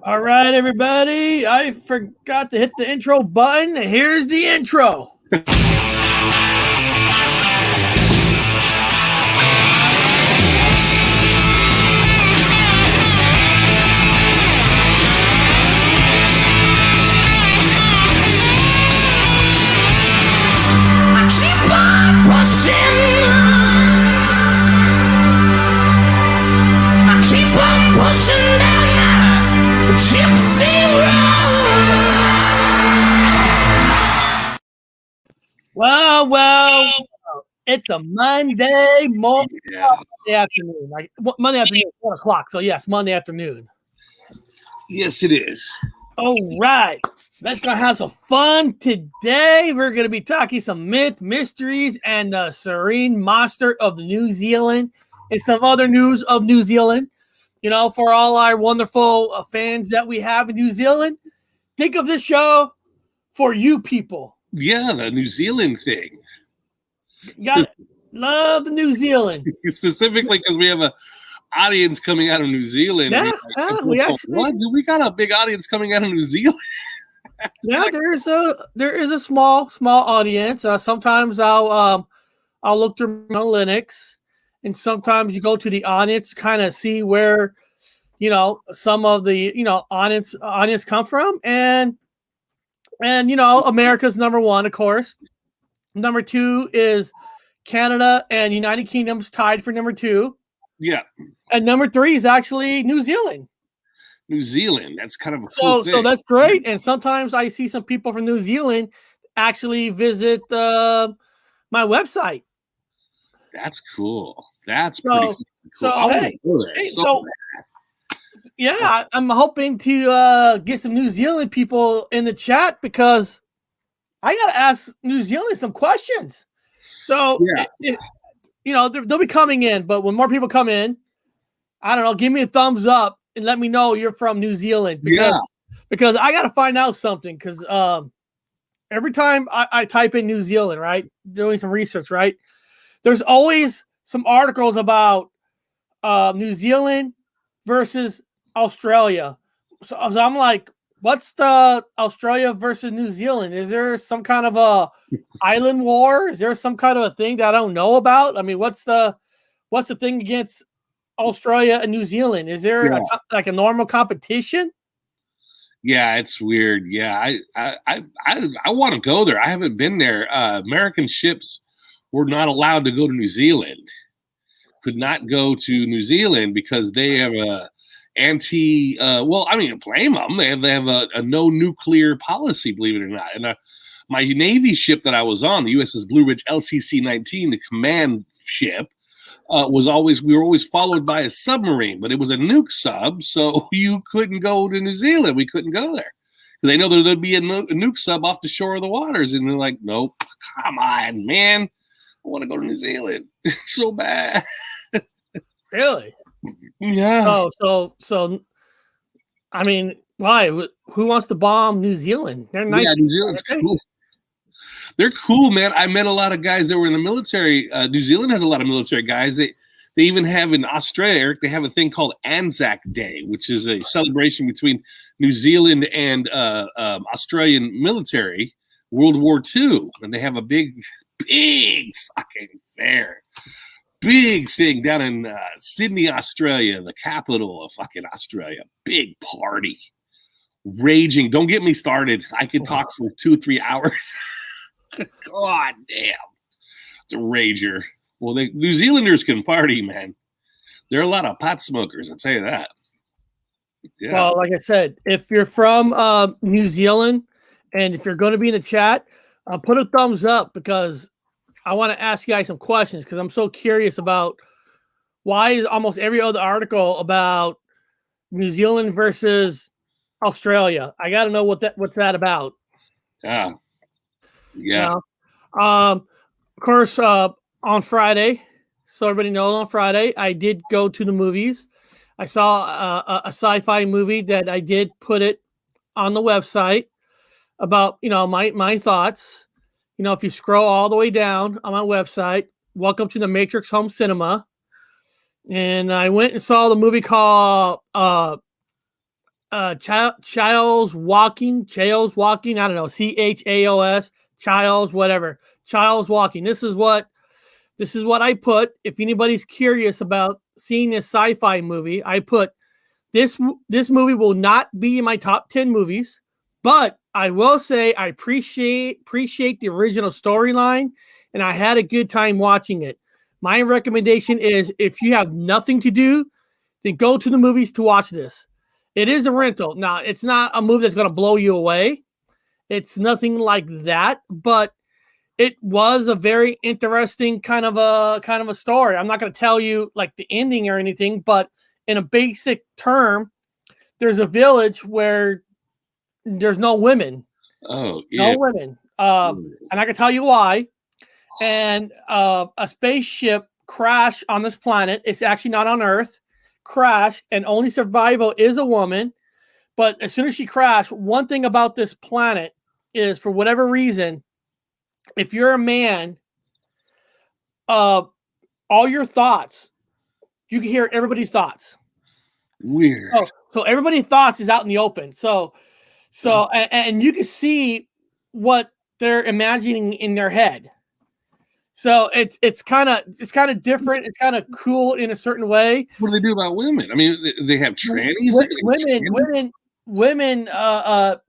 All right, everybody. I forgot to hit the intro button. Here's the intro. Well, it's a Monday morning, Monday afternoon, like Monday afternoon, 1 o'clock. So yes, Monday afternoon. Yes, it is. All right, let's go have some fun today. We're going to be talking some mysteries, and the Saurian Monster of New Zealand, and some other news of New Zealand. You know, for all our wonderful fans that we have in New Zealand, think of this show for you people. Yeah, the New Zealand thing. Love the New Zealand. Specifically because we have a audience coming out of New Zealand. Yeah, we got a big audience coming out of New Zealand. Yeah, there is a small audience. Sometimes I'll look through analytics, and sometimes you go to the audience to kind of see where some of the audience come from, and America's number one, of course. Number two is Canada, and United Kingdom's tied for number two. Yeah. And number three is actually New Zealand. New Zealand. That's kind of a cool thing. So that's great. And sometimes I see some people from New Zealand actually visit my website. That's cool. That's pretty cool. Yeah, I'm hoping to get some New Zealand people in the chat, because I got to ask New Zealand some questions. So, they'll be coming in, but when more people come in, I don't know, give me a thumbs up and let me know you're from New Zealand, because I got to find out something, because every time I type in New Zealand, right, doing some research, right, there's always some articles about New Zealand versus Australia. So I'm like, what's the Australia versus New Zealand? Is there some kind of a island war? Is there some kind of a thing that I don't know about? I mean, what's the thing against Australia and New Zealand? Is there a normal competition? Yeah, it's weird. Yeah, I want to go there. I haven't been there. American ships were not allowed to go to New Zealand. Could not go to New Zealand because they have a blame them. They have a no nuclear policy, believe it or not. And my Navy ship that I was on, the USS Blue Ridge LCC-19, the command ship, we were always followed by a submarine, but it was a nuke sub, so you couldn't go to New Zealand. We couldn't go there. They know there'd be a nuke sub off the shore of the waters, and they're like, nope, come on, man. I want to go to New Zealand so bad. Really? Yeah. So I mean, why? Who wants to bomb New Zealand? They're nice. Yeah, New Zealand's cool. They're cool, man. I met a lot of guys that were in the military. New Zealand has a lot of military guys. They even have in Australia, Eric, they have a thing called Anzac Day, which is a celebration between New Zealand and Australian military, World War II. And they have a big fucking fair. Big thing down in Sydney, Australia, the capital of fucking Australia. Big party. Raging. Don't get me started. I could talk for 2 or 3 hours. God damn. It's a rager. Well, New Zealanders can party, man. There are a lot of pot smokers, I'll tell you that. Yeah. Well, like I said, if you're from New Zealand, and if you're going to be in the chat, put a thumbs up, because I want to ask you guys some questions, because I'm so curious about why is almost every other article about New Zealand versus Australia. I got to know what's that about. Yeah. Yeah. Of course, on Friday, so everybody knows, on Friday, I did go to the movies. I saw a sci-fi movie that I did put it on the website about, my thoughts. If you scroll all the way down on my website, welcome to the Matrix Home Cinema. And I went and saw the movie called Child's Walking. I don't know, CHAOS, Child's whatever. Child's Walking. This is what I put. If anybody's curious about seeing this sci-fi movie, I put this movie will not be in my top 10 movies, but I will say I appreciate the original storyline, and I had a good time watching it. My recommendation is if you have nothing to do, then go to the movies to watch this. It is a rental. Now, it's not a movie that's going to blow you away. It's nothing like that, but it was a very interesting kind of a story. I'm not going to tell you like the ending or anything, but in a basic term, there's a village where there's no women. Oh, yeah. No women. And I can tell you why. And a spaceship crashed on this planet. It's actually not on Earth. Crashed, and only survival is a woman. But as soon as she crashed, one thing about this planet is, for whatever reason, if you're a man, all your thoughts, you can hear everybody's thoughts. Weird. So everybody's thoughts is out in the open. So and you can see what they're imagining in their head. So it's kind of different. It's kind of cool in a certain way. What do they do about women? I mean, they have trannies. Women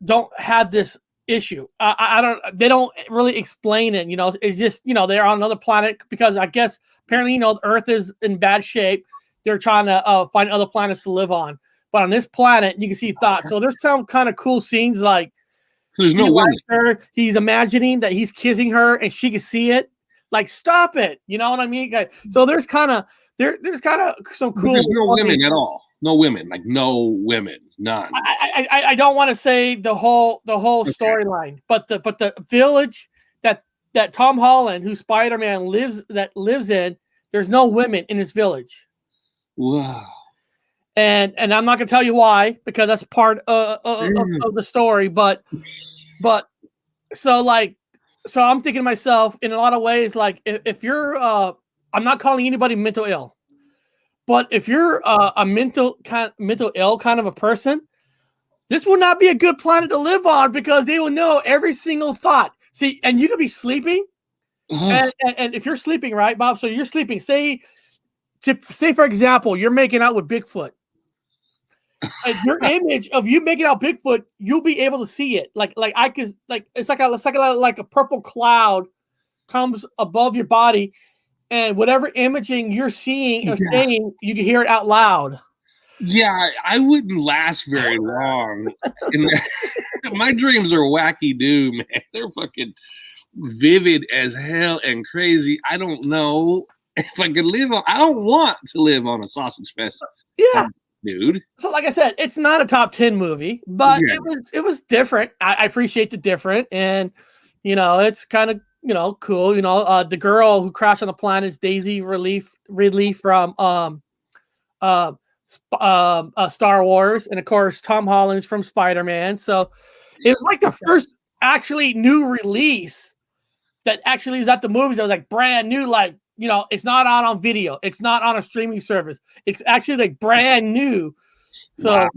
don't have this issue. They don't really explain it. You know, it's just, you know, they're on another planet because I guess apparently, you know, the Earth is in bad shape. They're trying to find other planets to live on. But on this planet, you can see thoughts. So there's some kind of cool scenes like, so there's no women. Her, he's imagining that he's kissing her and she can see it. Like, stop it. You know what I mean? So there's kind of some cool. But there's no women at all. No women. Like no women. None. I don't want to say the whole storyline, but the village that Tom Holland, who Spider-Man lives in, there's no women in his village. Wow. And I'm not gonna tell you why, because that's part of the story. But so I'm thinking to myself, in a lot of ways, like if you're, I'm not calling anybody mental ill, but if you're a mental ill kind of a person, this will not be a good planet to live on, because they will know every single thought. See, and you could be sleeping, and if you're sleeping, right, Bob? So you're sleeping. Say for example, you're making out with Bigfoot. And your image of you making out Bigfoot, you'll be able to see it. Like I could, like it's like a purple cloud comes above your body, and whatever imaging you're seeing or saying, you can hear it out loud. Yeah, I wouldn't last very long. My dreams are wacky do, man. They're fucking vivid as hell and crazy. I don't know if I could live on. I don't want to live on a sausage fest. Yeah. Dude. So like I said, it's not a top 10 movie, but it was different. I appreciate the different, and you know, it's kind of, you know, cool. You know, the girl who crashed on the planet is Daisy Ridley from Star Wars, and of course Tom Holland's from Spider-Man. So it was like the first actually new release that actually is at the movies that was like brand new, like, you know, it's not on video. It's not on a streaming service. It's actually like brand new. So, wow.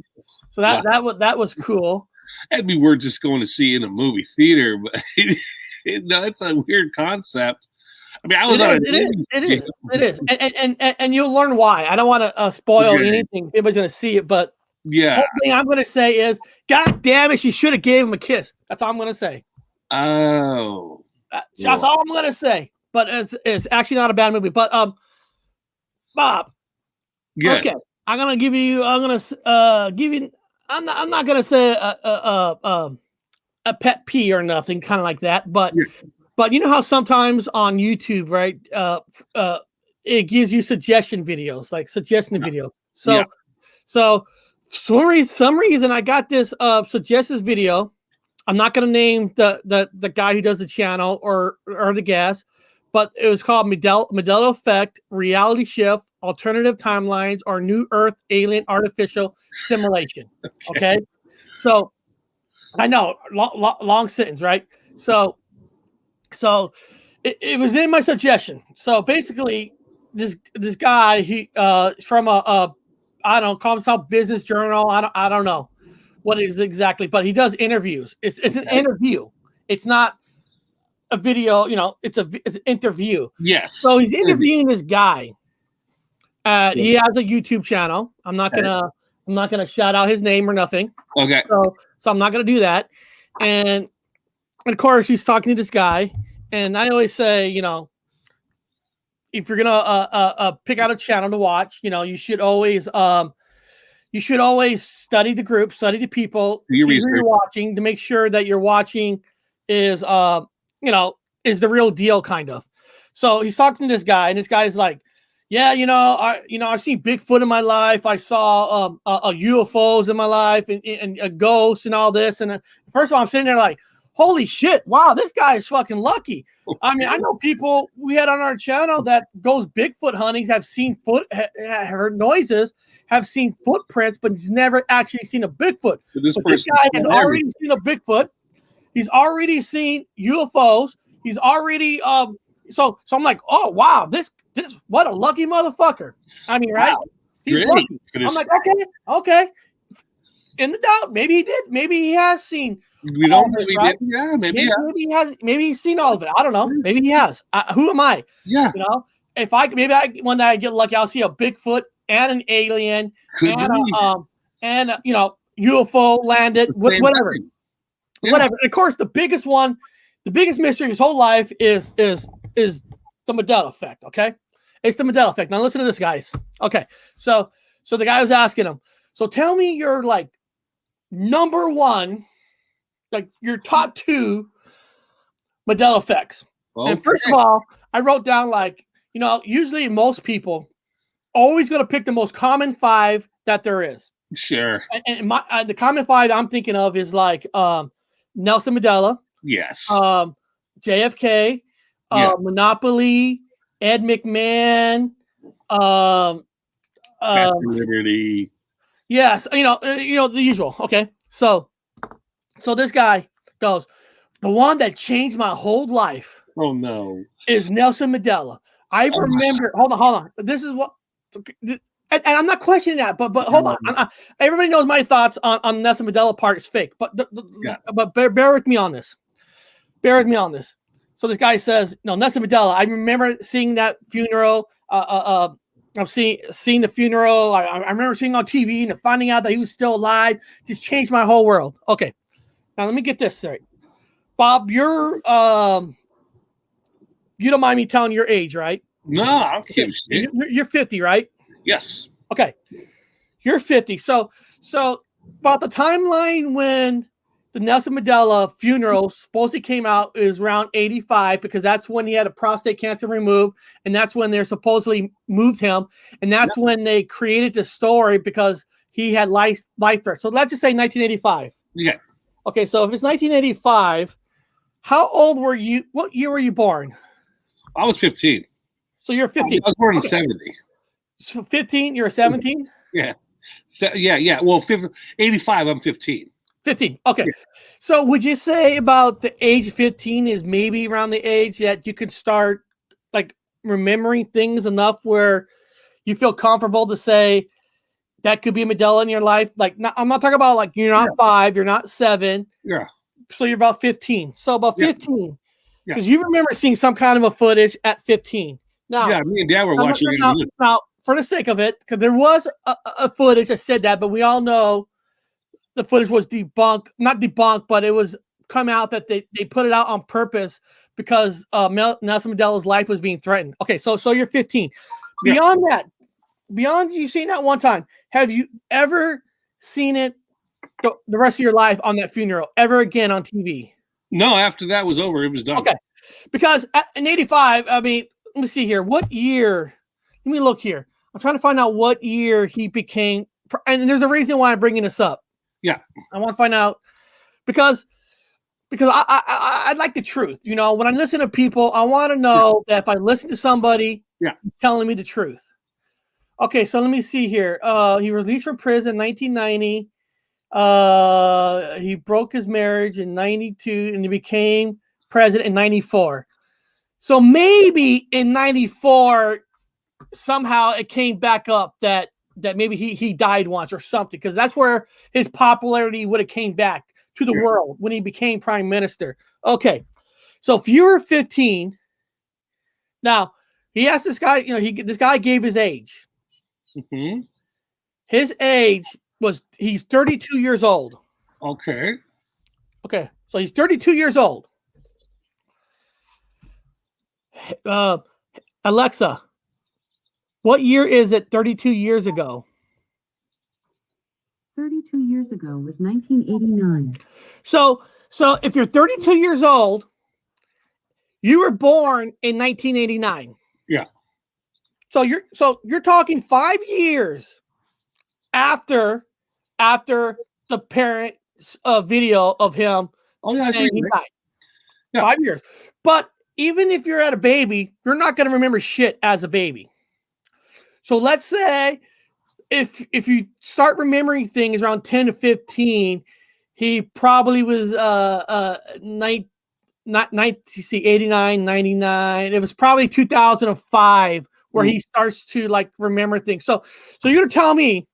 So that was cool. That'd be weird just going to see in a movie theater, but no, it's a weird concept. I mean, I was it is, and you'll learn why. I don't want to spoil anything. Everybody's gonna see it, but yeah, one thing I'm gonna say is, God damn it, she should have gave him a kiss. That's all I'm gonna say. Oh, that's all I'm gonna say. But it's actually not a bad movie. But Bob, okay, I'm gonna give you. I'm not gonna say a pet pee or nothing, kind of like that. But you know how sometimes on YouTube, right? It gives you suggestion videos, like suggestion videos. So for some reason, I got this suggestions video. I'm not gonna name the guy who does the channel or the guest. But it was called Mandela Effect, Reality Shift, Alternative Timelines, or New Earth Alien Artificial Simulation. Okay? So, I know, long sentence, right? So it was in my suggestion. So basically, this guy, he from I don't know, call himself Business Journal. I don't know. what is exactly, but he does interviews. It's an interview. It's not a video, it's an interview. Yes. So he's interviewing this guy. He has a YouTube channel. I'm not gonna shout out his name or nothing. Okay. So I'm not gonna do that. And of course he's talking to this guy. And I always say, if you're gonna pick out a channel to watch, you should always study the group, study the people, see who you're watching to make sure that you're watching is the real deal, kind of. So he's talking to this guy, and this guy's like, yeah, I've seen Bigfoot in my life. I saw UFOs in my life and ghosts and all this. And first of all, I'm sitting there like, holy shit, wow, this guy is fucking lucky. I mean, I know people we had on our channel that goes Bigfoot hunting, have seen heard noises, have seen footprints, but he's never actually seen a Bigfoot. But this guy has already seen a Bigfoot. He's already seen UFOs. He's already so I'm like, oh wow, this what a lucky motherfucker. I mean, right? Wow. He's lucky. I'm like, okay. In the doubt, maybe he did. Maybe he has seen. We don't know. He did. Yeah, maybe he has. Maybe he's seen all of it. I don't know. Maybe he has. Who am I? Yeah. If one day I get lucky, I'll see a Bigfoot and an alien and UFO landed, whatever. Yeah. Whatever. And of course, the biggest mystery of his whole life is the Mandela effect. Okay, it's the Mandela effect. Now listen to this, guys. Okay, so the guy was asking him. So tell me your number one, your top two Mandela effects. Okay. And first of all, I wrote down usually most people always going to pick the most common 5 that there is. Sure. And the common 5 I'm thinking of is Nelson Mandela. Yes. JFK, Monopoly, Ed McMahon, Liberty. Yes, the usual. Okay, so this guy goes, the one that changed my whole life. Oh no, is Nelson Mandela. I remember. Hold on. This is what, and I'm not questioning that, but hold on. Everybody knows my thoughts on Nelson Mandela part is fake, but bear with me on this. So this guy says, Nelson Mandela. I remember seeing that funeral. I've seen the funeral. I remember seeing on TV and finding out that he was still alive. Just changed my whole world. Okay, now let me get this straight. Bob, you're you don't mind me telling your age, right? No, I don't care. You're 50, right? Yes. Okay, you're 50. So about the timeline when the Nelson Mandela funeral supposedly came out is around 85, because that's when he had a prostate cancer removed, and that's when they supposedly moved him, and that's when they created the story because he had life threat. So let's just say 1985. Yeah. Okay, so if it's 1985, how old were you? What year were you born? I was 15. So you're 15. I was born in 70. So 15, you're 17? Yeah. Yeah. Well, 85, I'm 15. 15. Okay. Yeah. So would you say about the age of 15 is maybe around the age that you could start remembering things enough where you feel comfortable to say that could be a Mandela in your life? I'm not talking about you're not 5, you're not 7. Yeah. So you're about 15. So about 15. Because you remember seeing some kind of a footage at 15. Now, yeah, me and Dad were watching it. Now, for the sake of it, because there was a footage that said that, but we all know the footage was not debunked, but it was come out that they put it out on purpose because Nelson Mandela's life was being threatened. Okay, so you're 15. Beyond that, beyond you seeing that one time, have you ever seen it the rest of your life on that funeral ever again on TV? No, after that was over, it was done. Okay, because in 85, I mean, let me see here. What year? Let me look here. I'm trying to find out what year he became, and there's a reason why I'm bringing this up. Yeah, I want to find out because I like the truth. When I listen to people, I want to know that if I listen to somebody, telling me the truth. Okay, so let me see here. He released from prison in 1990. He broke his marriage in 92, and he became president in 94. So maybe in 94, somehow it came back up that maybe he died once or something, because that's where his popularity would have came back to the world when he became prime minister. Okay, so if you were 15, now he asked this guy, this guy gave his age. Mm-hmm. His age was, he's 32 years old. Okay. Okay, so he's 32 years old. Alexa, what year is it 32 years ago? 32 years ago was 1989. So if you're 32 years old, you were born in 1989. Yeah. So you're talking 5 years after the parents' video of him saying he died. Yeah. 5 years. But even if you're at a baby, you're not going to remember shit as a baby. So let's say if you start remembering things around 10 to 15, he probably was 89, 99. It was probably 2005 where he starts to like remember things. So you're going to tell me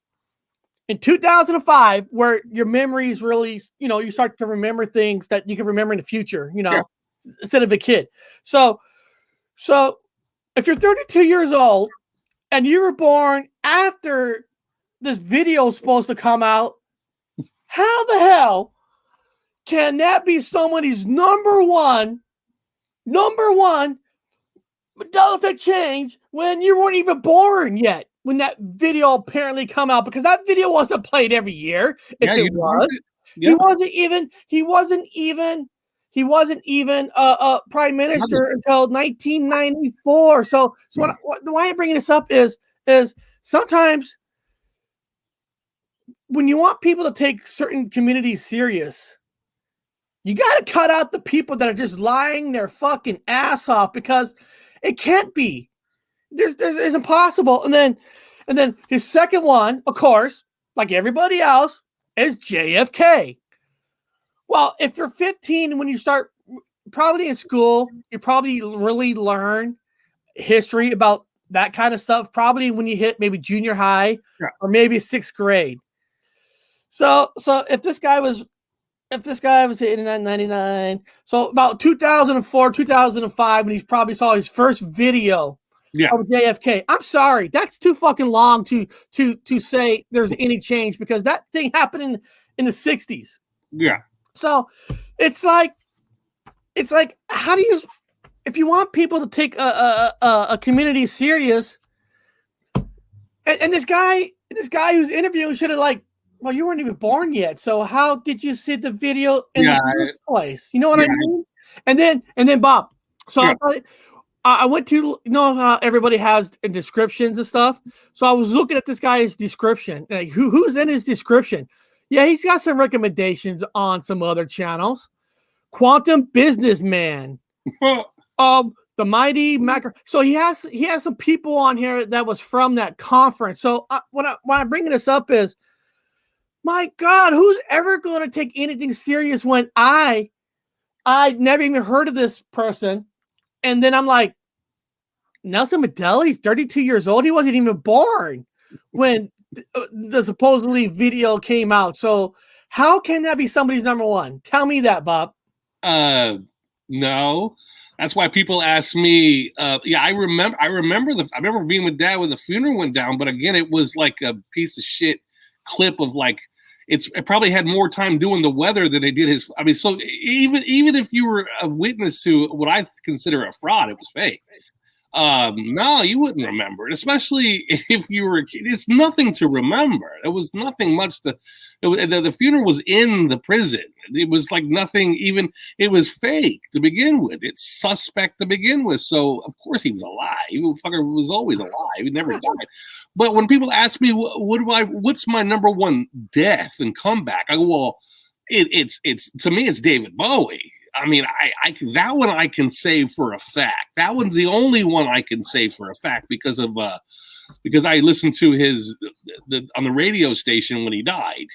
in 2005 where your memories really, you start to remember things that you can remember in the future, instead of a kid. So if you're 32 years old and you were born after this video is supposed to come out, how the hell can that be somebody's number one delicate change when you weren't even born yet, when that video apparently come out? Because that video wasn't played every year. If it was, he wasn't even prime minister until 1994. So why I'm bringing this up is sometimes when you want people to take certain communities serious, you got to cut out the people that are just lying their fucking ass off, because it can't be. It's impossible. And then his second one, of course, like everybody else, is JFK. Well, if you're 15, when you start probably in school, you probably really learn history about that kind of stuff. Probably when you hit maybe junior high or maybe 6th grade. So if this guy was 89, 99, so about 2004, 2005, when he probably saw his first video of JFK. I'm sorry, that's too fucking long to say there's any change, because that thing happened in the 60s. Yeah. So it's like, how do you, if you want people to take a community serious, and this guy who's interviewing should have like, well, you weren't even born yet, so how did you see the video in the first place? You know what I mean? And then Bob. So I went to, how everybody has descriptions and stuff. So I was looking at this guy's description. Like, who's in his description? Yeah, he's got some recommendations on some other channels. Quantum Businessman. The Mighty Macro. So he has some people on here that was from that conference. So when I'm bringing this up is, my God, who's ever going to take anything serious when I never even heard of this person? And then I'm like, Nelson Mandela, he's 32 years old. He wasn't even born when the supposedly video came out. So how can that be somebody's number one? Tell me that, Bob. No. That's why people ask me. I remember being with Dad when the funeral went down. But again, it was like a piece of shit clip of like, it probably had more time doing the weather than they did his. I mean, so even if you were a witness to what I consider a fraud, it was fake. No, you wouldn't remember it, especially if you were a kid. It's nothing to remember. There was nothing much to. The funeral was in the prison. It was like nothing. Even it was fake to begin with. It's suspect to begin with. So of course he was alive. He fucker was always alive. He never died. But when people ask me what's my number one death and comeback, I go, well, it's to me it's David Bowie. I mean, I that one I can say for a fact. That one's the only one I can say for a fact because I listened to his on the radio station when he died,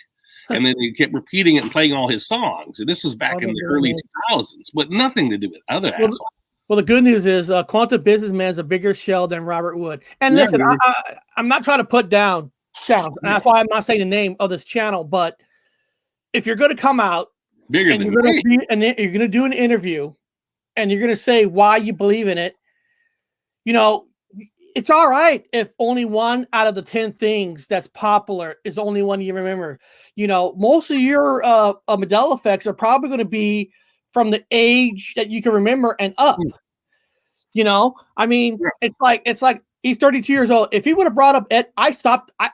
and then he kept repeating it and playing all his songs. And this was back in the early 2000s, but nothing to do with other assholes. Well, the good news is Quantum Businessman is a bigger shell than Robert Wood. And listen, I'm not trying to put down channels. And that's why I'm not saying the name of this channel. But if you're going to come out Bigger and than you're going me. to you're going to do an interview and you're going to say why you believe in it, you know, it's all right if only 1 out of the 10 things that's popular is the only one you remember. You know, most of your Mandela effects are probably going to be from the age that you can remember and up. You know, I mean, it's like he's 32 years old. If he would have brought up Ed, I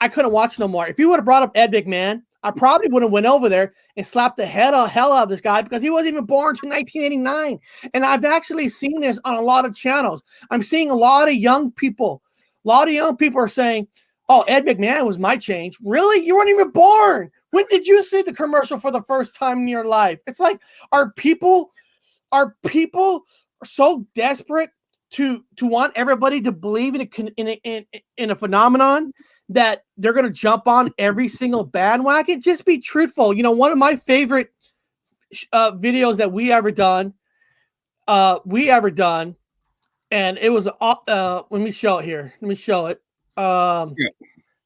couldn't watch no more. If he would have brought up Ed McMahon, I probably would have went over there and slapped the hell out of this guy because he wasn't even born until 1989. And I've actually seen this on a lot of channels. I'm seeing a lot of young people. A lot of young people are saying, "Oh, Ed McMahon was my change." Really? You weren't even born. When did you see the commercial for the first time in your life? It's like, are people so desperate to want everybody to believe in a phenomenon that they're going to jump on every single bandwagon? Just be truthful. You know, one of my favorite videos that we ever done, and it was let me show it here. Let me show it. Let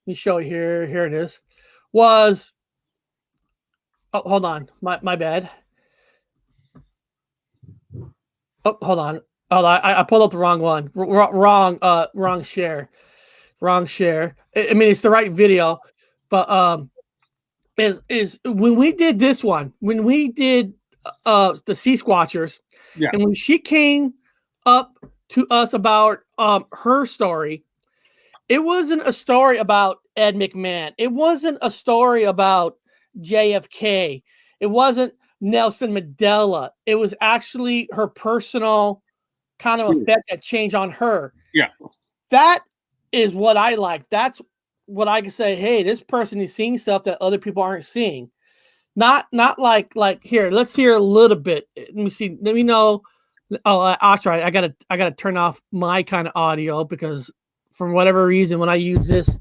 me show it here. Here it is. Was hold on, my bad. Oh, hold on. Oh, I pulled up the wrong one. Wrong share. Wrong share. I mean, it's the right video, but is when we did this one, when we did the Sea Squatchers, and when she came up to us about her story, it wasn't a story about Ed McMahon. It wasn't a story about JFK. It wasn't Nelson Mandela. It was actually her personal kind of effect that changed on her. Yeah. That is what I like. That's what I can say, hey, this person is seeing stuff that other people aren't seeing. Not like here, let's hear a little bit. Let me see. Let me know. Oh, sorry. I gotta turn off my kind of audio because for whatever reason, when I use this,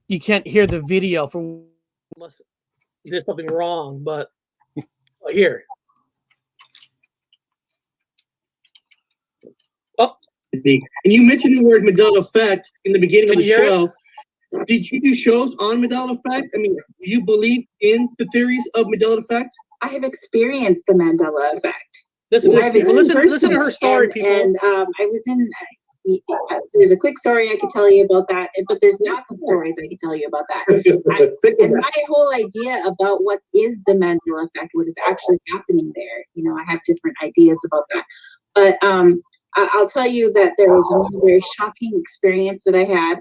you can't hear the video for unless there's something wrong, but here. Oh, and you mentioned the word Mandela effect in the beginning of the show. Did you do shows on Mandela effect? I mean, do you believe in the theories of Mandela effect? I have experienced the Mandela effect. Listen to her story, people. And I was in. There's a quick story I could tell you about that, but there's lots of stories I could tell you about that. And my whole idea about what is the Mandela effect, what is actually happening there, you know, I have different ideas about that. But I'll tell you that there was one very shocking experience that I had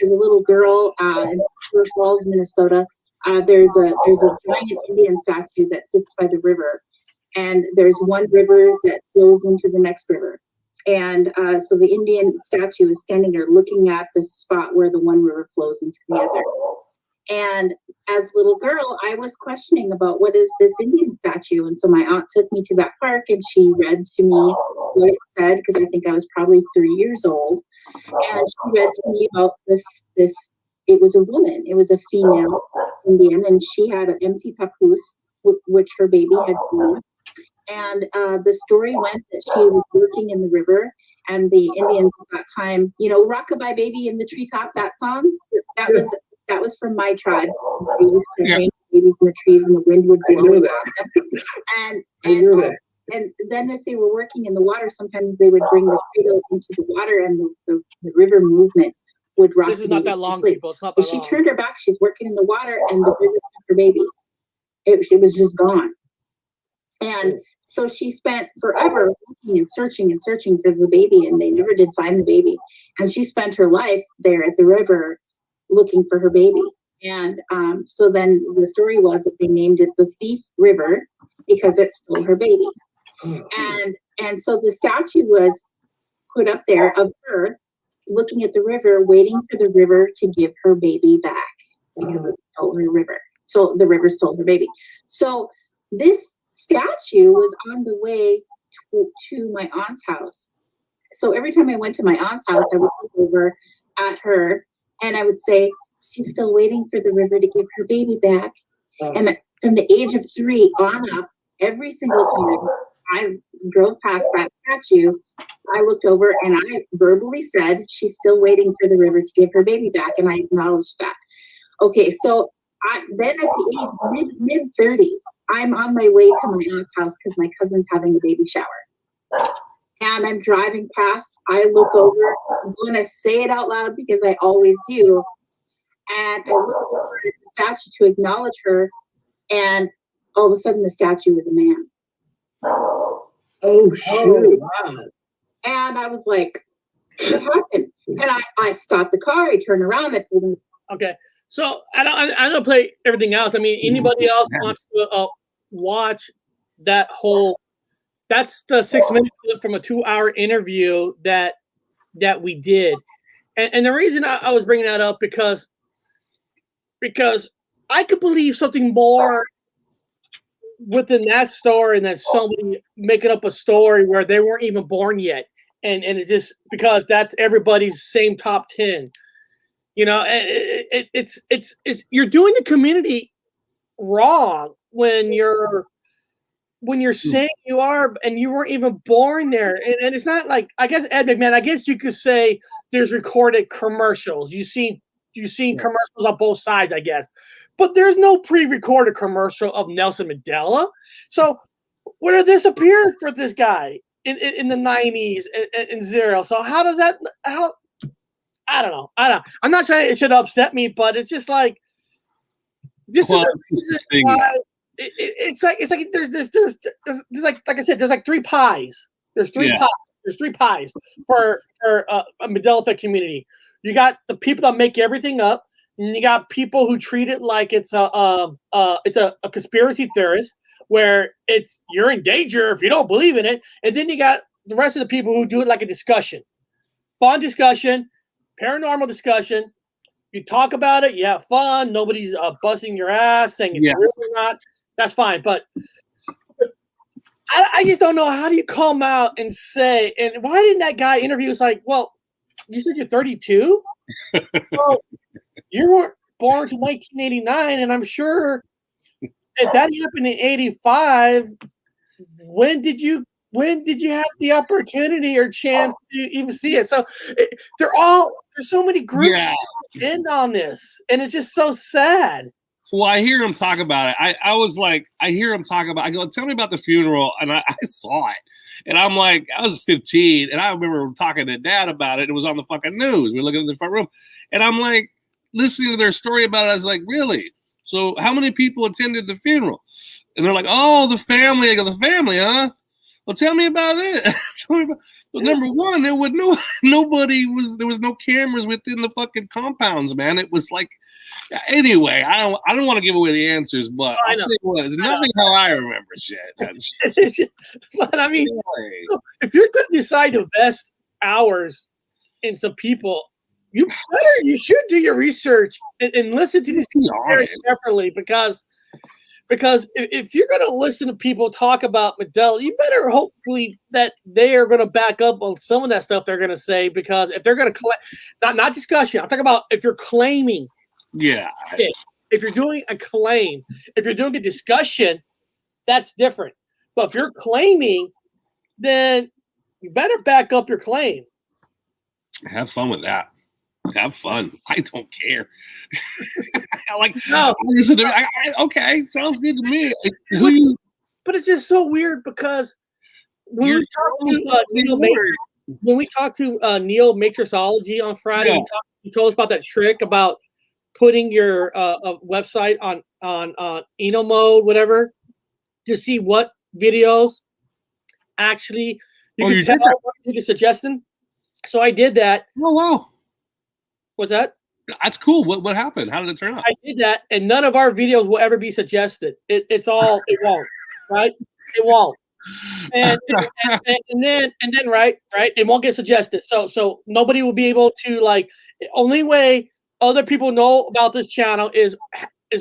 as a little girl in River Falls, Minnesota. There's a giant Indian statue that sits by the river, and there's one river that flows into the next river. And so the Indian statue is standing there looking at the spot where the one river flows into the other. And as a little girl, I was questioning about what is this Indian statue. And so my aunt took me to that park and she read to me what it said, because I think I was probably 3 years old. And she read to me about this, it was a woman, it was a female Indian, and she had an empty papoose, which her baby had born. And the story went that she was working in the river, and the Indians at that time, you know, "Rockabye Baby in the Treetop," that song, that was from my tribe. They used to hang babies in the trees, and the wind would blow around them. And then if they were working in the water, sometimes they would bring the cradle into the water, and the river movement would rock. This is not that long, people. It's not that long. She turned her back. She's working in the water, and the river took her baby. It was just gone. And so she spent forever looking and searching for the baby, and they never did find the baby. And she spent her life there at the river looking for her baby. And so then the story was that they named it the Thief River because it stole her baby. And so the statue was put up there of her looking at the river, waiting for the river to give her baby back because it stole her river. So the river stole her baby. So this statue was on the way to my aunt's house. So every time I went to my aunt's house, I would look over at her and I would say, she's still waiting for the river to give her baby back. And from the age of 3 on up, every single time I drove past that statue. I looked over and I verbally said, she's still waiting for the river to give her baby back. And I acknowledged that. Okay, so then at the age mid-30s, I'm on my way to my aunt's house because my cousin's having a baby shower. And I'm driving past. I look over. I'm going to say it out loud because I always do. And I look over at the statue to acknowledge her. And all of a sudden, the statue was a man. Oh, shit. Wow. And I was like, what happened? And I stopped the car. I turned around. I told him. Okay. So I'm gonna play everything else. I mean, anybody else wants to watch that whole? That's the 6-minute clip from a 2-hour interview that we did, and the reason I was bringing that up because I could believe something more within that story than somebody making up a story where they weren't even born yet, and it's just because that's everybody's same top 10. You know, it's you're doing the community wrong when you're saying you are and you weren't even born there. And it's not like, I guess, Ed McMahon, I guess you could say there's recorded commercials. You've seen commercials on both sides, I guess. But there's no pre-recorded commercial of Nelson Mandela. So what have disappeared for this guy in the 90s and zero? So how does that I don't know. I'm not saying it should upset me, but it's just like this is the reason why it's like there's like I said, there's like 3 pies. There's 3 pies. There's 3 pies for a Mandela Effect community. You got the people that make everything up, and you got people who treat it like it's a conspiracy theorist where you're in danger if you don't believe in it, and then you got the rest of the people who do it like a discussion, fun discussion. Paranormal discussion. You talk about it. You have fun. Nobody's busting your ass saying it's real or not. That's fine. But I just don't know. How do you come out and say, and why didn't that guy interview us like, well, you said you're 32? Well, you weren't born until 1989, and I'm sure if that happened in 85, when did you have the opportunity or chance to even see it? So there's so many groups end on this, and it's just so sad. Well, I hear him talk about it. I was like, I hear him talk about. I go, tell me about the funeral, and I saw it, and I'm like, I was 15, and I remember talking to Dad about it. It was on the fucking news. We were looking in the front room, and I'm like, listening to their story about it. I was like, really? So how many people attended the funeral? And they're like, oh, the family. I go, the family, huh? Well, tell me about it. Well, number one, there was there was no cameras within the fucking compounds, man. It was like, anyway, I don't want to give away the answers, but I'll tell you what, it's nothing how I remember shit. But I mean, if you're going to decide to invest hours in some people, you should do your research and listen to these people very carefully because if you're going to listen to people talk about Mandela, you better hopefully that they are going to back up on some of that stuff they're going to say, because if they're going to not discussion, I'm talking about if you're claiming. Yeah. If you're doing a claim, if you're doing a discussion, that's different. But if you're claiming, then you better back up your claim. Have fun with that. Have fun. I don't care. Listen to me. Okay, sounds good to me. But it's just so weird because when we talked to Neil Matrixology on Friday, he told us about that trick about putting your website on Eno mode, whatever, to see what videos actually you can suggest them. So I did that. Oh wow. What's that? That's cool. What happened? How did it turn out? I did that, and none of our videos will ever be suggested. It won't, right? It won't. And then right, it won't get suggested. So nobody will be able to, like, the only way other people know about this channel is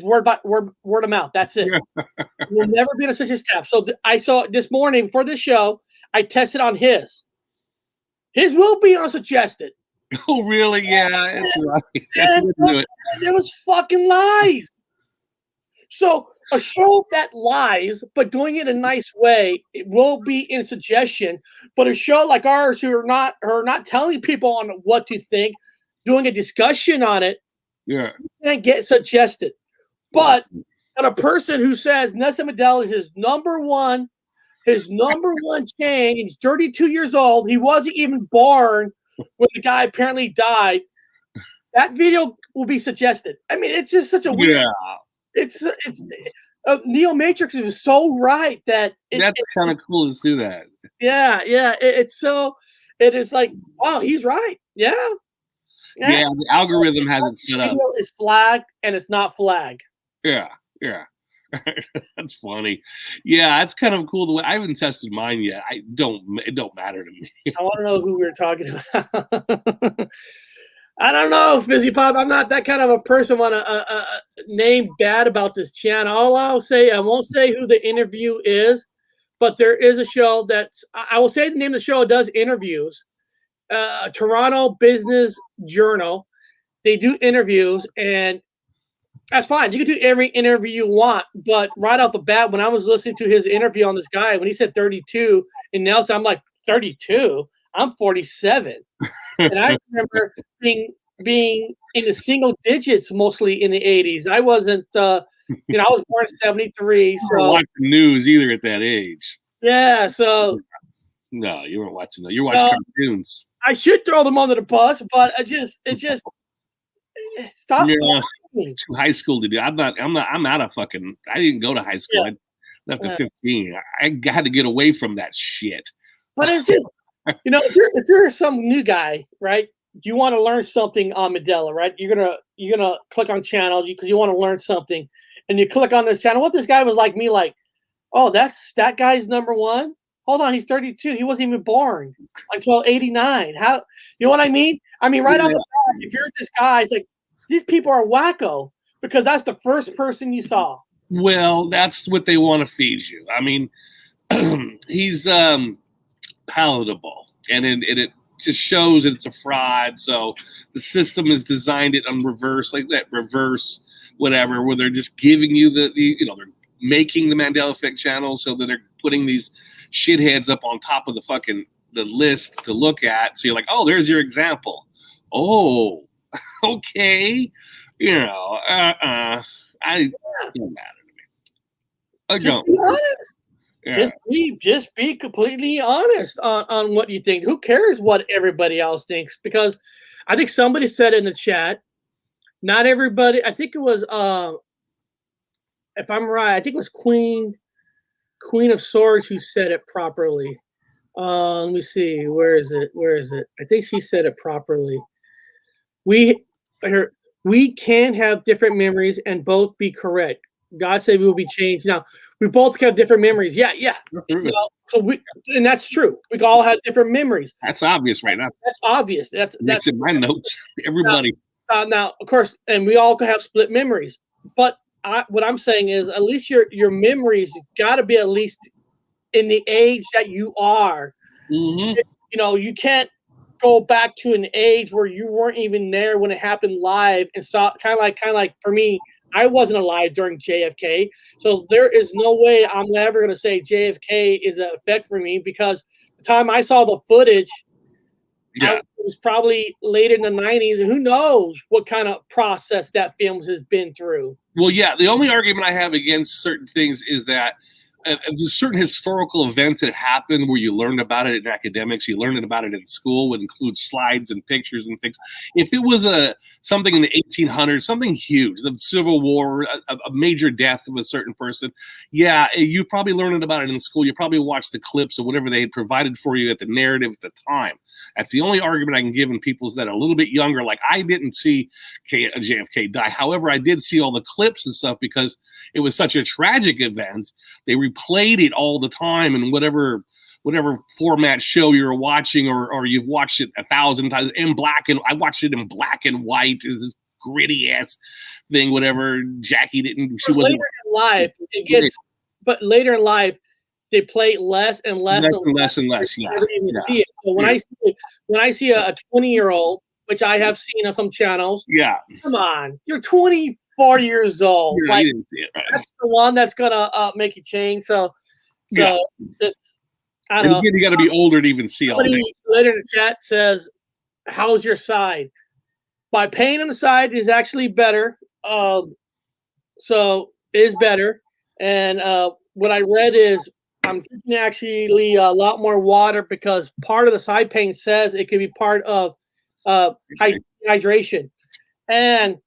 word of mouth. That's it. We'll never be in a such a step. So I saw this morning for this show, I tested on his. His will be unsuggested. Oh, really? Yeah, it's right. And it was fucking lies. So a show that lies, but doing it in a nice way, it will be in suggestion. But a show like ours, who are not telling people on what to think, doing a discussion on it, then get suggested. But a person who says Nelson Mandela is his number one change, he's 32 years old, he wasn't even born when the guy apparently died. That video will be suggested. I mean, it's just such a weird. It's Neo Matrix is so right that that's kind of cool to do that. Yeah. It is like, wow, he's right. Yeah. The algorithm has it set up. It's flag and it's not flag. Yeah. That's funny. Yeah, that's kind of cool. The way I haven't tested mine yet. It don't matter to me. I want to know who we were talking about. I don't know, Fizzy Pop. I'm not that kind of a person. Want to name bad about this channel. All I'll say, I won't say who the interview is, but there is a show that I will say the name of the show. It does interviews. Toronto Business Journal. They do interviews, and that's fine. You can do every interview you want, but right off the bat, when I was listening to his interview on this guy, when he said 32 in Nelson, I'm like, 32? I'm 47. And I remember being in the single digits mostly in the 80s. I wasn't, I was born in 73. So you weren't watching news either at that age. Yeah, so. No, you weren't watching that. You're watching cartoons. I should throw them under the bus, but it just stop. To high school to do. I'm out of fucking. I didn't go to high school. I left at 15. I had to get away from that shit. But it's just. If you're some new guy, right? You want to learn something on Mandela, right? You're gonna click on channel because you want to learn something, and you click on this channel. What this guy was like me, like, oh, that guy's number one. Hold on, he's 32. He wasn't even born until 89. How? You know what I mean? I mean, right off the bat, if you're this guy, it's like these people are wacko because that's the first person you saw. Well, that's what they want to feed you. I mean, he's palatable, and it just shows that it's a fraud. So the system is designed it on reverse, like that reverse whatever, where they're just giving you they're making the Mandela Effect channel so that they're putting these shitheads up on top of the list to look at. So you're like, oh, there's your example. Oh, okay, I don't matter to me. I don't. Be honest. Yeah. Just be completely honest on what you think. Who cares what everybody else thinks? Because I think somebody said in the chat, not everybody. I think it was if I'm right, I think it was Queen of Swords who said it properly. Let me see. Where is it? I think she said it properly. We can have different memories and both be correct. God said we will be changed. Now, we both have different memories. Yeah. And that's true. We all have different memories. That's obvious right now. That's obvious. That's in my notes. Everybody. Now, of course, and we all can have split memories. But what I'm saying is, at least your memories got to be at least in the age that you are. Mm-hmm. You can't go back to an age where you weren't even there when it happened live and saw kind of like for me. I wasn't alive during JFK, so there is no way I'm ever going to say JFK is an effect for me because the time I saw the footage, it was probably late in the 90s, and who knows what kind of process that film has been through. Well, yeah, the only argument I have against certain things is that there's certain historical events that happened where you learned about it in academics, you learned about it in school, would include slides and pictures and things. If it was something in the 1800s, something huge, the Civil War, a major death of a certain person, you probably learned about it in school. You probably watched the clips or whatever they had provided for you at the narrative at the time. That's the only argument I can give in people that are a little bit younger. Like, I didn't see JFK die. However, I did see all the clips and stuff because it was such a tragic event. They replayed it all the time in whatever format show you're watching, or you've watched it 1,000 times in black and I watched it in black and white. It was this gritty ass thing. Whatever Jackie didn't. She wasn't later in life. But later in life, they play less and less. Yeah. Never even see it. So when I see a 20-year-old, which I have seen on some channels, yeah, come on, you're 20 4 years old. Yeah, Like, you didn't see it, right? that's the one that's gonna make you change. So Yeah. it's I And don't know. again, you got to be older to even see all Somebody that. later in the chat says, "How's your side?" My pain on the side is actually better. So it is better. And what I read is I'm drinking actually a lot more water because part of the side pain says it could be part of hydration and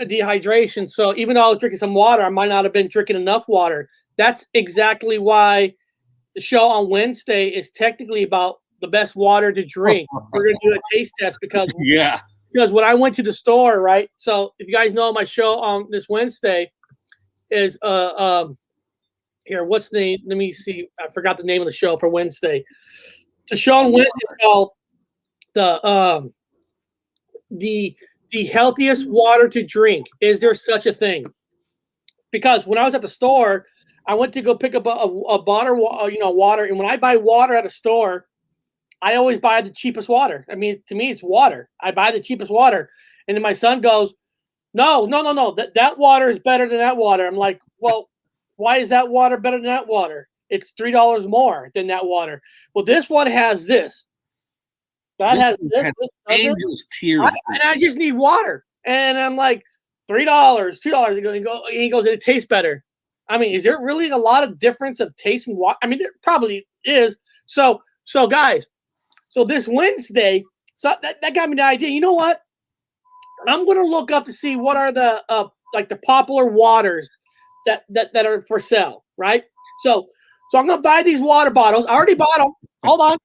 dehydration. So even though I was drinking some water, I might not have been drinking enough water. That's exactly why the show on Wednesday is technically about the best water to drink. We're going to do a taste test because when I went to the store, right? So if you guys know my show on this Wednesday is here, what's the name? Let me see. I forgot the name of the show for Wednesday. The show on Wednesday is called the healthiest water to drink. Is there such a thing? Because when I was at the store, I went to go pick up a bottle of water, and when I buy water at a store, I always buy the cheapest water. I mean, to me, it's water. I buy the cheapest water, and then my son goes, "No, that water is better than that water." I'm like, "Well, why is that water better than that water? It's $3 more than that water." Well, this one has this. That has this. Angel's tears. And I just need water, and I'm like, $3, $2. He goes, and it tastes better. I mean, is there really a lot of difference of taste and water? I mean, there probably is. So guys, so this Wednesday, so that got me the idea. You know what? I'm gonna look up to see what are the the popular waters that are for sale, right? So I'm gonna buy these water bottles. I already bought them. Hold on.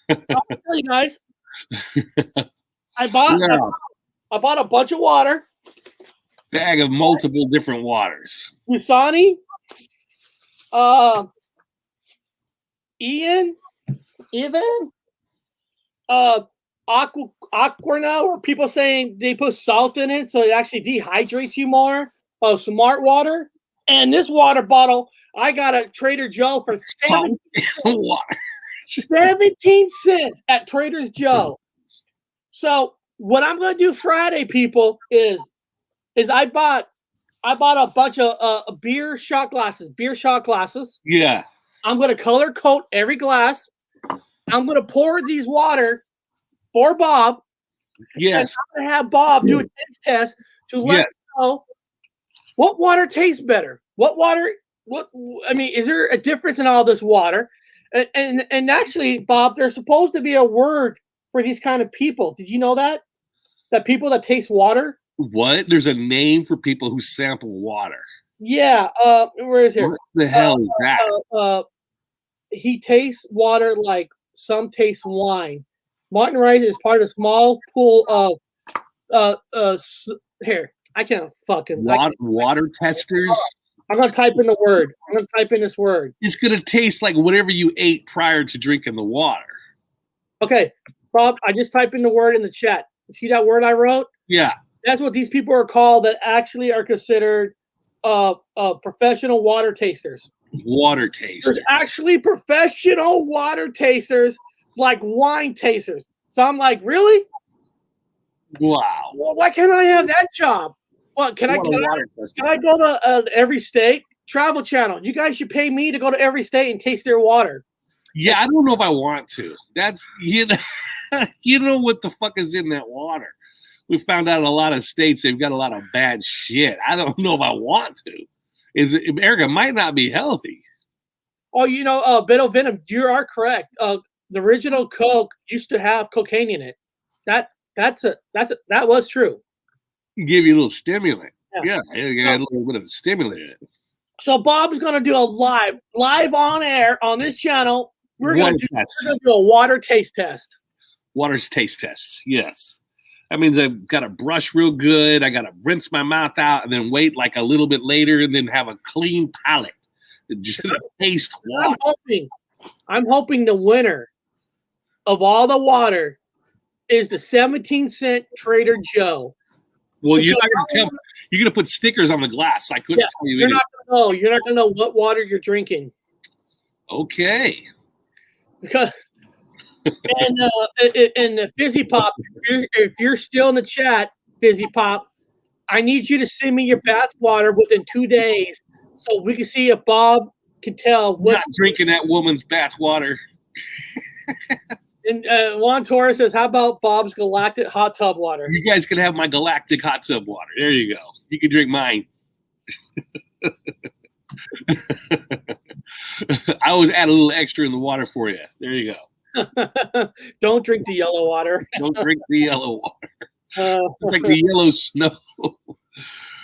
I'll tell you guys. I bought a bunch of water. Bag of multiple different waters. Usani, Ian, Aquarna, or people saying they put salt in it so it actually dehydrates you more. Smart water. And this water bottle, I got at Trader Joe for 17 cents at Trader Joe. So what I'm going to do Friday, people, is I bought a bunch of beer shot glasses. Yeah. I'm going to color code every glass. I'm going to pour these water for Bob. Yes. And I'm going to have Bob do a taste test to let us know what water tastes better. Is there a difference in all this water? And actually, Bob, there's supposed to be a word for these kind of people. Did you know that? That people that taste water? What? There's a name for people who sample water. Yeah. Where is it? What the hell is that? He tastes water like some taste wine. Martin Rice is part of a small pool of here. I can't fucking water testers. I'm gonna type in the word. I'm gonna type in this word. It's gonna taste like whatever you ate prior to drinking the water. Okay, Bob, I just typed in the word in the chat. You see that word I wrote? Yeah. That's what these people are called that actually are considered professional water tasters. Water tasters. There's actually professional water tasters like wine tasters. So I'm like, really? Wow. Well, why can't I have that job? What can I go to every state? Travel Channel. You guys should pay me to go to every state and taste their water. Yeah, I don't know if I want to. That's you know what the fuck is in that water. We found out in a lot of states they've got a lot of bad shit. I don't know if I want to. Erica might not be healthy. Oh, Bit of Venom, you are correct. The original Coke used to have cocaine in it. That was true. Give you a little stimulant. Yeah, it got a little bit of a stimulant in it. So Bob's gonna do a live on air on this channel. We're gonna do a water taste test. Water's taste test, yes. That means I've got to brush real good. I got to rinse my mouth out and then wait like a little bit later and then have a clean palate to taste water. I'm hoping the winner of all the water is the 17-cent Trader Joe. Well, you're not going to tell me. You're going to put stickers on the glass. I couldn't tell you. You're not going to know what water you're drinking. Okay. Because and the Fizzy Pop, if you're still in the chat, Fizzy Pop, I need you to send me your bath water within 2 days so we can see if Bob can tell I'm not drinking that woman's bath water. And Juan Torres says, how about Bob's galactic hot tub water? You guys can have my galactic hot tub water. There you go. You can drink mine. I always add a little extra in the water for you. There you go. Don't drink the yellow water. Don't drink the yellow water. It's like the yellow snow.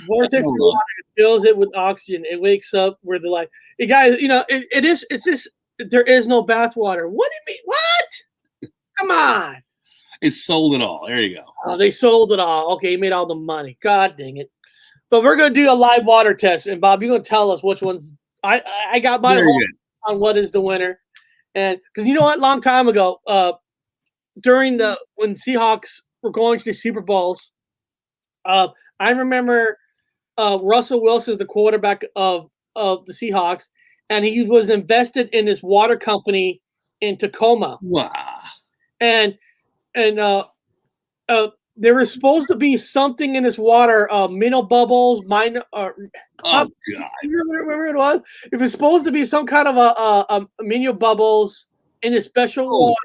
Vortex water fills it with oxygen. It wakes up where the light. Hey guys, you know, it's this. There is no bath water. What do you mean? What? Come on. It sold it all. There you go. Oh, they sold it all. Okay, you made all the money. God dang it. But we're gonna do a live water test, and Bob, you're gonna tell us which ones. I got my hope on what is the winner, and because you know what, long time ago, during when Seahawks were going to the Super Bowls, I remember Russell Wilson, the quarterback of the Seahawks, and he was invested in this water company in Tacoma. Wow. And there was supposed to be something in this water, minnow bubbles, minor. Oh God! Remember it was? It was supposed to be some kind of a minnow bubbles in this special water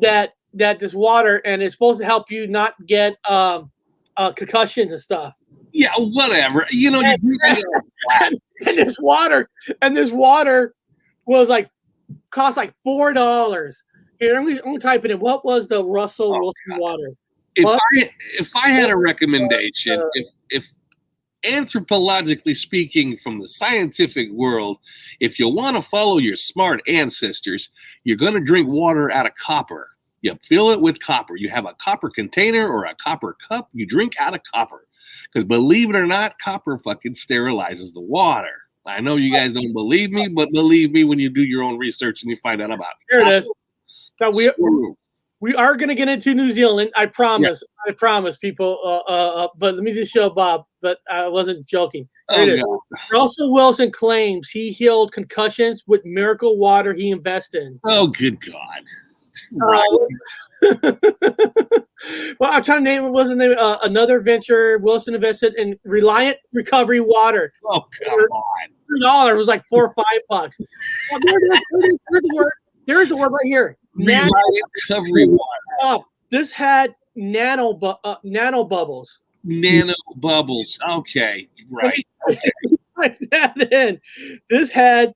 that this water, and it's supposed to help you not get concussions and stuff. Yeah, whatever. You know, and this water was like cost like $4. Here, I'm gonna type it in. What was the Russell Wilson water? If I had a recommendation, if anthropologically speaking, from the scientific world, if you want to follow your smart ancestors, you're going to drink water out of copper. You fill it with copper. You have a copper container or a copper cup. You drink out of copper. Because believe it or not, copper fucking sterilizes the water. I know you guys don't believe me, but believe me when you do your own research and you find out about it. Here it is. Now we are going to get into New Zealand. I promise. Yeah. I promise, people. But let me just show Bob. But I wasn't joking. Here it is. Russell Wilson claims he healed concussions with miracle water he invested in. Oh, good God. Well, I'm trying to name it. Wasn't there another venture Wilson invested in? Reliant Recovery Water. Oh, come on. $3 was like $4 or $5. Well, there's the word. There's the word right here. Reliant Recovery Water. Oh, this had nano bubbles. Nano bubbles. Okay, right. Okay. Type that in. This had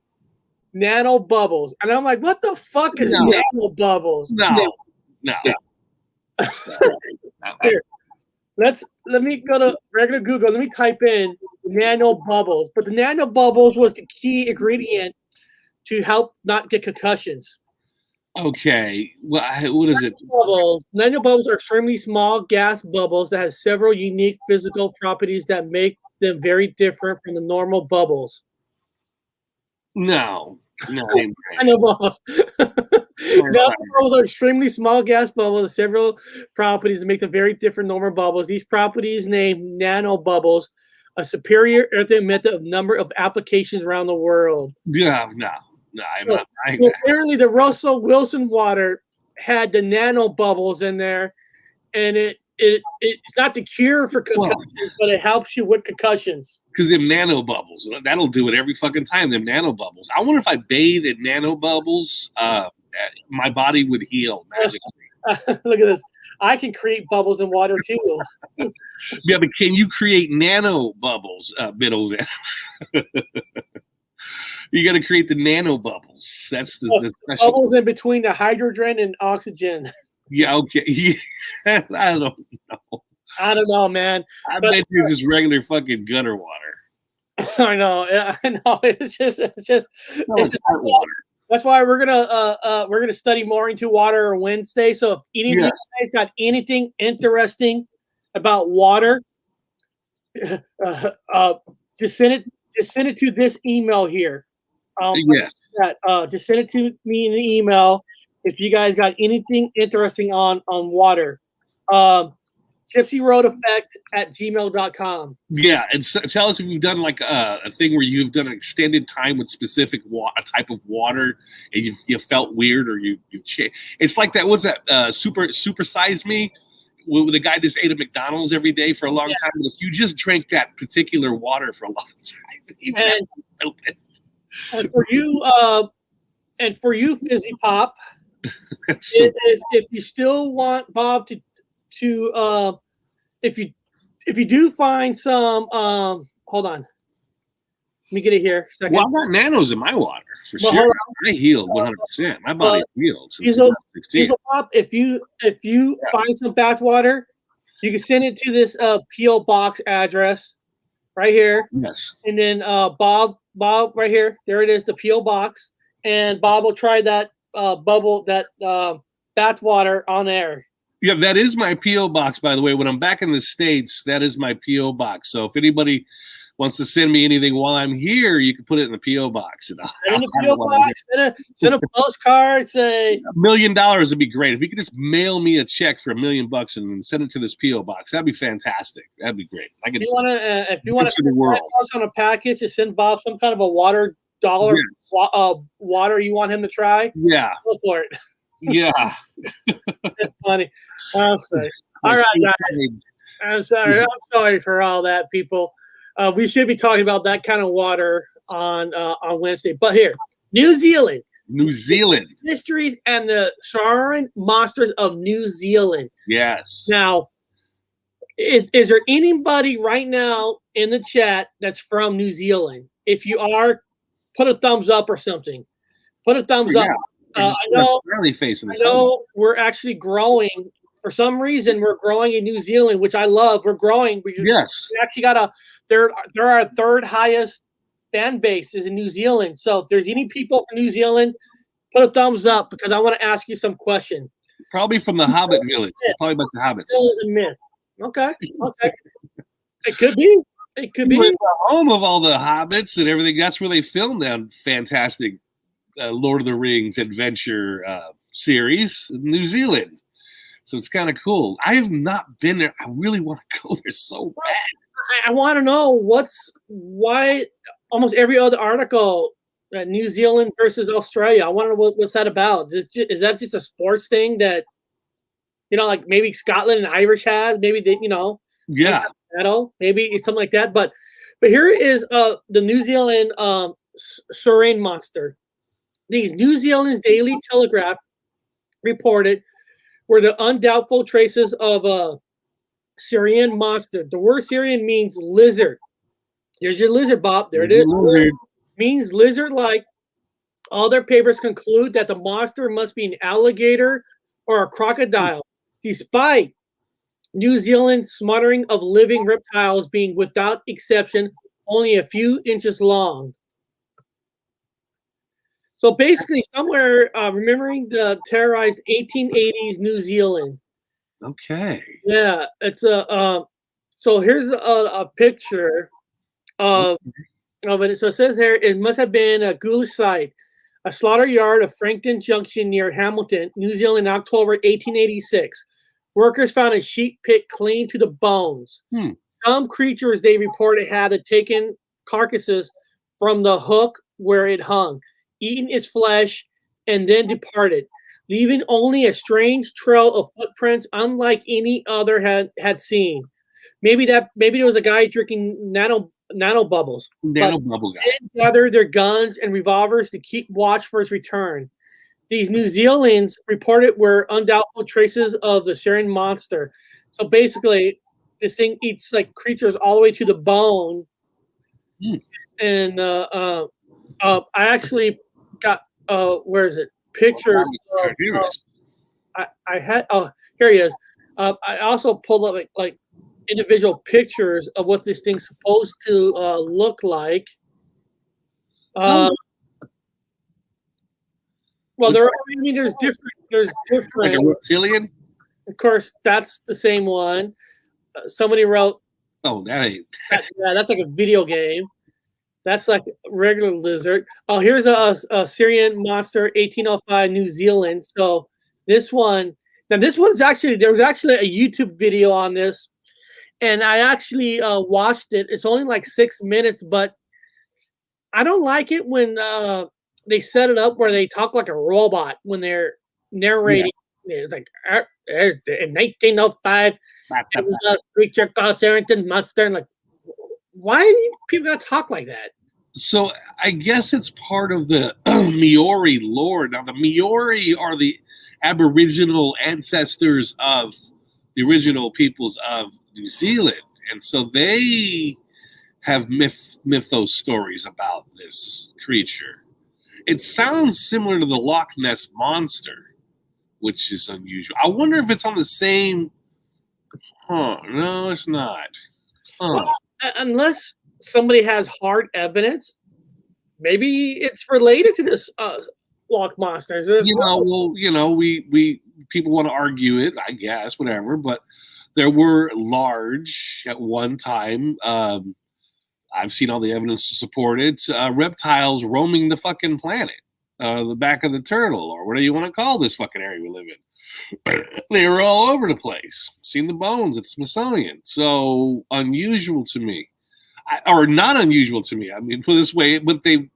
nano bubbles, and I'm like, what the fuck is nano bubbles? No. Here, let me go to regular Google. Let me type in nano bubbles. But the nano bubbles was the key ingredient to help not get concussions. Okay, well, what is it? Nano bubbles are extremely small gas bubbles that have several unique physical properties that make them very different from the normal bubbles. No. Nano bubbles. Nano bubbles are extremely small gas bubbles with several properties that make them very different normal bubbles. These properties name nano bubbles a superior method of number of applications around the world. No, I'm not buying that. Apparently, the Russell Wilson water had the nano bubbles in there, and it's not the cure for concussions, but it helps you with concussions. Because them nano bubbles, that'll do it every fucking time. Them nano bubbles. I wonder if I bathe in nano bubbles, my body would heal magically. Look at this. I can create bubbles in water too. Yeah, but can you create nano bubbles, Middle? You got to create the nano bubbles. That's the special bubbles in between the hydrogen and oxygen. Yeah, okay. Yeah. I don't know, man. I bet it's just regular fucking gutter water. I know. It's just water. That's why we're gonna study more into water on Wednesday. So if any of you guys got anything interesting about water, just send it to this email here. Just send it to me in an email if you guys got anything interesting on water. GypsyRoadEffect@gmail.com. Yeah, and tell us if you've done like a thing where you've done an extended time with specific a type of water, and you felt weird or you changed. It's like that. What's that? Super Size Me. the guy just ate at McDonald's every day for a long time. But if you just drink that particular water for a long time, and for you, Fizzy Pop, if you still want Bob to if you do find some, hold on. Let me get it here. Well, I got nanos in my water for sure. I healed 100%. My body healed since 2016. Pop, if you find some bath water, you can send it to this PO box address right here. Yes. And then Bob right here. There it is, the PO box, and Bob will try that bath water on air. Yeah, that is my PO box, by the way. When I'm back in the States, that is my PO box. So if anybody wants to send me anything while I'm here, you can put it in the PO box. Send a postcard. Say $1 million would be great. If you could just mail me a check for $1 million and send it to this PO box, that'd be fantastic. That'd be great. If you want to send $5 on a package to send Bob some kind of a water water you want him to try. Yeah, go for it. Yeah, that's funny. I'm sorry. All right, guys. I'm sorry for all that, people. We should be talking about that kind of water on Wednesday. But here, New Zealand. Mysteries and the Saurian monsters of New Zealand. Yes. Now, is there anybody right now in the chat that's from New Zealand? If you are, put a thumbs up or something. Put a thumbs up. I know we're actually growing. For some reason, we're growing in New Zealand, which I love. We're growing. Yes. We actually got they're our third highest fan base is in New Zealand. So if there's any people from New Zealand, put a thumbs up because I want to ask you some questions. Probably from the Hobbit village. Probably about the hobbits. Is a myth. Okay. It could be. It could be the home of all the hobbits and everything. That's where they filmed that fantastic Lord of the Rings adventure series in New Zealand. So it's kind of cool. I have not been there. I really want to go there so bad. I want to know why almost every other article, New Zealand versus Australia. I want to know what's that about. Is that just a sports thing that, like maybe Scotland and Irish has? Maybe they, yeah, maybe it's something like that. But here is the New Zealand Saurian Monster. These New Zealand's Daily Telegraph reported were the undoubted traces of a Saurian monster. The word Saurian means lizard. There's your lizard, Bob. There it is. Lizard. Means lizard-like. Other papers conclude that the monster must be an alligator or a crocodile, despite New Zealand's smattering of living reptiles being, without exception, only a few inches long. So basically, somewhere remembering the terrorized 1880s New Zealand. Okay. Yeah, it's a. So here's a picture of it. So it says here it must have been a ghoulish sight, a slaughter yard of Frankton Junction near Hamilton, New Zealand, October 1886. Workers found a sheep pit clean to the bones. Some creatures they reported had taken carcasses from the hook where it hung, eaten its flesh, and then departed, leaving only a strange trail of footprints unlike any other had seen. Maybe there was a guy drinking nano bubbles. Nano bubble guy. They gathered their guns and revolvers to keep watch for his return. These New Zealanders reported were undoubted traces of the Saurian monster. So basically, this thing eats like creatures all the way to the bone. And I actually got where is it? Pictures. I had here he is. I also pulled up like individual pictures of what this thing's supposed to look like. Well, there's different. Like a reptilian? Of course, that's the same one. Somebody wrote. Oh, that ain't. Yeah, that's like a video game. That's like a regular lizard. Oh, here's a Saurian monster, 1805, New Zealand. So this one. Now this one's actually there was actually a YouTube video on this, and I actually watched it. It's only like 6 minutes, but I don't like it when they set it up where they talk like a robot when they're narrating. Yeah. It's like in 1905, it was a creature called Saurian Monster. And like, why do people gotta talk like that? So I guess it's part of the Maori lore. Now the Maori are the Aboriginal ancestors of the original peoples of New Zealand, and so they have mythos stories about this creature. It sounds similar to the Loch Ness monster, which is unusual. I wonder if it's on the same. No, it's not. Well, unless somebody has hard evidence, maybe it's related to this Loch monsters. We people want to argue it, I guess, whatever. But there were large at one time. I've seen all the evidence to support it. Reptiles roaming the fucking planet, the back of the turtle, or whatever you want to call this fucking area we live in. They were all over the place. Seen the bones at Smithsonian. So unusual to me, or not unusual to me. I mean, put it this way, but they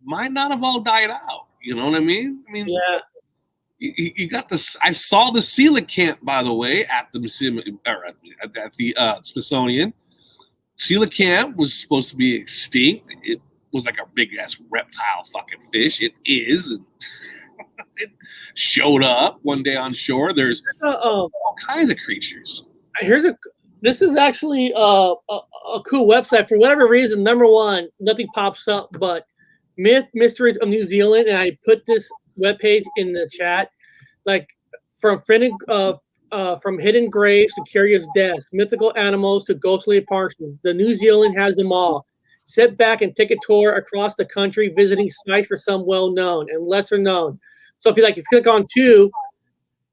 might not have all died out. You know what I mean? Yeah. You got this. I saw the coelacanth, by the way, at the museum or at the Smithsonian. Coelacanth was supposed to be extinct. It was like a big ass reptile fucking fish. It is. It showed up one day on shore. There's all kinds of creatures. This is actually a cool website. For whatever reason, number one, nothing pops up but Mysteries of New Zealand, and I put this webpage in the chat. Like from hidden graves to curious deaths, mythical animals to ghostly apparitions, the New Zealand has them all. Sit back and take a tour across the country, visiting sites for some well known and lesser known. So if you click on two,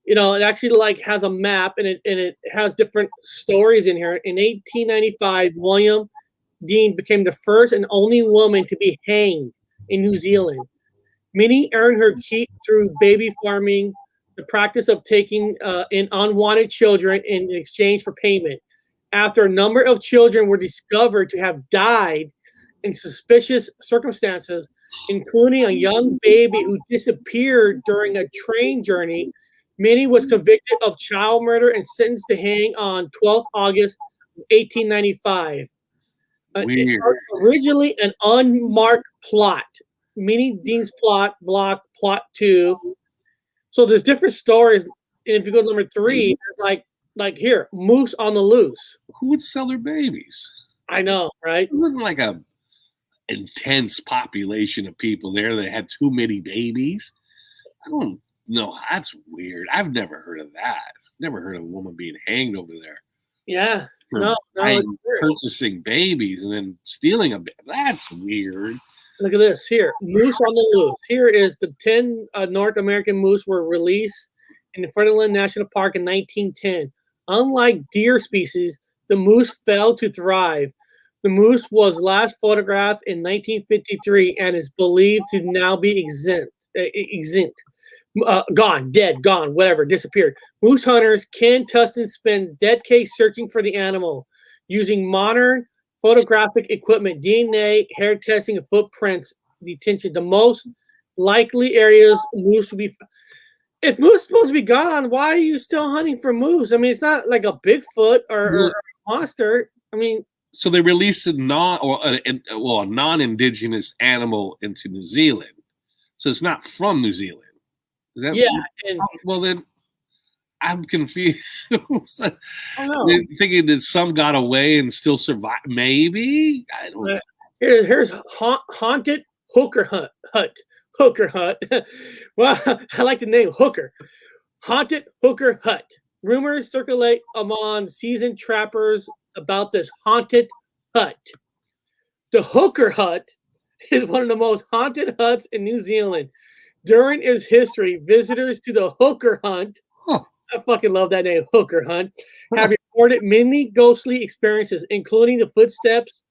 it actually has a map and it has different stories in here. In 1895, William Dean became the first and only woman to be hanged in New Zealand. Minnie earned her keep through baby farming, the practice of taking in unwanted children in exchange for payment. After a number of children were discovered to have died in suspicious circumstances, including a young baby who disappeared during a train journey, Minnie was convicted of child murder and sentenced to hang on 12th August 1895. Originally an unmarked plot. Minnie Dean's plot 2. So there's different stories. And if you go to number 3, like here, moose on the loose. Who would sell their babies? I know, right? It wasn't like a intense population of people there that had too many babies. I don't know. That's weird. I've never heard of that. Never heard of a woman being hanged over there. Yeah. Purchasing babies and then stealing a baby. That's weird. Look at this here. Moose on the loose. Here is the 10 North American moose were released in the Fernland National Park in 1910. Unlike deer species, the moose failed to thrive. The moose was last photographed in 1953 and is believed to now be extinct. Gone, dead, gone, whatever, disappeared. Moose hunters Ken Tustin spend decades searching for the animal using modern photographic equipment, DNA, hair testing, and footprints detention. The most likely areas moose would be. If moose is supposed to be gone, why are you still hunting for moose? I mean, it's not like a Bigfoot or a monster. I mean, so they released a non-indigenous animal into New Zealand, so it's not from New Zealand. Is that well then? I'm confused. I don't know. They're thinking that some got away and still survived. Maybe I don't know. Here's haunted hooker hut. Hooker hut. Well, I like the name Hooker. Haunted hooker hut. Rumors circulate among seasoned trappers about this haunted hut. The hooker hut is one of the most haunted huts in New Zealand. During its history, visitors to the hooker hunt. I fucking love that name, hooker hunt. Have reported many ghostly experiences, including the footsteps,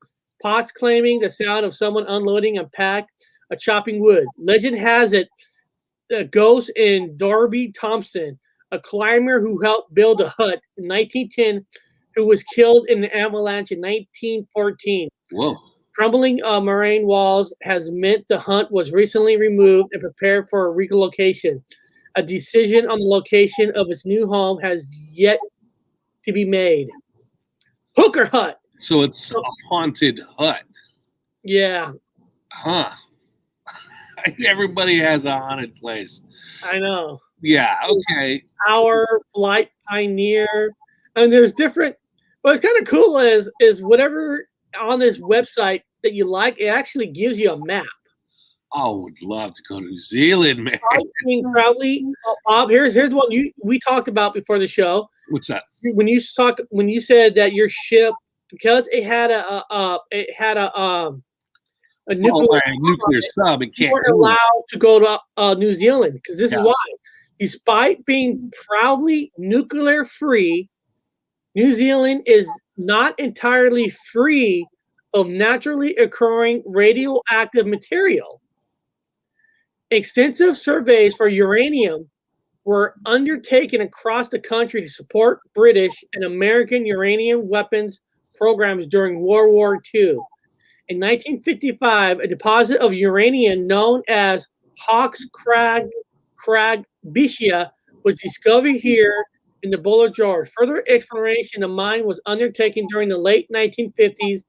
pots claiming the sound of someone unloading a pack of chopping wood. Legend has it a ghost in Darby Thompson, a climber who helped build a hut in 1910, who was killed in an avalanche in 1914. Whoa. Crumbling moraine walls has meant the hut was recently removed and prepared for relocation. A decision on the location of its new home has yet to be made. Hooker hut. So it's a haunted hut. Yeah. Huh. Everybody has a haunted place. I know. Yeah, okay. Our Flight Pioneer. And there's different, what's kind of cool is whatever on this website that you like, it actually gives you a map. I would love to go to New Zealand, man. Proudly, Bob, here's one we talked about before the show. What's that? When you said that your ship, because it had a nuclear sub, it can't weren't allowed to go to New Zealand, because this is why. Despite being proudly nuclear free, New Zealand is not entirely free of naturally occurring radioactive material. Extensive surveys for uranium were undertaken across the country to support British and American uranium weapons programs during World War II. In 1955, a deposit of uranium known as Hawks Crag Bichia was discovered here in the Buller George. Further exploration of the mine was undertaken during the late 1950s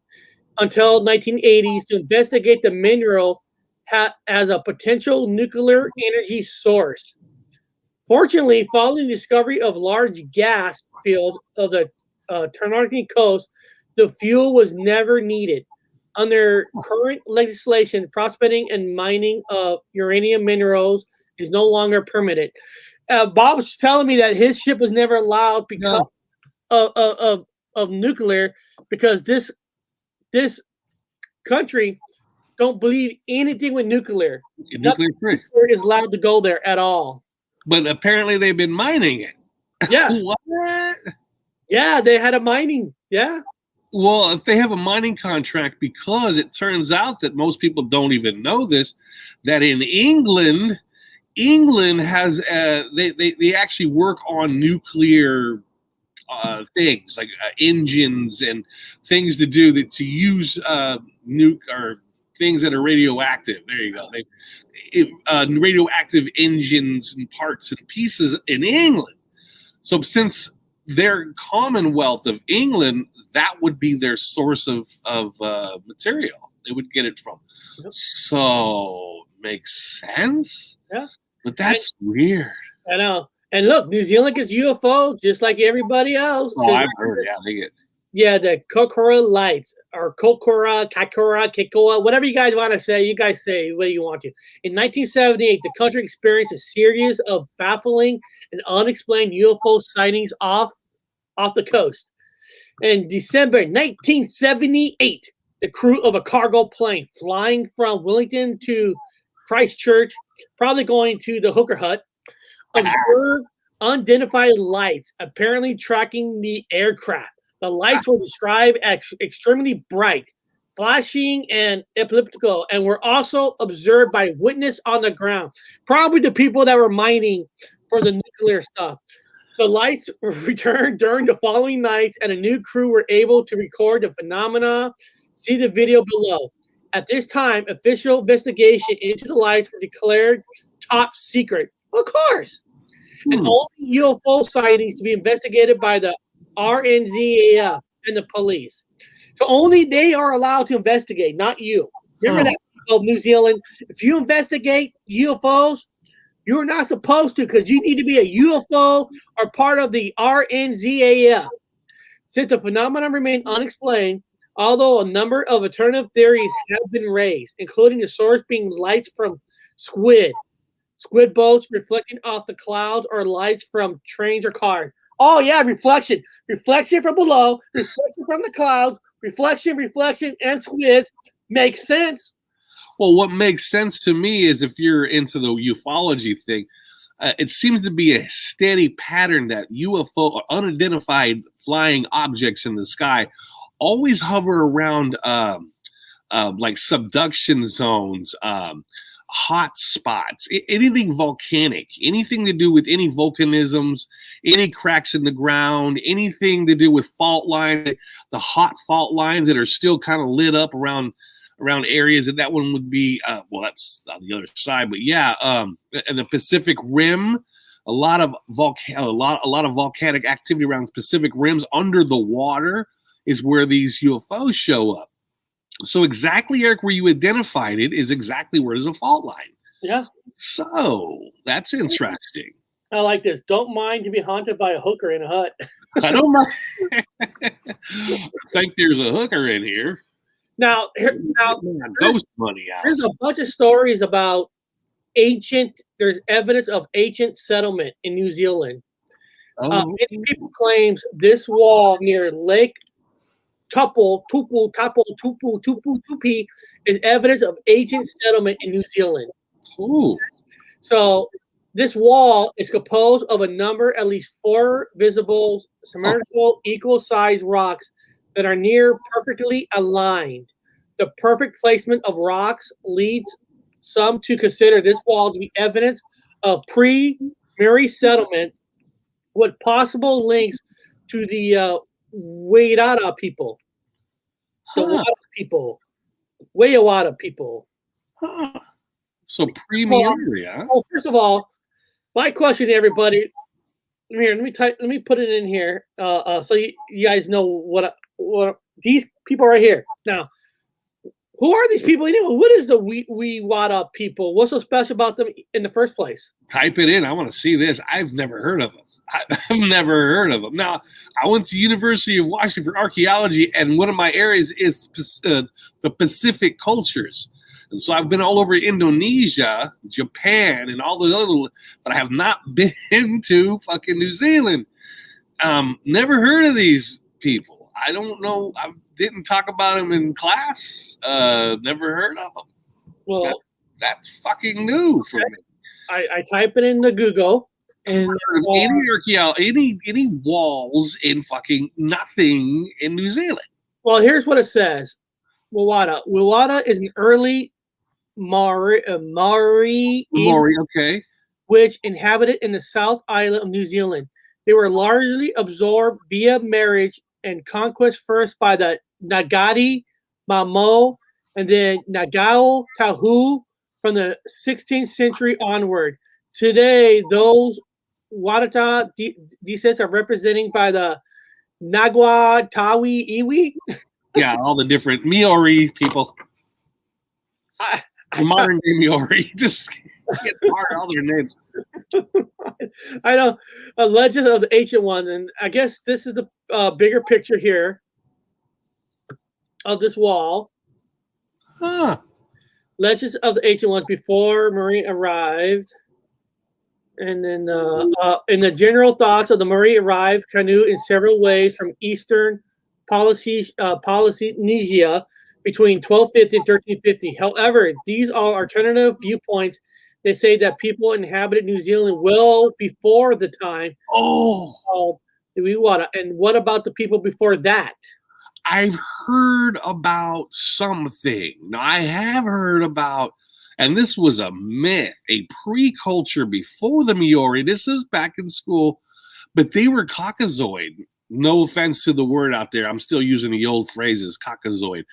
until 1980s to investigate the mineral as a potential nuclear energy source. Fortunately, following the discovery of large gas fields of the Taranaki coast, the fuel was never needed. Under current legislation, prospecting and mining of uranium minerals is no longer permitted. Bob was telling me that his ship was never allowed because of nuclear, because this country don't believe anything with nuclear. Nuclear free is allowed to go there at all. But apparently they've been mining it. Yes. What? Yeah, they had a mining. Yeah. Well, if they have a mining contract, because it turns out that most people don't even know this, that in England has they actually work on nuclear things like engines and things to do to use nuke or things that are radioactive. There you go. Radioactive engines and parts and pieces in England. So since their Commonwealth of England, that would be their source of material. They would get it from. Yep. So makes sense. Yeah. But that's weird. I know. And look, New Zealand gets UFO just like everybody else. Oh, I've heard. Yeah, they get. Yeah, the Kokora lights, or Kokora, Kakora, Kikoa, whatever you guys want to say. You guys say what you want to. In 1978, the country experienced a series of baffling and unexplained UFO sightings off the coast. In December 1978, the crew of a cargo plane flying from Wellington to Christchurch, probably going to the Hooker Hut, observed unidentified lights, apparently tracking the aircraft. The lights were described as extremely bright, flashing, and elliptical, and were also observed by witness on the ground, probably the people that were mining for the nuclear stuff. The lights returned during the following nights, and a new crew were able to record the phenomena. See the video below. At this time, official investigation into the lights were declared top secret. Of course. And only UFO sightings to be investigated by the RNZAF and the police. So only they are allowed to investigate, not you. Remember that, people of New Zealand? If you investigate UFOs, you're not supposed to, because you need to be a UFO or part of the RNZAF. Since the phenomenon remained unexplained, although a number of alternative theories have been raised, including the source being lights from squid boats reflecting off the clouds, or lights from trains or cars. Oh yeah, reflection from below, reflection from the clouds, reflection, and squids. Makes sense. Well, what makes sense to me is, if you're into the ufology thing, it seems to be a steady pattern that UFO or unidentified flying objects in the sky always hover around like subduction zones, hot spots, anything volcanic, anything to do with any volcanisms, any cracks in the ground, anything to do with fault line, the hot fault lines that are still kind of lit up around areas. And that one would be well, that's on the other side, but yeah, and the Pacific Rim, a lot of volcanic activity around specific rims under the water is where these UFOs show up. So exactly, Eric, where you identified it is exactly where there's a fault line. Yeah. So that's interesting. I like this. Don't mind to be haunted by a hooker in a hut. I don't mind. I think there's a hooker in here. Now Ghost money out. There's a bunch of stories about there's evidence of ancient settlement in New Zealand. Many people claims this wall near Lake Tupi is evidence of ancient settlement in New Zealand. Ooh. So this wall is composed of a number, at least 4 visible, symmetrical, equal-sized rocks that are near perfectly aligned. The perfect placement of rocks leads some to consider this wall to be evidence of pre-Maori settlement with possible links to the Waitaha people. The Wada people. Waiawada people. Huh. So pre-Maori, huh? Oh, first of all, my question to everybody. Here, let me put it in here, so you guys know what these people right here. Now, who are these people? You know, what is the Wada people? What's so special about them in the first place? Type it in. I want to see this. I've never heard of them. I've never heard of them. Now, I went to University of Washington for archaeology, and one of my areas is the Pacific cultures. And so I've been all over Indonesia, Japan, and all the other, but I have not been to fucking New Zealand. Never heard of these people. I don't know. I didn't talk about them in class. Never heard of them. Well, that's fucking new for me. I type it into Google. And any walls in fucking nothing in New Zealand. Well, here's what it says. Wawada. Wawada is an early Maori, okay, which inhabited in the South Island of New Zealand. They were largely absorbed via marriage and conquest, first by the Ngatimamoes and then Ngao Tahu from the 16th century onward. Today, those Waitaha descents are represented by the Nagwa Tawi Iwi. Yeah, all the different Maori people. Modern day Maori. Just gets hard, all their names. I know. Legends of the Ancient One. And I guess this is the bigger picture here of this wall. Huh. Legends of the Ancient Ones before Maori arrived. And then in the general thoughts of the Maori arrived canoe in several ways from eastern Polynesia between 1250 and 1350. However, these are alternative viewpoints. They say that people inhabited New Zealand well before the time of the Waiwada. And what about the people before that? I've heard about something. Now, I have heard about, and this was a myth, a pre-culture before the Maori. This is back in school, but they were Caucasoid. No offense to the word out there. I'm still using the old phrases, Caucasoid.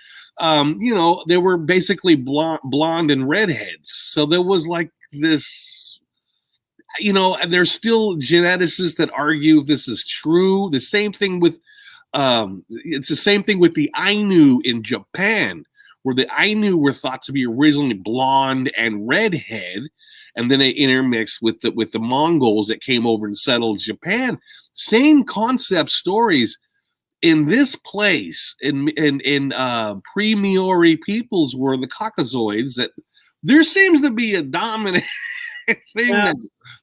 They were basically blonde and redheads. So there was like this, and there's still geneticists that argue if this is true. The same thing with, it's the same thing with the Ainu in Japan, where the Ainu were thought to be originally blonde and redhead, and then they intermixed with the Mongols that came over and settled Japan. Same concept stories in this place in pre-Maori peoples were the Caucasoids. That there seems to be a dominant thing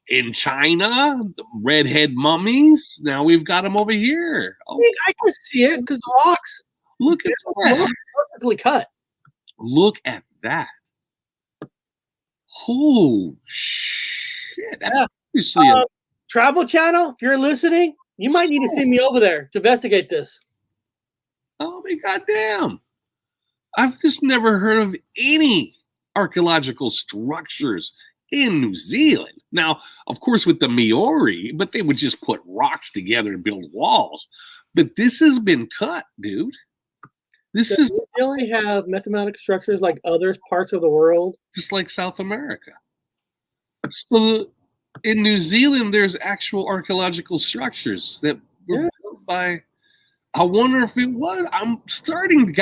in China, the redhead mummies. Now we've got them over here. I can see it because the rocks. Look at that. Perfectly cut. Look at that. Oh shit! That's obviously a Travel Channel. If you're listening, you might need to send me over there to investigate this. Oh my goddamn! I've just never heard of any archaeological structures in New Zealand. Now, of course, with the Maori, but they would just put rocks together and build walls. But this has been cut, dude. This is. They only have mathematical structures like other parts of the world, just like South America. So in New Zealand, there's actual archaeological structures that were built by. I wonder if it was. I'm starting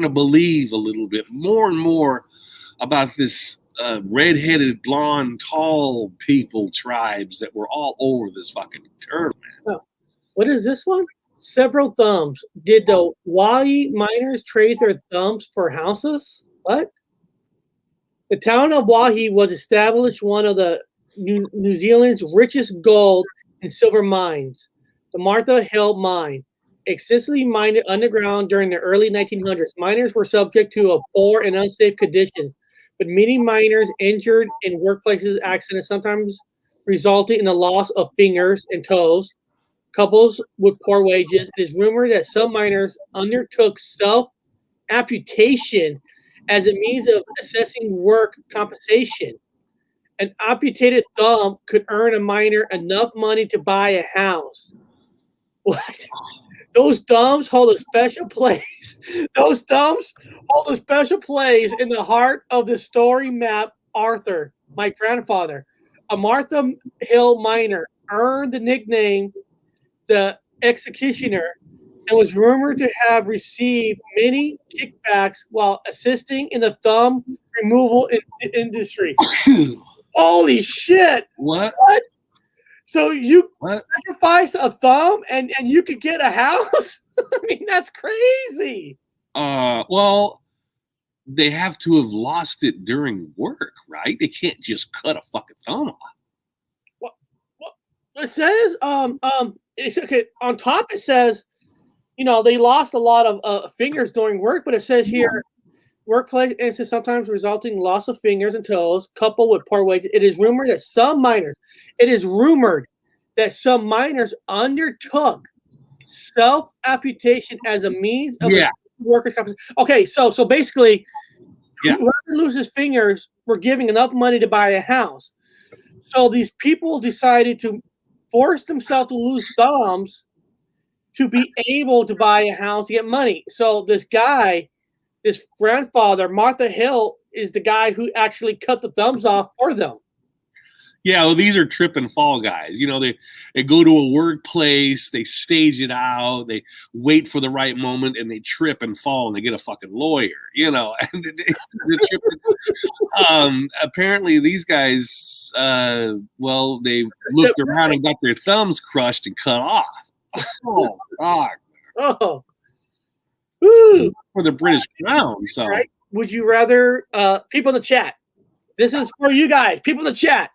to believe a little bit more and more about this red-headed, blonde, tall people tribes that were all over this fucking turtle. Oh, what is this one? Several thumbs. Did the Wai'i miners trade their thumbs for houses? What? The town of Wai'i was established one of the New Zealand's richest gold and silver mines, the Martha Hill mine. Extensively mined underground during the early 1900s, miners were subject to a poor and unsafe conditions, but many miners injured in workplaces accidents, sometimes resulting in the loss of fingers and toes. Couples with poor wages. It is rumored that some miners undertook self-amputation as a means of assessing work compensation. An amputated thumb could earn a miner enough money to buy a house. What? Those thumbs hold a special place. Those thumbs hold a special place in the heart of the story map. Arthur, my grandfather, a Martha Hill miner, earned the nickname the Executioner and was rumored to have received many kickbacks while assisting in the thumb removal industry. Holy shit! What? So you sacrifice a thumb and you could get a house? I mean, that's crazy. Well, they have to have lost it during work, right? They can't just cut a fucking thumb off. Well, it says it's okay. On top it says, they lost a lot of fingers during work, but it says here, workplace incidents sometimes resulting in loss of fingers and toes, coupled with poor wages. It is rumored that some miners undertook self-amputation as a means of workers' compensation. Okay, so basically, whoever loses fingers were giving enough money to buy a house. So these people decided to force themselves to lose thumbs to be able to buy a house, to get money. So this guy, this grandfather, Martha Hill, is the guy who actually cut the thumbs off for them. Yeah, well, these are trip and fall guys. They go to a workplace, they stage it out, they wait for the right moment, and they trip and fall, and they get a fucking lawyer. Apparently, these guys, they looked around and got their thumbs crushed and cut off. Oh God! Oh, woo. For the British Crown. So, right. Would you rather? People in the chat. This is for you guys. People in the chat.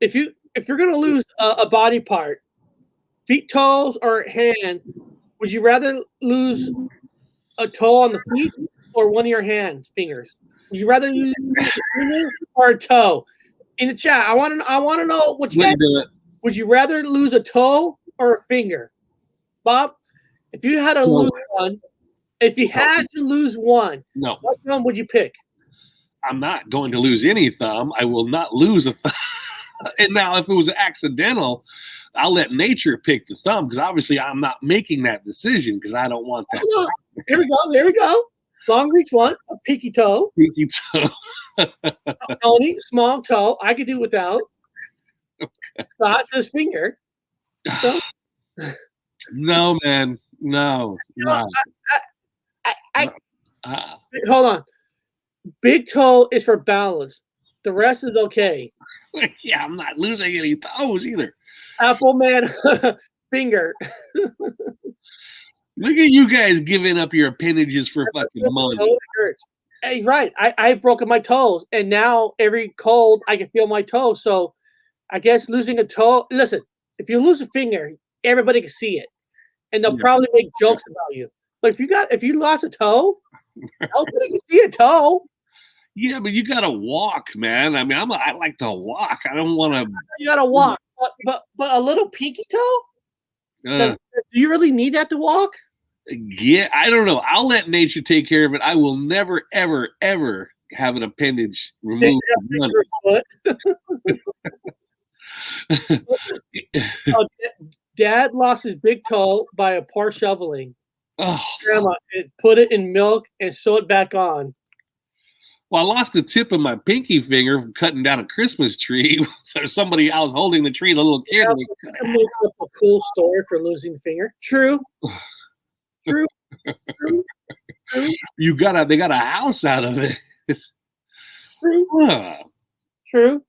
If you're gonna lose a body part, feet, toes, or hand, would you rather lose a toe on the feet or one of your hands, fingers? Would you rather lose a finger or a toe? In the chat, I want to know what you guys do. Would you rather lose a toe or a finger? Bob, if you had to lose one, what thumb would you pick? I'm not going to lose any thumb. I will not lose a thumb. And now, if it was accidental, I'll let nature pick the thumb because obviously I'm not making that decision because I don't want that. Here we go. Long reach one, a pinky toe. Pinky toe. Only small toe. I could do without. Okay. Scott says finger. So. No, man. No. Hold on. Big toe is for balance. The rest is okay. Yeah, I'm not losing any toes either. Apple man, finger. Look at you guys giving up your appendages for fucking money. It hurts. Hey, right. I've broken my toes, and now every cold I can feel my toes. So I guess losing a toe. Listen, if you lose a finger, everybody can see it, and they'll probably make jokes about you. But if you lost a toe, nobody can see a toe. Yeah, but you gotta walk, man. I mean, I like to walk. I don't want to. You gotta walk, but a little pinky toe. Do you really need that to walk? Yeah, I don't know. I'll let nature take care of it. I will never, ever, ever have an appendage removed. Dad lost his big toe by a poor shoveling. Oh, Grandma put it in milk and sew it back on. Well, I lost the tip of my pinky finger from cutting down a Christmas tree. So I was holding the tree as a little kid. Yeah, make up a cool story for losing the finger. True. True. True. True. They got a house out of it. True. True.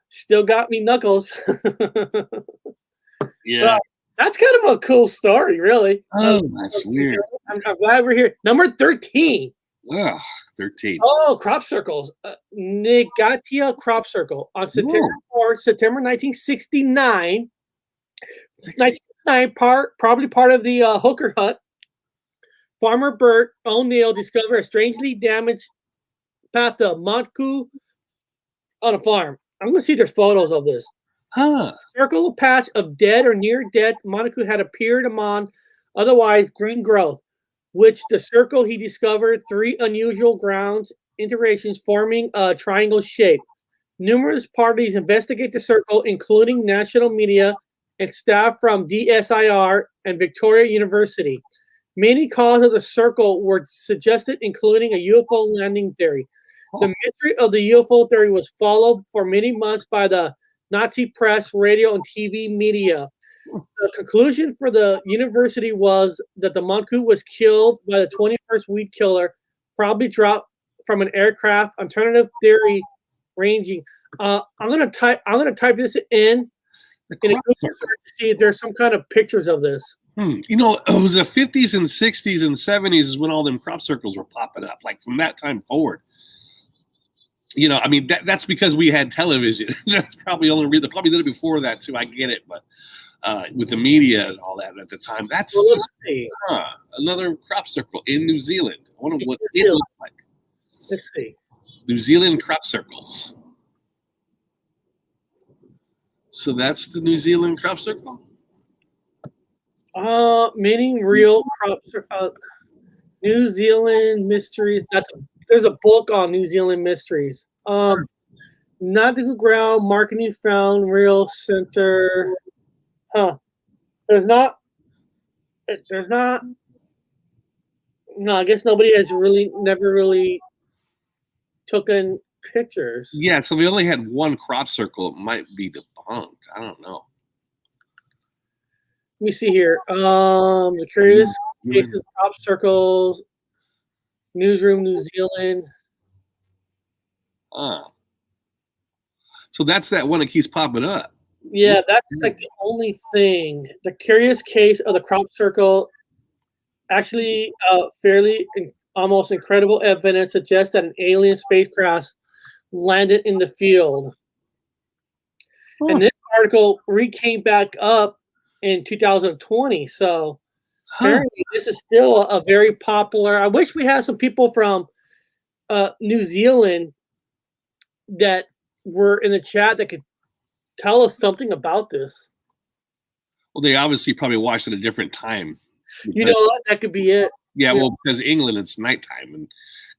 Still got me knuckles. Yeah. But that's kind of a cool story, really. Oh, that's weird. I'm glad we're here. Number 13. Ugh, 13. Oh, crop circles. Ngatimamoes crop circle on September 4th, September 1969. 1969, probably part of the Hooker Hut. Farmer Bert O'Neill discovered a strangely damaged path of Monku on a farm. I'm going to see there's photos of this. Circle patch of dead or near dead Monku had appeared among otherwise green growth, which the circle he discovered 3 unusual grounds iterations forming a triangle shape. Numerous parties investigate the circle, including national media and staff from DSIR and Victoria University. Many causes of the circle were suggested, including a UFO landing theory. The mystery of the UFO theory was followed for many months by the Nazi press, radio, and TV media. The conclusion for the university was that the Monku was killed by the 21st weed killer, probably dropped from an aircraft. Alternative theory ranging. I'm gonna type this in a Google search to see if there's some kind of pictures of this. You know, it was the 50s and 60s and 70s is when all them crop circles were popping up. Like from that time forward. You know, I mean, that's because we had television. That's probably the only reason. Probably did it before that too. I get it, but with the media and all that at the time, that's let's see. Another crop circle in New Zealand. I wonder what it looks like. Let's see. New Zealand crop circles. So that's the New Zealand crop circle? Many real crop New Zealand mysteries. There's a book on New Zealand mysteries. Nautical ground marketing found real center. There's not. No, I guess nobody has never really taken pictures. Yeah, so we only had one crop circle. It might be debunked. I don't know. Let me see here. The curious cases, crop circles, newsroom, New Zealand. So that's that one that keeps popping up. Yeah, that's like the only thing. The curious case of the crop circle, actually, fairly almost incredible evidence suggests that an alien spacecraft landed in the field. And this article came back up in 2020. So apparently this is still a very popular. I wish we had some people from New Zealand that were in the chat that could tell us something about this. Well, they obviously probably watched at a different time. You know what? That could be it. Yeah, well, because England, it's nighttime, and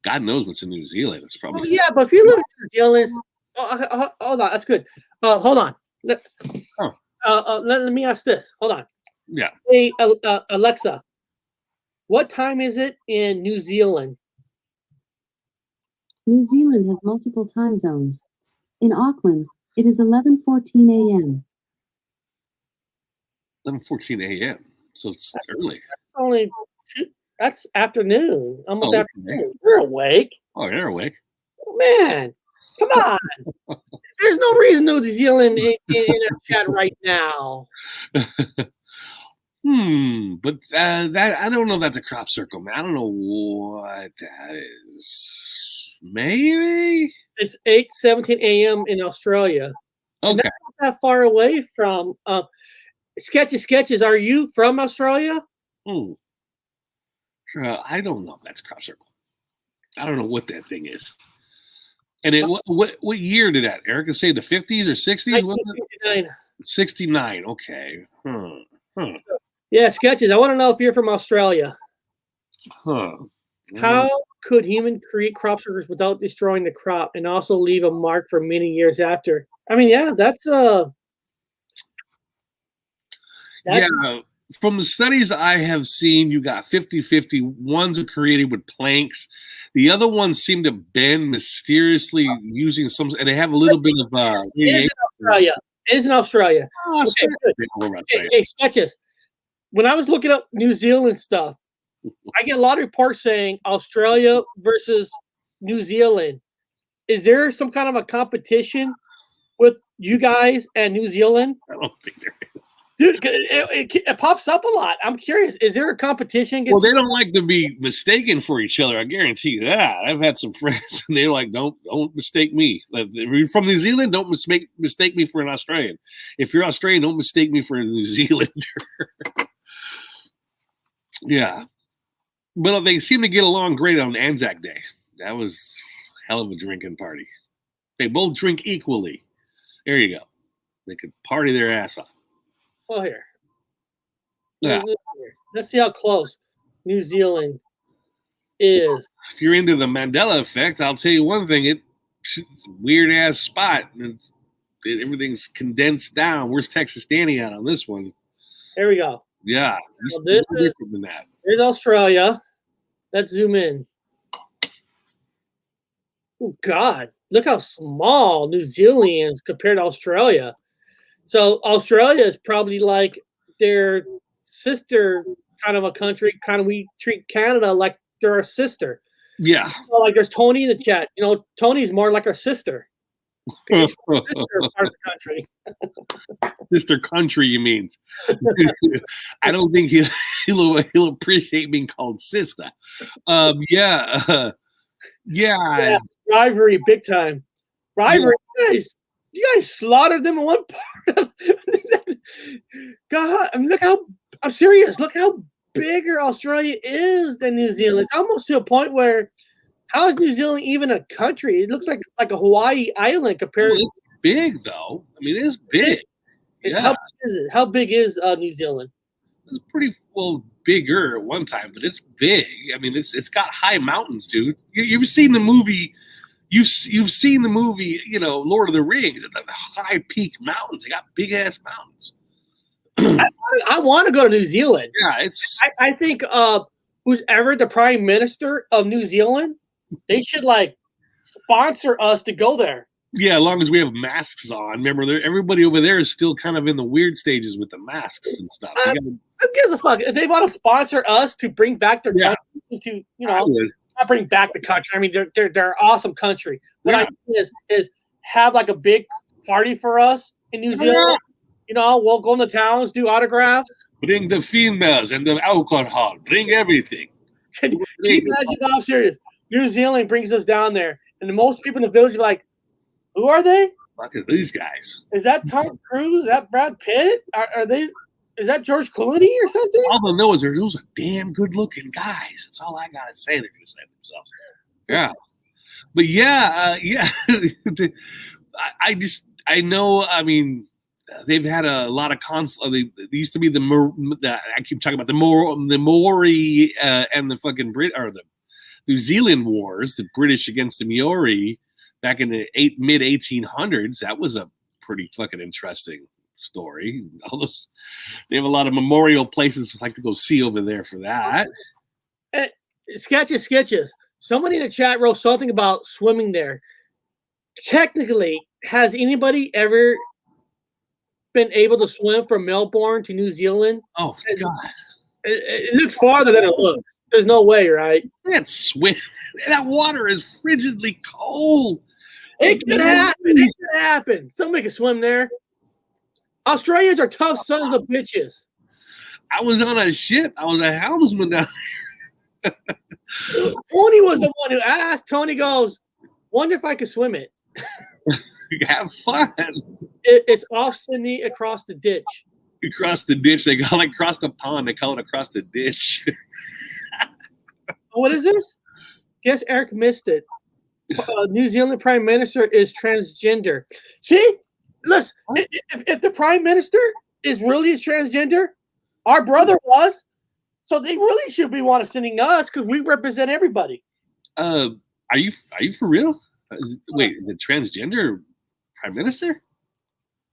God knows what's in New Zealand. It's probably. Well, yeah, but if you live in New Zealand, hold on, that's good. Hold on. Let me ask this. Hold on. Yeah. Hey, Alexa, what time is it in New Zealand? New Zealand has multiple time zones. In Auckland, it is 11:14 a.m. 11:14 a.m. So it's early. That's afternoon. Almost afternoon. Okay. You're awake. Oh, you're awake. Man, come on. There's no reason New Zealand in a chat right now. But that I don't know if that's a crop circle, man. I don't know what that is. Maybe it's 8:17 a.m. in Australia. Okay, and that's not that far away from Sketches. Are you from Australia? I don't know if that's crop circle. I don't know what that thing is. And what year did that, Erica, say the 50s or 60s? 1969. 69. Okay. Yeah, Sketches. I want to know if you're from Australia. How could human create crop circles without destroying the crop and also leave a mark for many years after? I mean, yeah, that's from the studies I have seen, you got 50-50. Ones are created with planks. The other ones seem to bend mysteriously using some, and they have a little bit of It is in Australia. It is in Australia. Oh, Hey, Sketches. When I was looking up New Zealand stuff, I get a lot of reports saying Australia versus New Zealand. Is there some kind of a competition with you guys and New Zealand? I don't think there is. Dude, it pops up a lot. I'm curious. Is there a competition? Well, they don't like to be mistaken for each other. I guarantee you that. I've had some friends, and they're like, "Don't mistake me. If you're from New Zealand, don't mistake me for an Australian. If you're Australian, don't mistake me for a New Zealander." Yeah, but they seem to get along great on Anzac Day. That was a hell of a drinking party. They both drink equally. There you go. They could party their ass off. Well, here. Yeah. Let's see how close New Zealand is. If you're into the Mandela effect, I'll tell you one thing. It's a weird ass spot. Everything's condensed down. Where's Texas standing out on this one? There we go. Yeah. So this is than that. Here's Australia. Let's zoom in. Oh, God. Look how small New Zealand is compared to Australia. So Australia is probably like their sister kind of a country. Kind of we treat Canada like they're our sister. Yeah. So like there's Tony in the chat. You know, Tony's more like our sister. Sister part of the country. Sister country, you mean? I don't think he'll appreciate being called sister. Yeah. Rivalry, big time. Rivalry, yeah. You guys slaughtered them in one part. God, I mean, I'm serious. Look how bigger Australia is than New Zealand. It's almost to a point where, how is New Zealand even a country? It looks like a Hawaii island compared. Well, it's big though. I mean, it's big. Yeah. How big is it? How big is New Zealand? It's pretty bigger at one time, but it's big. I mean, it's got high mountains, dude. You've seen the movie. You've seen the movie, Lord of the Rings. The high peak mountains. They got big ass mountains. I want to go to New Zealand. Yeah, I think who's ever the prime minister of New Zealand, they should sponsor us to go there. Yeah, as long as we have masks on. Remember, everybody over there is still kind of in the weird stages with the masks and stuff. Who gives a fuck? If they want to sponsor us to bring back their country to, not bring back the country. I mean, they're an awesome country. What I mean is have a big party for us in New Zealand. We'll go in the towns, do autographs. Bring the females and the alcohol. Bring everything. I'm serious. New Zealand brings us down there, and most people in the village are like, "Who are they? Look at these guys. Is that Tom Cruise? Is that Brad Pitt? Are they? Is that George Clooney or something?" All I know is those are damn good-looking guys. That's all I gotta say. They're gonna say themselves. Yeah, but I know. I mean, they've had a lot of conflict. They used to be I keep talking about the Maori and the fucking the New Zealand wars, the British against the Maori back in the mid 1800s. That was a pretty fucking interesting story. They have a lot of memorial places I'd like to go see over there for that. Sketches. Somebody in the chat wrote something about swimming there. Technically, has anybody ever been able to swim from Melbourne to New Zealand? Oh, God. It looks farther than it looks. There's no way, right? You can't swim. That water is frigidly cold. It could happen. Somebody can swim there. Australians are tough sons of bitches. I was on a ship. I was a helmsman down there. Tony was the one who asked. Tony goes, "Wonder if I could swim it." Have fun. It's off Sydney across the ditch. Across the ditch. They call it across the pond. They call it across the ditch. What is this? Guess Eric missed it. New Zealand Prime Minister is transgender. See? Listen, if the Prime Minister is really transgender, our brother was, so they really should be sending us because we represent everybody. Are you for real? Wait, is it transgender Prime Minister?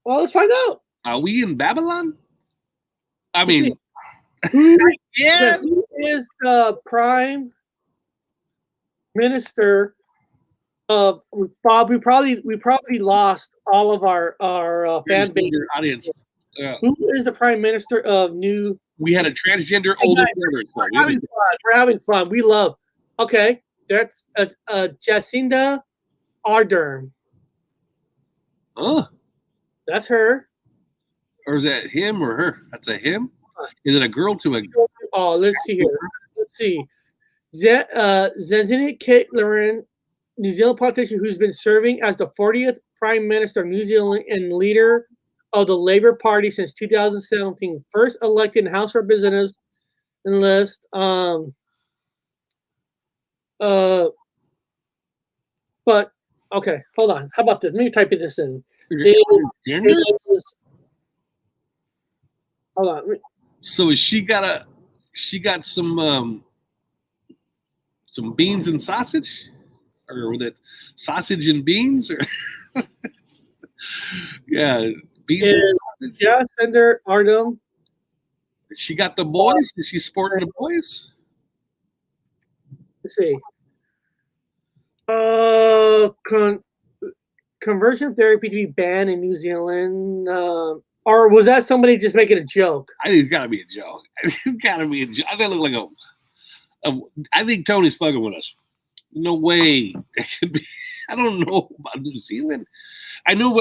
Well, let's find out. Are we in Babylon? I mean, Yes. Who is the prime minister of Bob? We probably lost all of our fan base. Your audience. Who is the prime minister of New? We had a transgender older brother. We're having fun. We love. Okay, that's Jacinda Ardern. Oh, that's her. Or is that him or her? That's a him. Is it a girl to a? Oh, let's see here. Let's see. Zenzinia Kate Lauren, New Zealand politician who's been serving as the 40th Prime Minister of New Zealand and leader of the Labour Party since 2017. First elected in House of Representatives and list. But okay, hold on. How about this? Let me type this in. Hold on. So she got some beans and sausage, or was it sausage and beans, or yeah, beans and sausage. Yeah, Senator Ardern. She got the boys. Is she sporting the boys? Let's see. Conversion therapy to be banned in New Zealand. Or was that somebody just making a joke? I think it's got to be a joke. It's got to be a joke. I think it look like I think Tony's fucking with us. No way. It could be. I don't know about New Zealand. I know.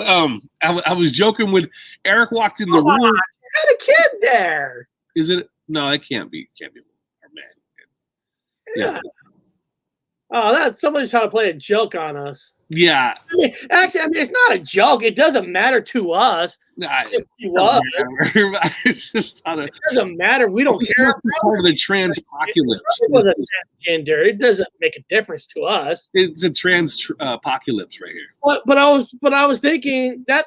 I was joking when Eric walked in the room. He's got a kid there. Is it? No, it can't be. Can't be our man. Yeah. Oh, somebody's trying to play a joke on us. Yeah. Actually, it's not a joke. It doesn't matter to us. It doesn't matter. We don't care. It's part of the transpocalypse. It was a transgender. It doesn't make a difference to us. It's a transpocalypse right here. But I was thinking that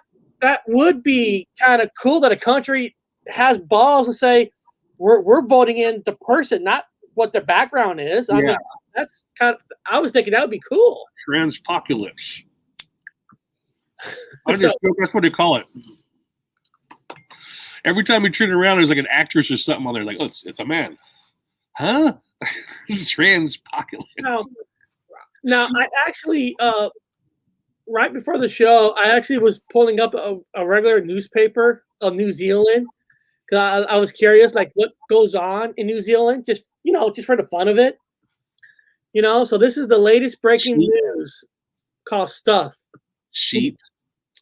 would be kind of cool that a country has balls to say we're voting in the person, not what their background is. I mean, that's kind of. I was thinking that would be cool. Transpocalypse. That's what they call it. Every time we turn around, there's like an actress or something on there. Like, oh, it's a man, huh? It's transpocalypse. Now, I actually, right before the show, I actually was pulling up a regular newspaper of New Zealand because I was curious, like what goes on in New Zealand, just for the fun of it. So this is the latest breaking news called Stuff. Sheep.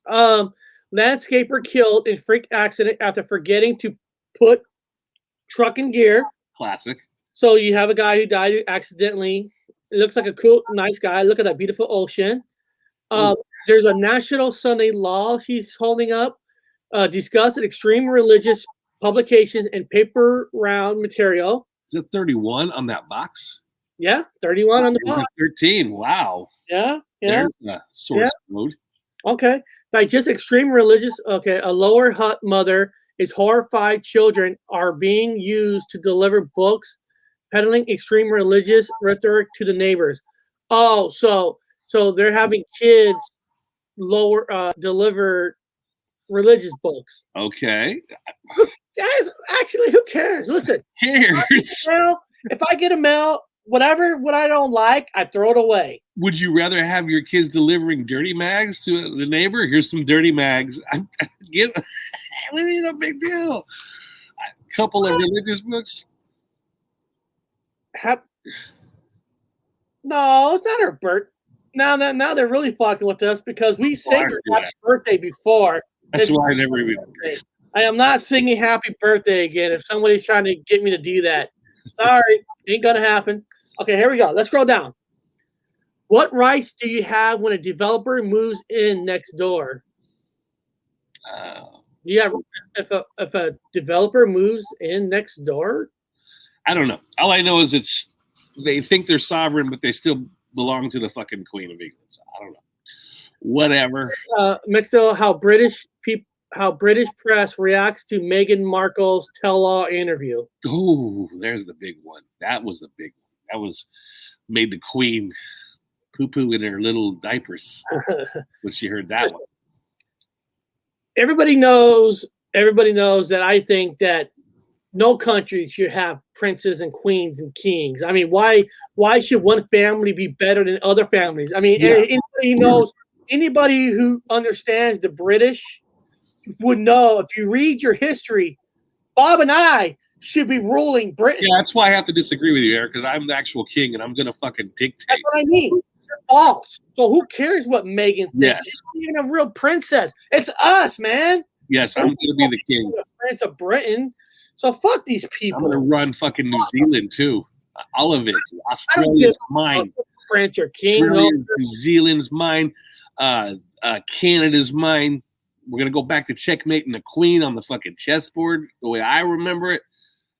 Landscaper killed in freak accident after forgetting to put truck in gear. Classic. So you have a guy who died accidentally. It looks like a cool, nice guy. Look at that beautiful ocean. There's a National Sunday law she's holding up, discussing extreme religious publications and paper round material. Is it 31 on that box? Yeah, 31 on the box. 13. Wow. Yeah. There's the source code. Okay. Digest extreme religious. Okay. A Lower Hutt mother is horrified children are being used to deliver books, peddling extreme religious rhetoric to the neighbors. Oh, so they're having kids deliver religious books. Okay. Guys, actually, who cares? Listen. Cares. If I get a mail, what I don't like, I throw it away. Would you rather have your kids delivering dirty mags to the neighbor? Here's some dirty mags. It ain't a big deal. A couple of religious books. No, it's not her birthday. Now they're really fucking with us because we sang her happy birthday before. That's why I never even. I am not singing happy birthday again. If somebody's trying to get me to do that, sorry, ain't gonna happen. Okay, here we go. Let's scroll down. What rights do you have when a developer moves in next door? If a developer moves in next door? I don't know. All I know is they think they're sovereign, but they still belong to the fucking Queen of England. So I don't know. Whatever. Next to how British press reacts to Meghan Markle's tell-all interview. Oh, there's the big one. That was the big one. That made the Queen poo-poo in her little diapers when she heard that one. Everybody knows that I think that no country should have princes and queens and kings. I mean, why should one family be better than other families? I mean, anybody who understands the British would know. If you read your history, Bob and I should be ruling Britain. Yeah, that's why I have to disagree with you, Eric, because I'm the actual king and I'm gonna fucking dictate. That's what I mean. They're false. So who cares what Meghan thinks? Yes. She's not even a real princess. It's us, man. Yes, I'm gonna be the king. Prince of Britain. So fuck these people. I'm gonna run fucking New Zealand too. All of it. Australia's mine. Prince or king. New Zealand's mine. Canada's mine. We're gonna go back to checkmating the queen on the fucking chessboard the way I remember it.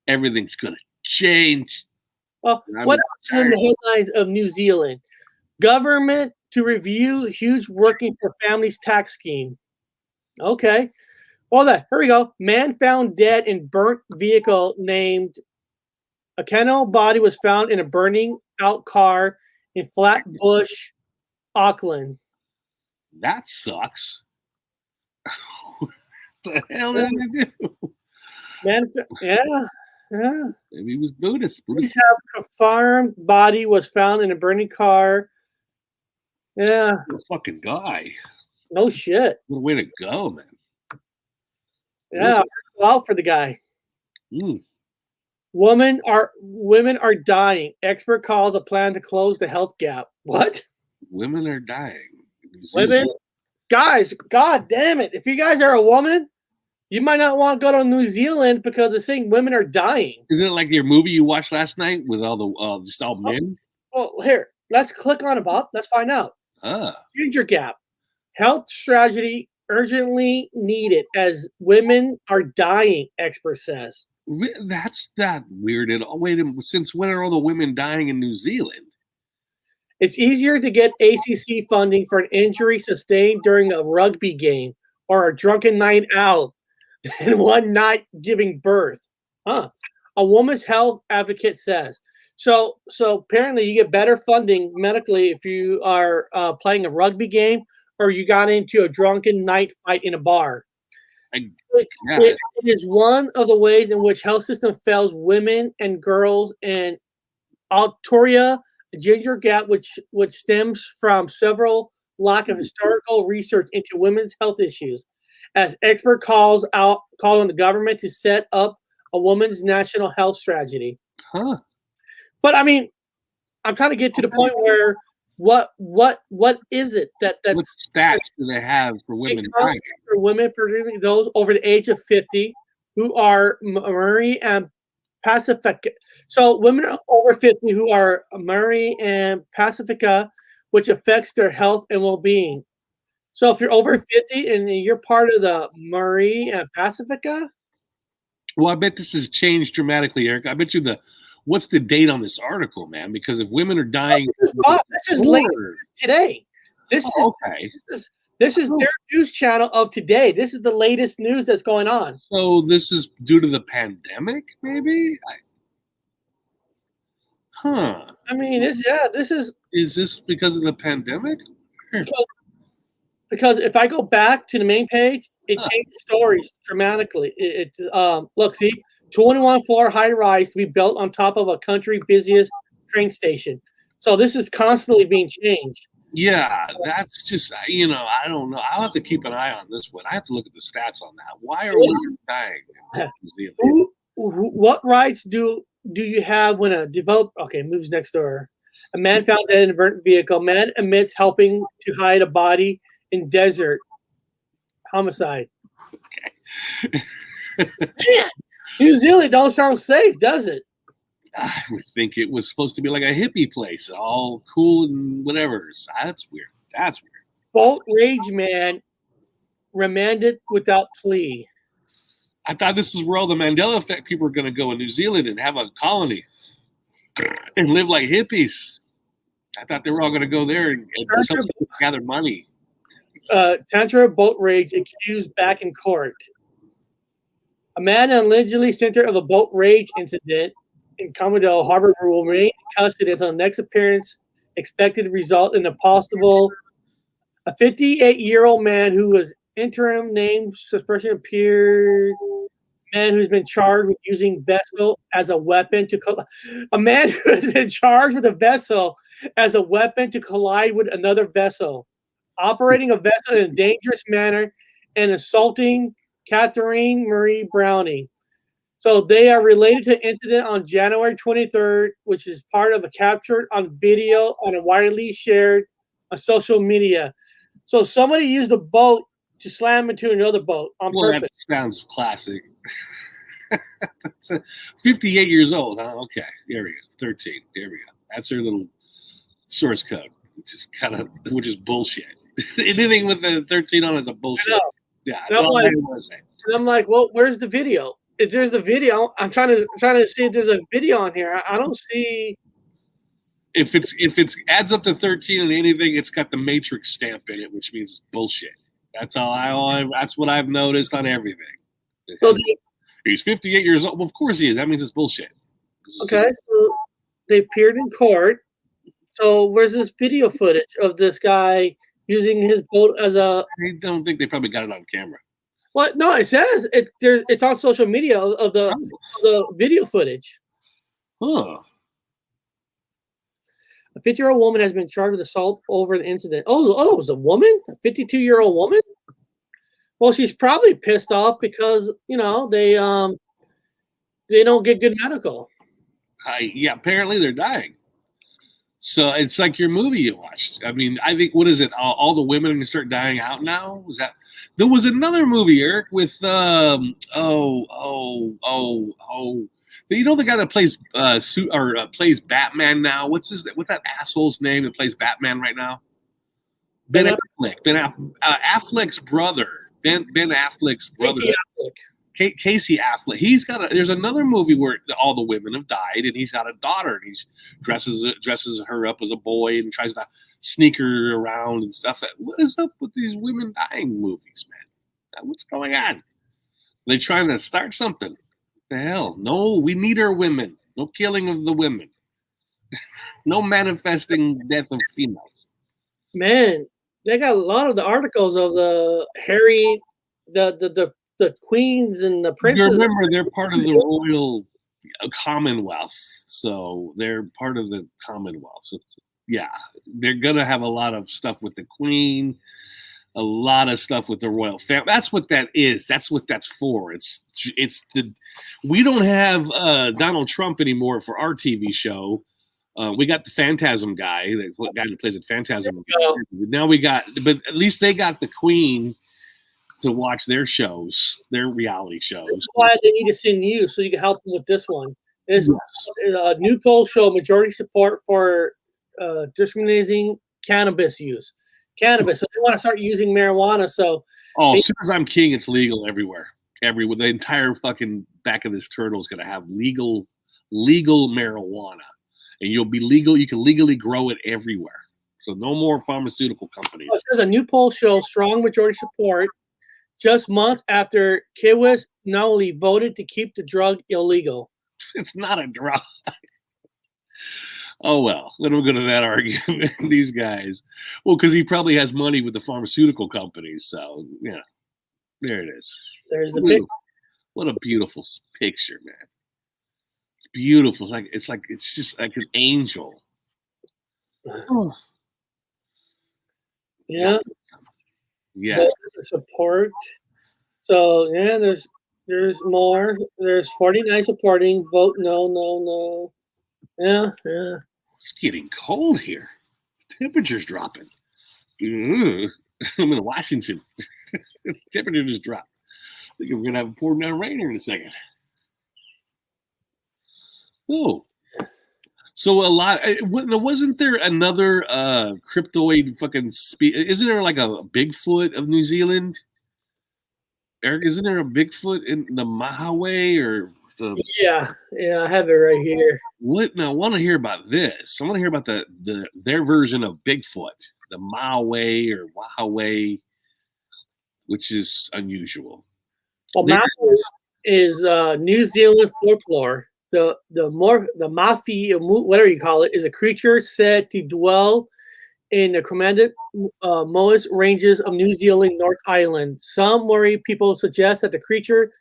Everything's gonna change. Well, what else in the headlines of New Zealand? Government to review huge working for families tax scheme. Okay. Well, here we go. Man found dead in burnt vehicle named a kennel body was found in a burning out car in Flatbush, Auckland. That sucks. What the hell did I do? Man, yeah. Maybe he was Buddhist. Police have confirmed body was found in a burning car. Yeah. What a fucking guy. No shit. What a way to go, man. Yeah, out for the guy. Mm. Women are dying. Expert calls a plan to close the health gap. What? Women are dying. Women, guys, god damn it! If you guys are a woman, you might not want to go to New Zealand because they're saying women are dying. Isn't it like your movie you watched last night with all the just all men? Well, here, let's click on it, Bob. Let's find out. Ginger gap, health strategy urgently needed as women are dying. Expert says. That's not weird at all. Wait, since when are all the women dying in New Zealand? It's easier to get ACC funding for an injury sustained during a rugby game or a drunken night out than one night giving birth. A woman's health advocate says. So apparently you get better funding medically if you are playing a rugby game or you got into a drunken night fight in a bar. It is one of the ways in which health system fails women and girls, and Altoria ginger gap, which stems from several lack of historical research into women's health issues, as expert calls on the government to set up a women's national health strategy. But I mean, I'm trying to get to the point where what is it what stats do they have for women dying? For women, particularly those over the age of 50, who are Maori and Pacifica. So women over 50 who are Maori and Pacifica, which affects their health and well-being. So if you're over 50 and you're part of the Maori and Pacifica. Well, I bet this has changed dramatically, Eric. I bet you what's the date on this article, man? Because if women are dying, this is late today. This is their news channel of today. This is the latest news that's going on. So this is due to the pandemic, maybe? I mean, this is. Is this because of the pandemic? Because if I go back to the main page, it changes stories dramatically. It's look, see. 21-floor high-rise to be built on top of a country busiest train station. So this is constantly being changed. Yeah, that's just, I don't know. I'll have to keep an eye on this one. I have to look at the stats on that. Why are women dying in New Zealand? What rights do you have when a moves next door. A man found dead in a burnt vehicle. Man admits helping to hide a body in desert. Homicide. Okay. Man. New Zealand don't sound safe, does it? I would think it was supposed to be like a hippie place, all cool and whatever. So that's weird. Boat rage man remanded without plea. I thought this is where all the Mandela effect people are going to go in New Zealand and have a colony and live like hippies. I thought they were all going to go there and gather money. Tantra boat rage accused back in court. A man allegedly center of a boat rage incident in Commodore Harbor will remain in custody until the next appearance, expected to result in a 58-year-old man who was interim named suspension appeared man who's been charged with using vessel as a weapon to a man who has been charged with a vessel as a weapon to collide with another vessel, operating a vessel in a dangerous manner, and assaulting Catherine Marie Browning. So they are related to the incident on January 23rd, which is part of a captured on video on a widely shared on social media. So somebody used a boat to slam into another boat on purpose. That sounds classic. 58 years old, huh? Okay, here we go. 13. Here we go. That's her little source code, which is bullshit. Anything with the 13 on it is a bullshit. Yeah, that's all I want to say. And I'm like, well, where's the video? If there's the video, I'm trying to see if there's a video on here. I don't see. If it's adds up to 13 and anything, it's got the Matrix stamp in it, which means it's bullshit. That's all that's what I've noticed on everything. So he's 58 years old. Well, of course he is. That means it's bullshit. Okay, so they appeared in court. So where's this video footage of this guy using his boat as a? I don't think they probably got it on camera. What? No, it says it's on social media of the video footage. Huh. A 50-year-old woman has been charged with assault over the incident. Oh, it was a woman? A 52-year-old woman? Well, she's probably pissed off because, they don't get good medical. Yeah, apparently they're dying. So it's like your movie you watched. I mean, I think, what is it? All the women are going to start dying out now? There was another movie, Eric, with the guy that plays plays Batman now. What's that asshole's name that plays Batman right now? Ben Affleck. Affleck's brother. Ben Affleck's brother. Casey Affleck. There's another movie where all the women have died, and he's got a daughter, and he dresses her up as a boy and tries to sneak her around and stuff. What is up with these women dying movies, man? What's going on? Are they trying to start something? What the hell? No, we need our women. No killing of the women. No manifesting death of females. Man, they got a lot of the articles of the Harry, the queens and the princes. You remember, they're part of the royal Commonwealth, so they're part of the Commonwealth. So, yeah, they're gonna have a lot of stuff with the Queen, a lot of stuff with the royal family. That's what that is. That's what that's for. We don't have Donald Trump anymore for our TV show. We got the Phantasm guy, the guy who plays at Phantasm. Now but at least they got the Queen to watch their shows, their reality shows. That's why they need to send you so you can help them with this one. It's a new poll show majority support for discriminating cannabis use. Cannabis. So they want to start using marijuana. So as soon as I'm king, it's legal everywhere. The entire fucking back of this turtle is going to have legal marijuana, and you'll be legal. You can legally grow it everywhere. So no more pharmaceutical companies. There's a new poll shows strong majority support just months after Kiwis Nowli voted to keep the drug illegal. It's not a drug. Oh, well, let them go to that argument. These guys. Well, because he probably has money with the pharmaceutical companies. So, yeah, there it is. There's the picture. What a beautiful picture, man. It's beautiful. It's just like an angel. Oh. Yeah. Yes. Support. So, yeah, there's more. There's 49 supporting. Vote no. Yeah. It's getting cold here. The temperature's dropping. I'm in Washington. The temperature just dropped. I think we're going to have a pouring down rain here in a second. Oh. So wasn't there another cryptoid fucking isn't there like a Bigfoot of New Zealand? Eric, isn't there a Bigfoot in the Mahaway or Yeah, I have it right here. What? Now, I want to hear about this. I want to hear about their version of Bigfoot, the Maui or Wahaway, which is unusual. Well, Maui is New Zealand folklore. The Mafi, whatever you call it, is a creature said to dwell in the Ngatimamoes ranges of New Zealand North Island. Some Maori people suggest that the creature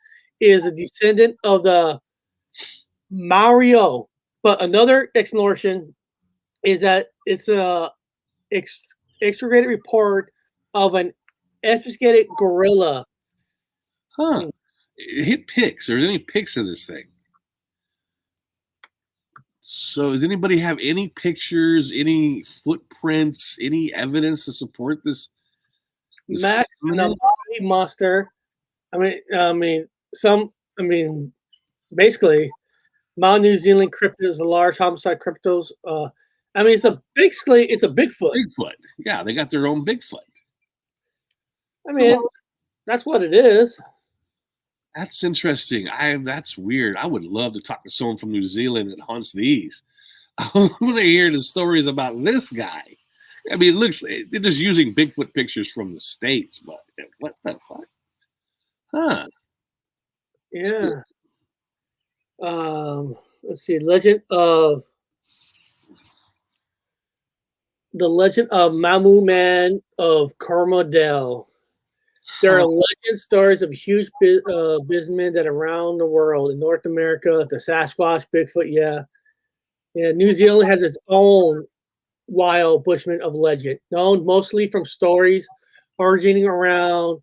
is a descendant of the Mario. But another explanation is that it's a extradited report of an extricated gorilla. Huh. Hit pics. Are there any pics of this thing? So does anybody have any pictures, any footprints, any evidence to support this? Max and a monster. Basically, Mount New Zealand cryptid is a large homicide cryptos. It's a Bigfoot. Bigfoot. Yeah, they got their own Bigfoot. That's what it is. That's interesting. That's weird. I would love to talk to someone from New Zealand that hunts these. I want to hear the stories about this guy. I mean, they're just using Bigfoot pictures from the States, but what the fuck? Huh. Yeah. Let's see. The legend of Mamu Man of Coromandel. There are legend stories of huge businessmen that around the world. In North America, the Sasquatch, Bigfoot, yeah. New Zealand has its own wild bushman of legend, known mostly from stories originating around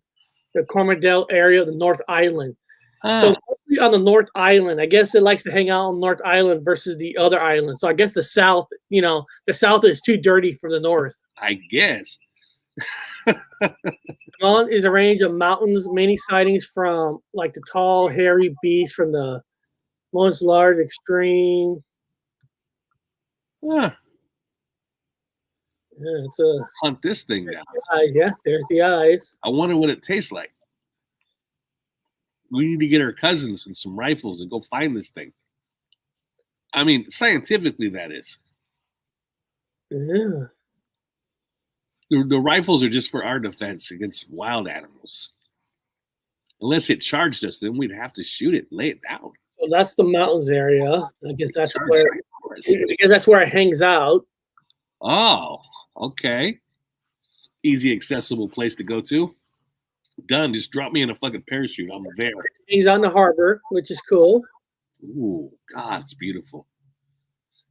the Coromandel area of the North Island. So mostly on the North Island, I guess it likes to hang out on North Island versus the other islands. So I guess the South, the South is too dirty for the North. I guess. Is a range of mountains, many sightings from like the tall, hairy beast from the most large extreme. Huh. Yeah, it's a hunt this thing down. Yeah, there's the eyes. I wonder what it tastes like. We need to get our cousins and some rifles and go find this thing. I mean, scientifically, that is. Yeah. The rifles are just for our defense against wild animals. Unless it charged us, then we'd have to shoot it, lay it down. So that's the mountains area. I guess that's where it hangs out. Oh, okay. Easy, accessible place to go to. Done. Just drop me in a fucking parachute. I'm there. He's on the harbor, which is cool. Ooh, God, it's beautiful.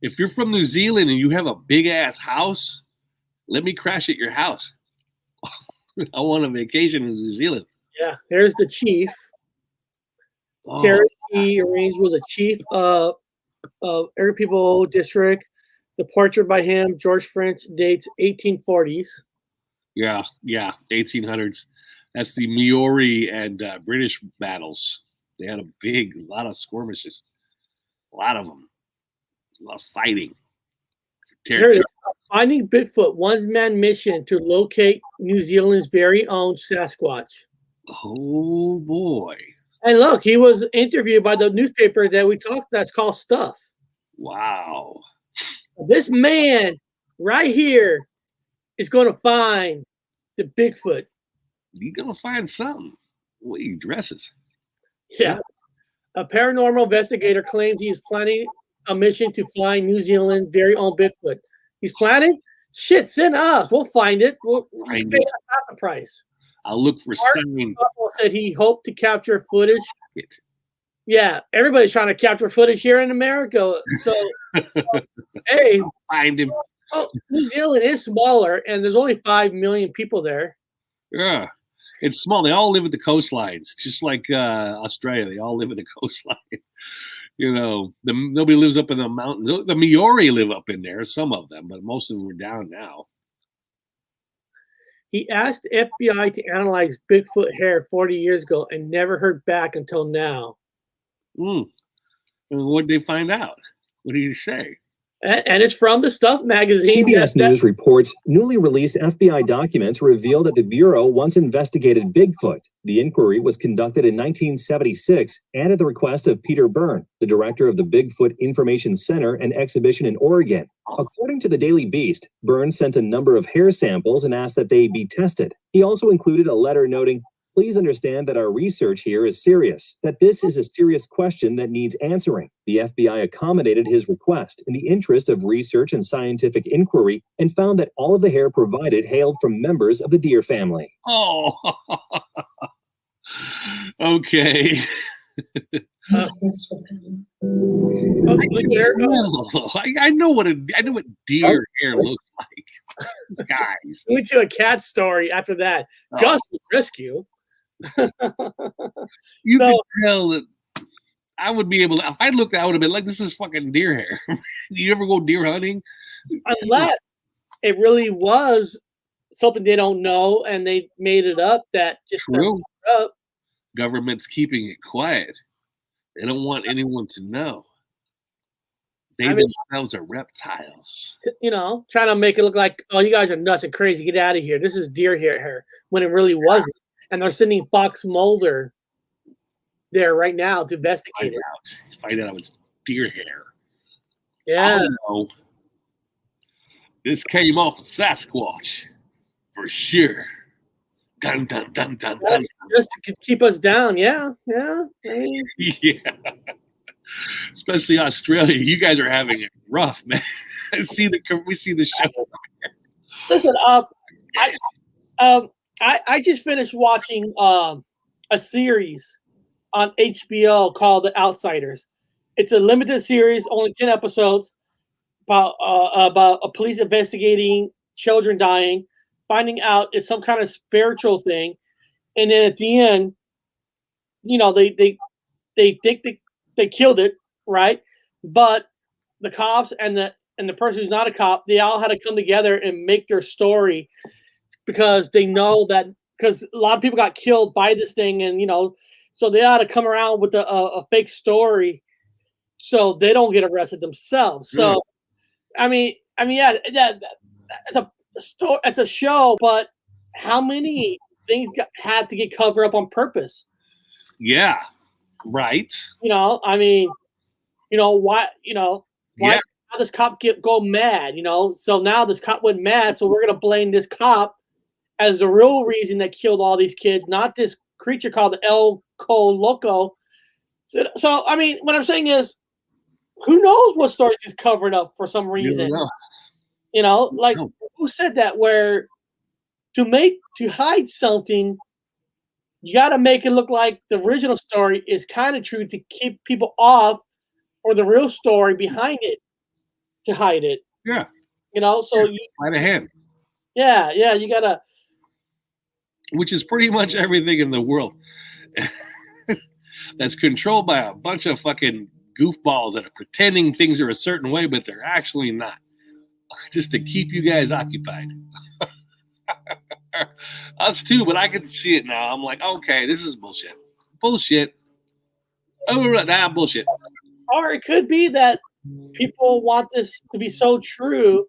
If you're from New Zealand and you have a big ass house, let me crash at your house. I want a vacation in New Zealand. Yeah, there's the chief. Oh. Terry arranged with the chief of Area People District. The portrait by him, George French, dates 1840s. Yeah, 1800s. That's the Maori and British battles. They had a lot of skirmishes. A lot of them. A lot of fighting. Finding Bigfoot, one-man mission to locate New Zealand's very own Sasquatch. Oh, boy. And look, he was interviewed by the newspaper that we talked, that's called Stuff. Wow. This man right here is going to find the Bigfoot. He's going to find something. Well, he dresses. Yeah. A paranormal investigator claims he's planning a mission to find New Zealand's very own Bigfoot. He's planning? Shit, send us. We'll find it. We'll pay half the price. I'll look for sign. Said he hoped to capture footage. Yeah, everybody's trying to capture footage here in America. So, hey, find him. Oh, New Zealand is smaller, and there's only 5 million people there. Yeah, it's small. They all live at the coastlines, just like Australia. They all live at the coastline. Nobody lives up in the mountains. The Maori live up in there, some of them, but most of them are down now. He asked the FBI to analyze Bigfoot hair 40 years ago and never heard back until now. And what did they find out? What did he say? And it's from the Stuff magazine. CBS News reports newly released FBI documents reveal that the Bureau once investigated Bigfoot. The inquiry was conducted in 1976 and at the request of Peter Byrne, the director of the Bigfoot Information Center and Exhibition in Oregon. According to the Daily Beast, Byrne sent a number of hair samples and asked that they be tested. He also included a letter noting, "Please understand that our research here is serious, that this is a serious question that needs answering." The FBI accommodated his request in the interest of research and scientific inquiry and found that all of the hair provided hailed from members of the deer family. Oh, okay. I know what deer hair looks like. Guys, We went to a cat story after that. Gus was rescue. You can tell that I would be able to. If I looked, I would have been like, "This is fucking deer hair." Do you ever go deer hunting? Unless it really was something they don't know and they made it up. That just True. up. Government's keeping it quiet. They don't want anyone to know. They themselves are reptiles. You know, trying to make it look like, oh, you guys are nuts and crazy. Get out of here. This is deer hair, when it really wasn't. And they're sending Fox Mulder there right now to investigate it. Find out it's deer hair. Yeah. Oh, no. This came off of Sasquatch for sure. Dun, dun, dun, dun, dun. Just to keep us down. Yeah. Yeah. Yeah. Especially Australia. You guys are having it rough, man. we see the show. Listen, I just finished watching a series on HBO called The Outsiders. It's a limited series, only 10 episodes, about a police investigating children dying, finding out it's some kind of spiritual thing, and then at the end, you know, they think they killed it, right? But the cops and the person who's not a cop, they all had to come together and make their story, because they know that, because a lot of people got killed by this thing, and you know, so they ought to come around with a fake story so they don't get arrested themselves. So, I mean, yeah, it's a show, but how many things had to get covered up on purpose? Yeah, right. You know, I mean, you know why? You know why? Yeah. How this cop go mad? You know, so now this cop went mad, so we're gonna blame this cop as the real reason that killed all these kids, not this creature called El Loco. So, I mean, what I'm saying is, who knows what story is covered up for some reason? You know, like who said that? Where to hide something, you got to make it look like the original story is kind of true to keep people off, or the real story behind it to hide it. Yeah. You know, so you sleight of hand. Yeah, you gotta. Which is pretty much everything in the world that's controlled by a bunch of fucking goofballs that are pretending things are a certain way, but they're actually not. Just to keep you guys occupied. Us too, but I can see it now. I'm like, okay, this is bullshit. Bullshit. Oh, nah, bullshit. Or it could be that people want this to be so true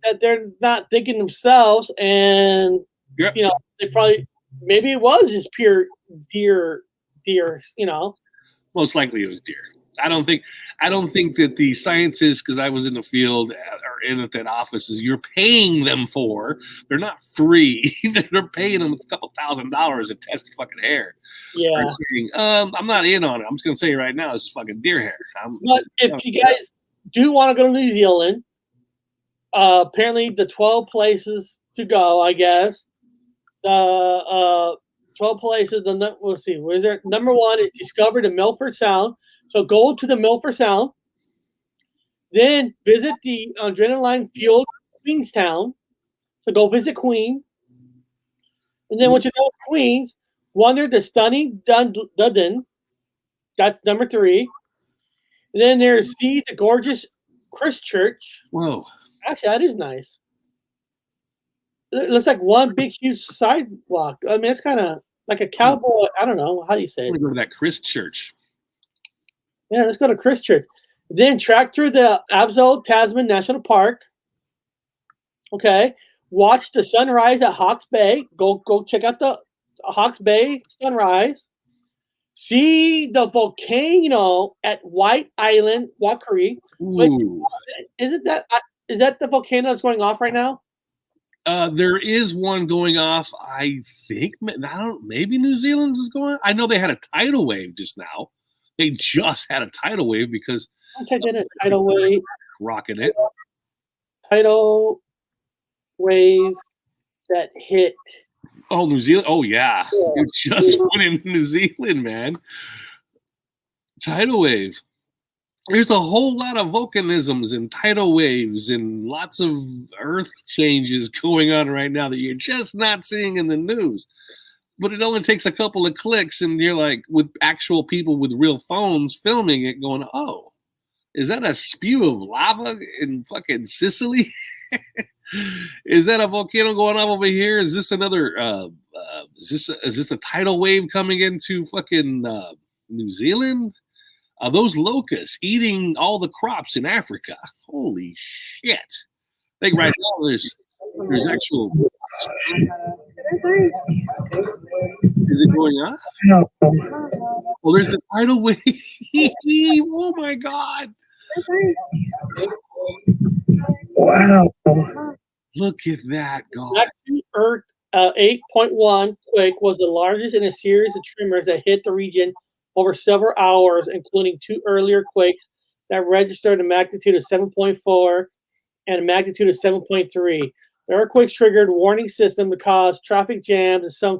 that they're not thinking themselves, and you know, they probably, maybe it was just pure deer, you know. Most likely it was deer. I don't think that the scientists, because I was in the field or in at that offices, you're paying them for. They're not free. They're paying them a couple $1,000 to test fucking hair. Yeah. Saying, I'm not in on it. I'm just gonna say right now, this is fucking deer hair. But if you guys do want to go to New Zealand, apparently the 12 places to go, I guess. The 12 places. We'll see. Where's there? Number 1 is discover the Milford Sound. So go to the Milford Sound. Then visit the adrenaline-fueled Queenstown. So go visit Queen. And then once you go to Queens, wander the stunning Dundon. That's number 3. And then there's see the gorgeous Christchurch. Whoa. Actually, that is nice. It looks like one big, huge sidewalk. I mean, it's kind of like a cowboy. I don't know. How do you say it? I'm going to go to that Christchurch. Yeah, let's go to Christchurch. Then track through the Abzo Tasman National Park. Okay. Watch the sunrise at Hawke's Bay. Go check out the Hawke's Bay sunrise. See the volcano at White Island, Waikari. Is that the volcano that's going off right now? There is one going off. I think maybe New Zealand's is going. I know they had a tidal wave just now. They just had a tidal wave because I'm taking a tidal wave. Rocking it. Tidal wave that hit. Oh, New Zealand. Oh, yeah. You just went in New Zealand, man. Tidal wave. There's a whole lot of volcanisms and tidal waves and lots of earth changes going on right now that you're just not seeing in the news. But it only takes a couple of clicks, and you're like, with actual people with real phones filming it, going, "Oh, is that a spew of lava in fucking Sicily? Is that a volcano going off over here? Is this another? Is this a tidal wave coming into fucking New Zealand? Are those locusts eating all the crops in Africa? Holy shit! I think right now there's actual. Is it going up? No. Well, there's the tidal wave. Oh my god! Wow. Look at that, God. That Earth 8.1 quake was the largest in a series of tremors that hit the region over several hours, including 2 earlier quakes that registered a magnitude of 7.4 and a magnitude of 7.3. The earthquakes triggered warning system to cause traffic jams and some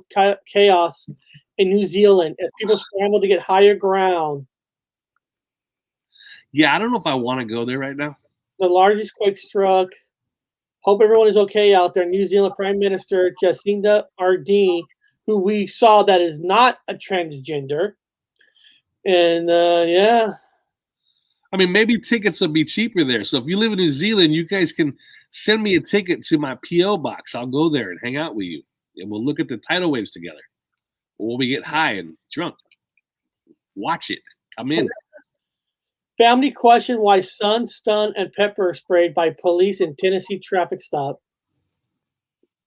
chaos in New Zealand as people scrambled to get higher ground. Yeah, I don't know if I want to go there right now. The largest quake struck. Hope everyone is okay out there. New Zealand Prime Minister Jacinda Ardern, who we saw that is not a transgender. And yeah. I mean, maybe tickets will be cheaper there. So if you live in New Zealand, you guys can send me a ticket to my P.O. box. I'll go there and hang out with you. And we'll look at the tidal waves together. Or we get high and drunk. Watch it. I'm in. Family question why son stunned and pepper sprayed by police in Tennessee traffic stop.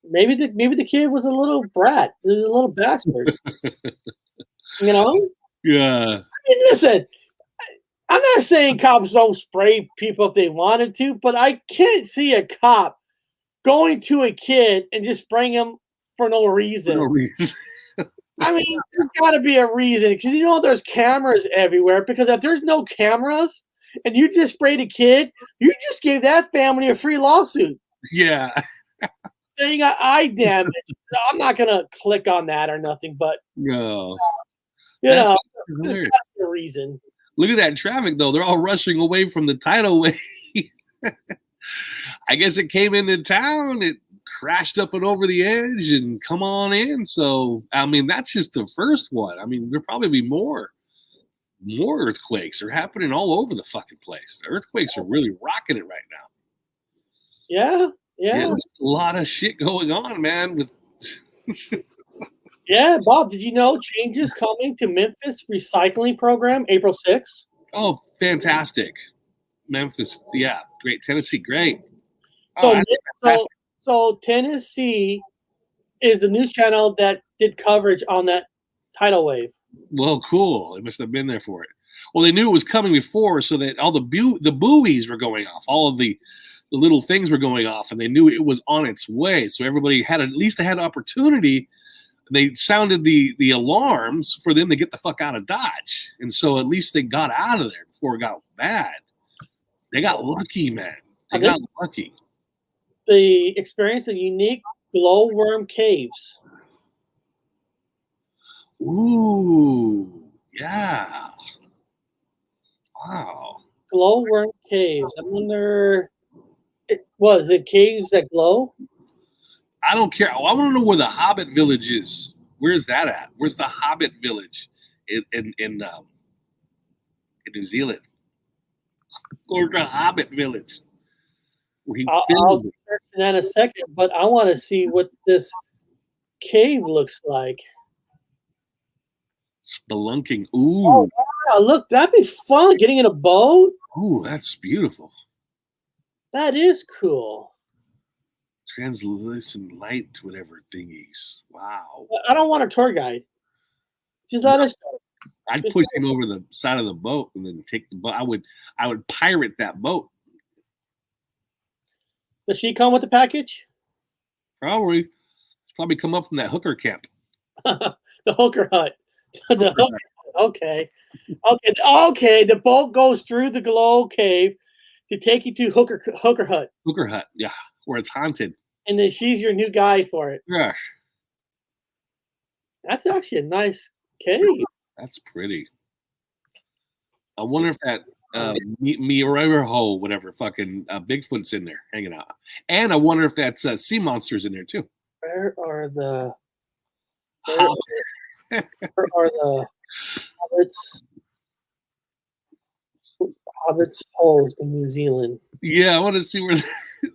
Maybe the kid was a little brat. He was a little bastard. You know? Yeah. I mean, listen, I'm not saying cops don't spray people if they wanted to, but I can't see a cop going to a kid and just spraying him for no reason. For no reason. I mean, there's got to be a reason because you know there's cameras everywhere. Because if there's no cameras and you just sprayed a kid, you just gave that family a free lawsuit. Yeah. Saying eye damage. I'm not gonna click on that or nothing, but No. you know, there's Weird. got to be a reason. Look at that traffic, though. They're all rushing away from the tidal wave. I guess it came into town. It crashed up and over the edge and come on in. So, I mean, that's just the first one. I mean, there'll probably be more earthquakes. They're happening all over the fucking place. The earthquakes are really rocking it right now. Yeah. There's a lot of shit going on, man. With Yeah, Bob, did you know changes coming to Memphis recycling program April 6th? Oh, fantastic. Memphis, yeah, great. Tennessee, great. So, that's fantastic. so Tennessee is the news channel that did coverage on that tidal wave. Well, cool. They must have been there for it. Well, they knew it was coming before, so that all the buoys were going off. All of the little things were going off, and they knew it was on its way. So everybody had at least had opportunity. They sounded the alarms for them to get the fuck out of Dodge. And so at least they got out of there before it got bad. They got lucky, man. They got lucky. They experienced a unique glowworm caves. Ooh, yeah. Wow. Glowworm caves. I wonder, was it caves that glow? I don't care. I want to know where the Hobbit village is. Where's that at? Where's the Hobbit village in New Zealand? Or the Hobbit village? I'll search that in a second, but I want to see what this cave looks like. Spelunking. Ooh. Oh, wow. Look, that'd be fun getting in a boat. Ooh, that's beautiful. That is cool. Translucent light, whatever dinghies. Wow. I don't want a tour guide. Just let us go. I'd push him over the side of the boat and then take the boat. I would pirate that boat. Does she come with the package? Probably come up from that hooker camp. The hooker hut. The hooker. Okay. The boat goes through the glow cave to take you to hooker hut. Hooker hut, yeah, where it's haunted. And then she's your new guide for it. Yeah, That's actually a nice cave. that's pretty. I wonder if that Mireho, whatever, fucking Bigfoot's in there hanging out. And I wonder if that's sea monsters in there too. Where are the hobbits holes in New Zealand? Yeah, I want to see where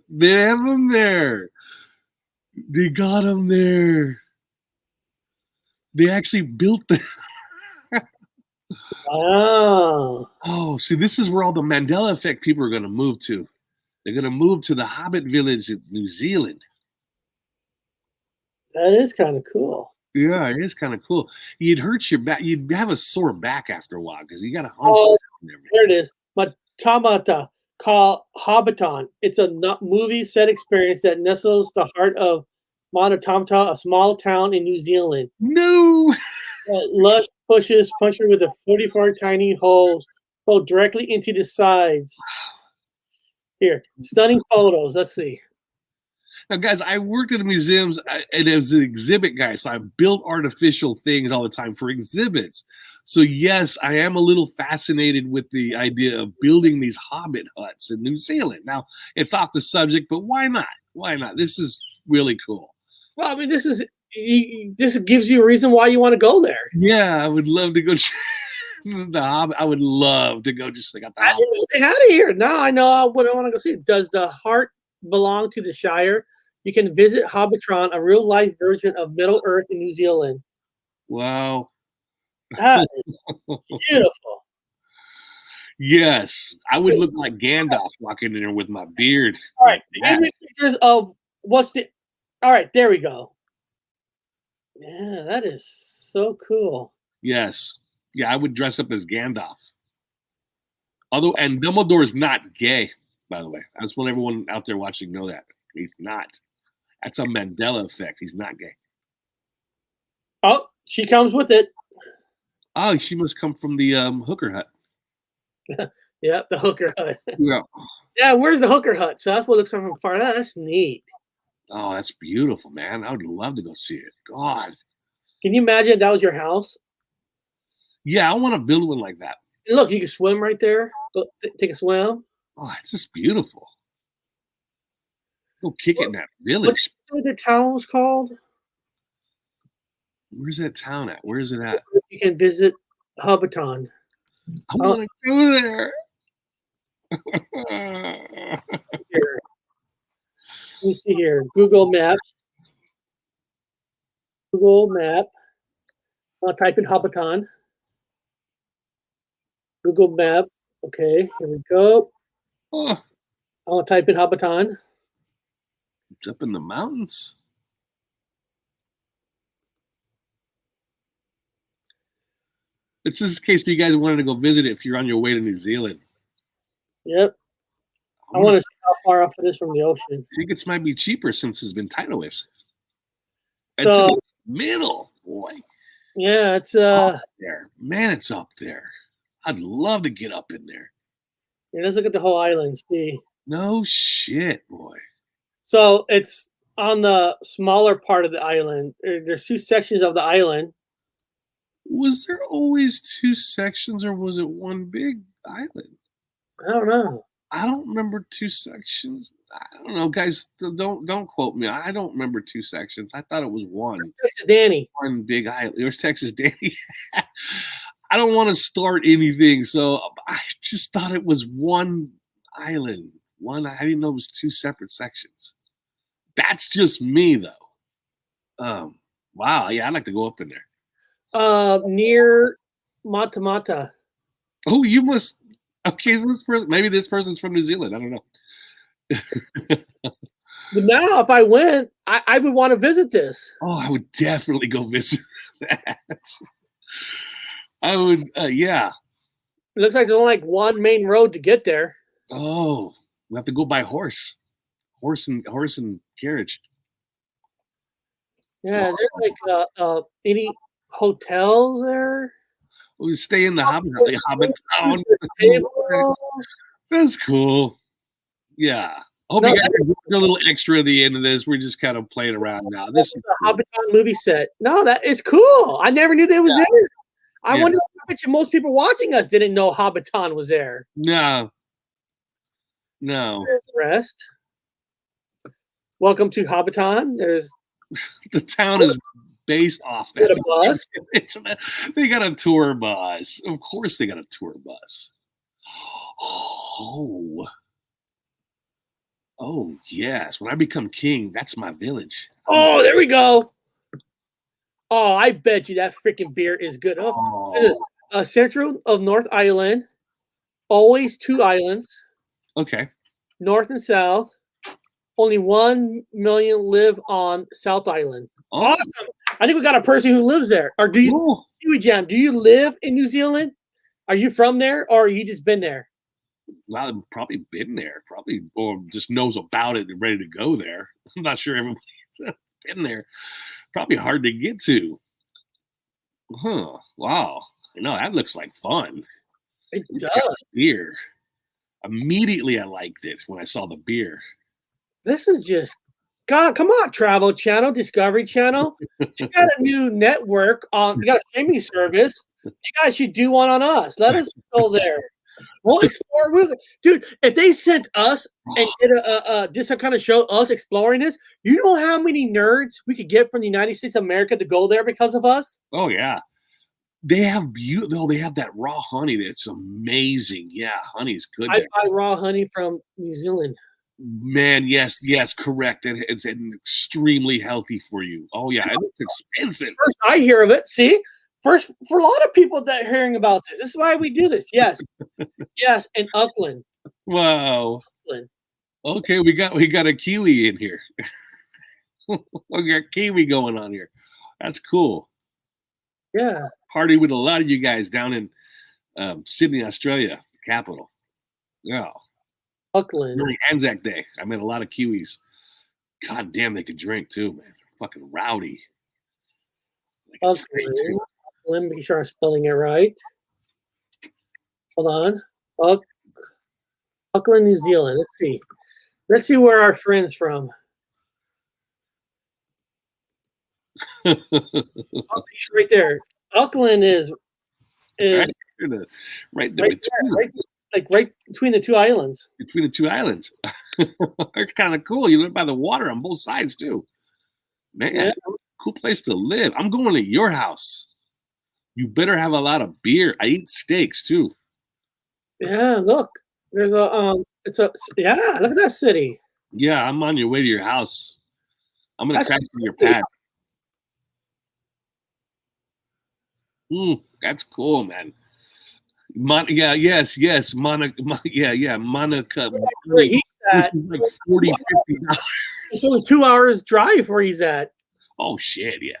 they have them there. They got them there. They actually built them. Oh, see, this is where all the Mandela effect people are going to move to. They're going to move to the Hobbit village in New Zealand. That is kind of cool. Yeah, it is kind of cool. You'd hurt your back. You'd have a sore back after a while because you got to hunch. Oh, there it is. Matamata, called Hobbiton. It's a movie set experience that nestles the heart of Matamata, a small town in New Zealand. No. Lush pushes punctured with a 44 tiny holes go directly into the sides. Here, stunning photos. Let's see. Now, guys, I worked at museums and as an exhibit guy, so I built artificial things all the time for exhibits. So, yes, I am a little fascinated with the idea of building these hobbit huts in New Zealand. Now, it's off the subject, but why not? Why not? This is really cool. Well, I mean, this gives you a reason why you want to go there. Yeah, I would love to go. The Hobbit. I would love to go just check out the Hobbit. I didn't know they had it here. Now I know what I want to go see. Does the heart belong to the Shire? You can visit Hobbitron, a real-life version of Middle Earth in New Zealand. Wow. That is beautiful. Yes, I would look like Gandalf walking in there with my beard. All right, give me pictures of what's the. All right, there we go. Yeah, that is so cool. Yes. Yeah, I would dress up as Gandalf. And Dumbledore's not gay, by the way. I just want everyone out there watching know that. He's not. That's a Mandela effect. He's not gay. Oh, she comes with it. Oh, she must come from the hooker hut. Yeah, the hooker hut. Yeah. Yeah, where's the hooker hut? So that's what looks like from far. That's neat. Oh, that's beautiful, man. I would love to go see it. God. Can you imagine if that was your house? Yeah, I want to build one like that. And look, you can swim right there. Go take a swim. Oh, it's just beautiful. Go kick it in that village. What the town was called? Where's that town at? Where is it at? You can visit Hobbiton. I want to go there. Here. Let me see here. Google Maps. Google Map. I'll type in Hobbiton. Google Map. Okay, here we go. Oh, I'll type in Hobbiton. it's up in the mountains. It's just in case you guys wanted to go visit it if you're on your way to New Zealand. Yep. I want to see how far off it is from the ocean. Tickets might be cheaper since there's been tidal waves. So, It's in the middle, boy. yeah, it's Up there. Man, it's up there. I'd love to get up in there. yeah, let's look at the whole island, see. No shit, boy. So it's on the smaller part of the island. There's two sections of the island. Was there always two sections or was it one big island? I don't know. I don't remember two sections. I don't know, guys. Don't quote me. I don't remember two sections. I thought it was one. Texas Danny. One big island. There's Texas Danny. I don't want to start anything, so I just thought it was one island. One. I didn't know it was two separate sections. That's just me, though. Wow. Yeah, I'd like to go up in there. Near Matamata. Oh, you must. Okay, so maybe this person's from New Zealand. I don't know. But now, if I went, I would want to visit this. Oh, I would definitely go visit that. I would, yeah. It looks like there's only like one main road to get there. Oh, we have to go by horse and carriage. Yeah, is there like any hotels there? We stay in the Hobbit town. That's cool. Yeah. Hope you guys get a little extra at the end of this. We're just kind of playing around now. This is the Hobbiton movie set. No, that is cool. I never knew that was there. I wonder if most people watching us didn't know Hobbiton was there. No. Rest. Welcome to Hobbiton. There's the town is based off that. A bus. They got a tour bus. Of course, they got a tour bus. Oh yes. When I become king, that's my village. Oh, there we go. Oh, I bet you that freaking beer is good. Central of North Island. Always 2 islands. Okay. North and South. Only 1 million live on South Island. Oh. Awesome. I think we got a person who lives there. Or do you, Kiwi Jam, do you live in New Zealand? Are you from there, or you just been there? Well, I've probably been there, or just knows about it and ready to go there. I'm not sure everybody's been there. Probably hard to get to. Huh. Wow. No, that looks like fun. It It's does. got beer. Immediately, I liked it when I saw the beer. This is just, God, come on, Travel Channel, Discovery Channel. You got a new network on, you got a streaming service. You guys should do one on us. Let us go there. We'll explore. Dude, if they sent us and did just to kind of show us exploring this, you know how many nerds we could get from the United States of America to go there because of us? Oh, yeah. They have they have that raw honey that's amazing. Yeah, honey's good. I buy raw honey from New Zealand. Man, yes, correct. And it's extremely healthy for you. Oh, yeah, and it's expensive. First I hear of it. See? First, for a lot of people that are hearing about this. This is why we do this. Yes. Yes, in Auckland. Wow. Auckland. Okay, we got a Kiwi in here. We got Kiwi going on here. That's cool. Yeah. Party with a lot of you guys down in Sydney, Australia, capital. Yeah. Auckland. During Anzac Day, I met a lot of Kiwis. God damn, they could drink too, man. Fucking rowdy. Auckland. Let me make sure I'm spelling it right. Hold on. Auckland, New Zealand. Let's see. Let's see where our friend's from. He's right there. Auckland is right between the 2 islands. Between the 2 islands. They're kind of cool. You live by the water on both sides too. Man, yeah. Cool place to live. I'm going to your house. You better have a lot of beer. I eat steaks too. Yeah, look. There's look at that city. Yeah, I'm on your way to your house. I'm gonna crash from your pad. That's cool, man. Monica. Monica. Where he's at, like $40, $50. It's only 2 hours drive where he's at. Oh shit, yeah.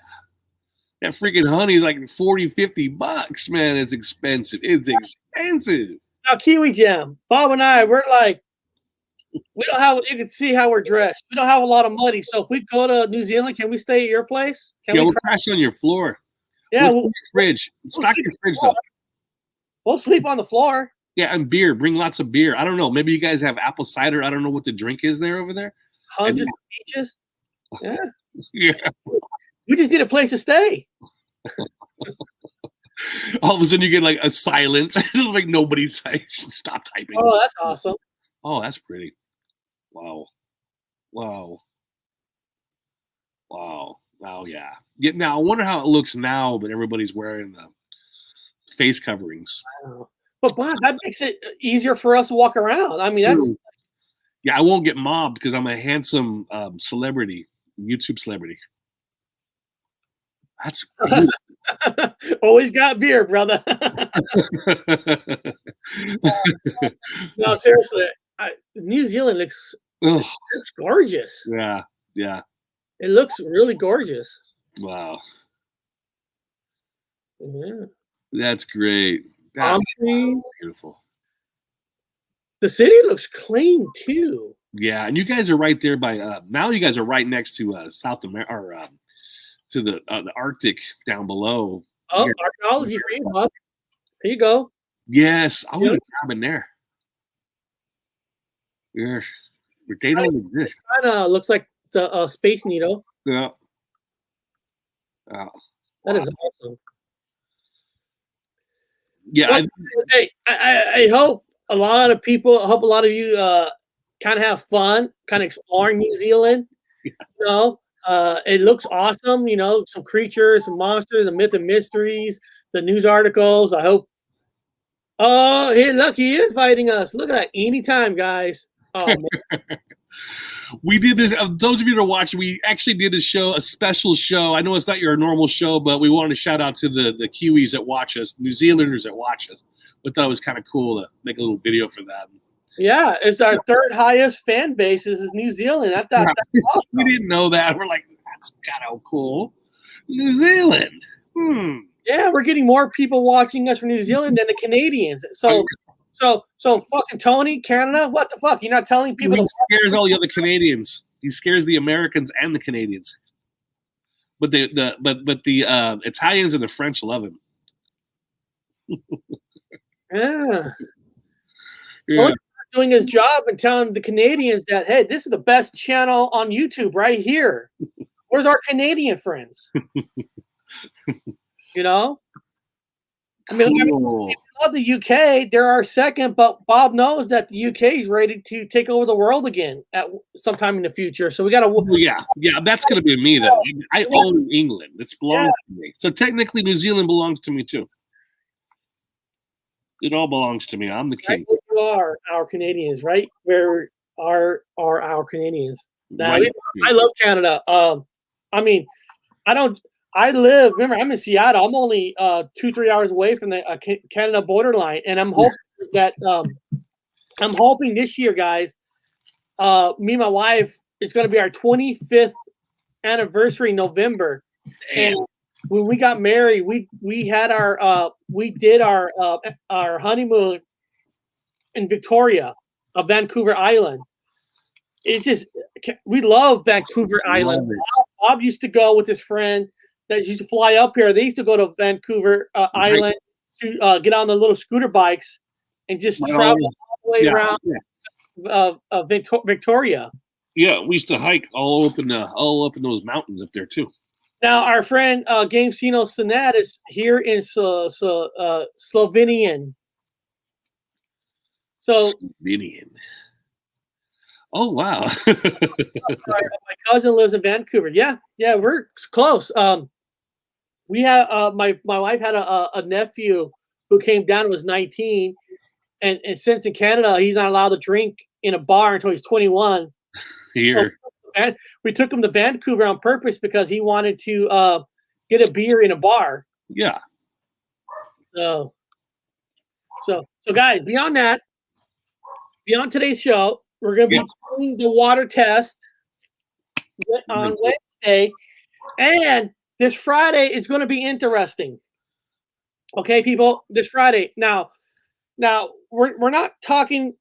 That freaking honey is like $40-$50, man. It's expensive. It's expensive. Now, Kiwi Jam, Bob and I, we're like, we don't have. You can see how we're dressed. We don't have a lot of money. So if we go to New Zealand, can we stay at your place? We'll crash on your floor. Yeah, we'll fridge. Stock your fridge though. We'll sleep on the floor. Yeah, and beer. Bring lots of beer. I don't know. Maybe you guys have apple cider. I don't know what the drink is there over there. Hundreds of beaches. Yeah. Yeah. We just need a place to stay. All of a sudden, you get like a silence. Like nobody's like, stop typing. Oh, that's awesome. Oh, that's pretty. Wow. Wow. Wow. Wow. Yeah. Now I wonder how it looks now, but everybody's wearing the face coverings. But Bob, that makes it easier for us to walk around. I mean, that's. Yeah, I won't get mobbed because I'm a handsome celebrity, YouTube celebrity. That's always got beer, brother. No, seriously, New Zealand looks it's gorgeous. Yeah, yeah. It looks really gorgeous. Wow. Yeah. That's great. Palm trees. Beautiful. The city looks clean too. Yeah, and you guys are right there by now you guys are right next to South America or to the Arctic down below. Oh, archaeology for you, Bob. There you go. Yes, I want to cabin there. Yeah, but they don't exist. Kind of looks like the Space Needle. Yeah. Oh, that is awesome. Yeah. Well, hey, I hope a lot of people. I hope a lot of you kind of have fun, kind of exploring New Zealand. You know, it looks awesome. You know, some creatures, some monsters, the myth and mysteries, the news articles. I hope. Oh, hey, look, he is fighting us. Look at that. Anytime, guys. Oh, man. We did this. Those of you that are watching, we actually did a special show. I know it's not your normal show, but we wanted to shout out to the Kiwis that watch us, the New Zealanders that watch us. We thought it was kind of cool to make a little video for them. Yeah, it's our third highest fan base is New Zealand. That's awesome. We didn't know that. We're like, that's kind of cool. New Zealand. Yeah, we're getting more people watching us from New Zealand than the Canadians. So fucking Tony, Canada, what the fuck? You're not telling people? He scares all the other Canadians. He scares the Americans and the Canadians. But the Italians and the French love him. Yeah. Tony's doing his job and telling the Canadians that, hey, this is the best channel on YouTube right here. Where's our Canadian friends? You know? I mean, we love the UK. They're our second, but Bob knows that the UK is ready to take over the world again at sometime in the future. So we got to. Yeah, that's going to be me, though. I own England. It belongs to me. So technically, New Zealand belongs to me, too. It all belongs to me. I'm the king. Right, you are our Canadians, right? Where are our Canadians? Now, Right. I love Canada. I mean, remember, I'm in Seattle. I'm only 2-3 hours away from the Canada borderline, and I'm hoping that I'm hoping this year, guys. Me and my wife, it's going to be our 25th anniversary in November, and when we got married, we had we did our honeymoon in Victoria, Vancouver Island. It's just we love Vancouver Island. Bob used to go with his friend that used to fly up here. They used to go to Vancouver Island to get on the little scooter bikes and just travel all the way around Victoria. Yeah, we used to hike all up in those mountains up there too. Now our friend Gamesino Sinat is here in Slovenian. So Slovenian. Oh wow! my cousin lives in Vancouver. Yeah, we're close. We have my wife had a nephew who came down and was 19, and since in Canada he's not allowed to drink in a bar until he's 21. Here, and we took him to Vancouver on purpose because he wanted to get a beer in a bar. Yeah. So guys, beyond today's show, we're going to be doing the water test on Wednesday, and this Friday is going to be interesting. Okay, people, this Friday. Now we're not talking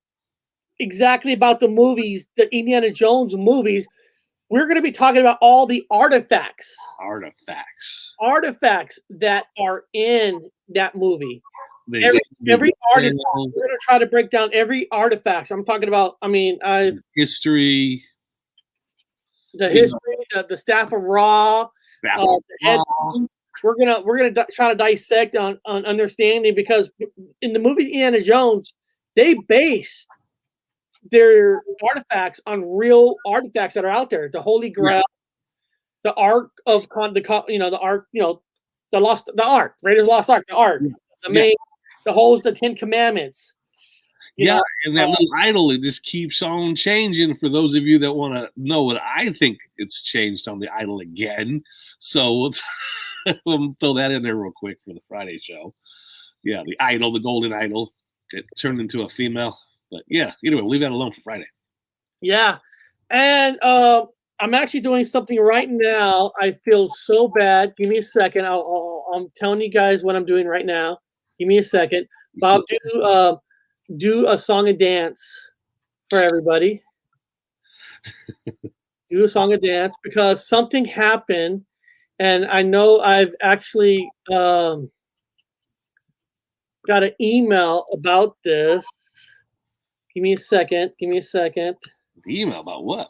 exactly about the movies, the Indiana Jones movies. We're going to be talking about all the artifacts that are in that movie. Every artifact. We're going to try to break down every artifact. I'm talking about. I mean, history, the staff of Ra, the head. We're gonna try to dissect on understanding, because in the movie Indiana Jones, they based their artifacts on real artifacts that are out there. The Holy Grail, the Ark of the Ark, the Ark, Raiders Lost Ark, the Ark, the holes, the 10 Commandments. And that little idol, it just keeps on changing. For those of you that want to know what I think, it's changed on the idol again. So we'll throw that in there real quick for the Friday show. Yeah, the idol, the golden idol, it turned into a female. But yeah, anyway, we'll leave that alone for Friday. Yeah, and I'm actually doing something right now. I feel so bad. Give me a second. I'm telling you guys what I'm doing right now. Give me a second. Bob, do a song and dance for everybody. Do a song and dance, because something happened, and I know I've actually got an email about this. Give me a second. The email about what?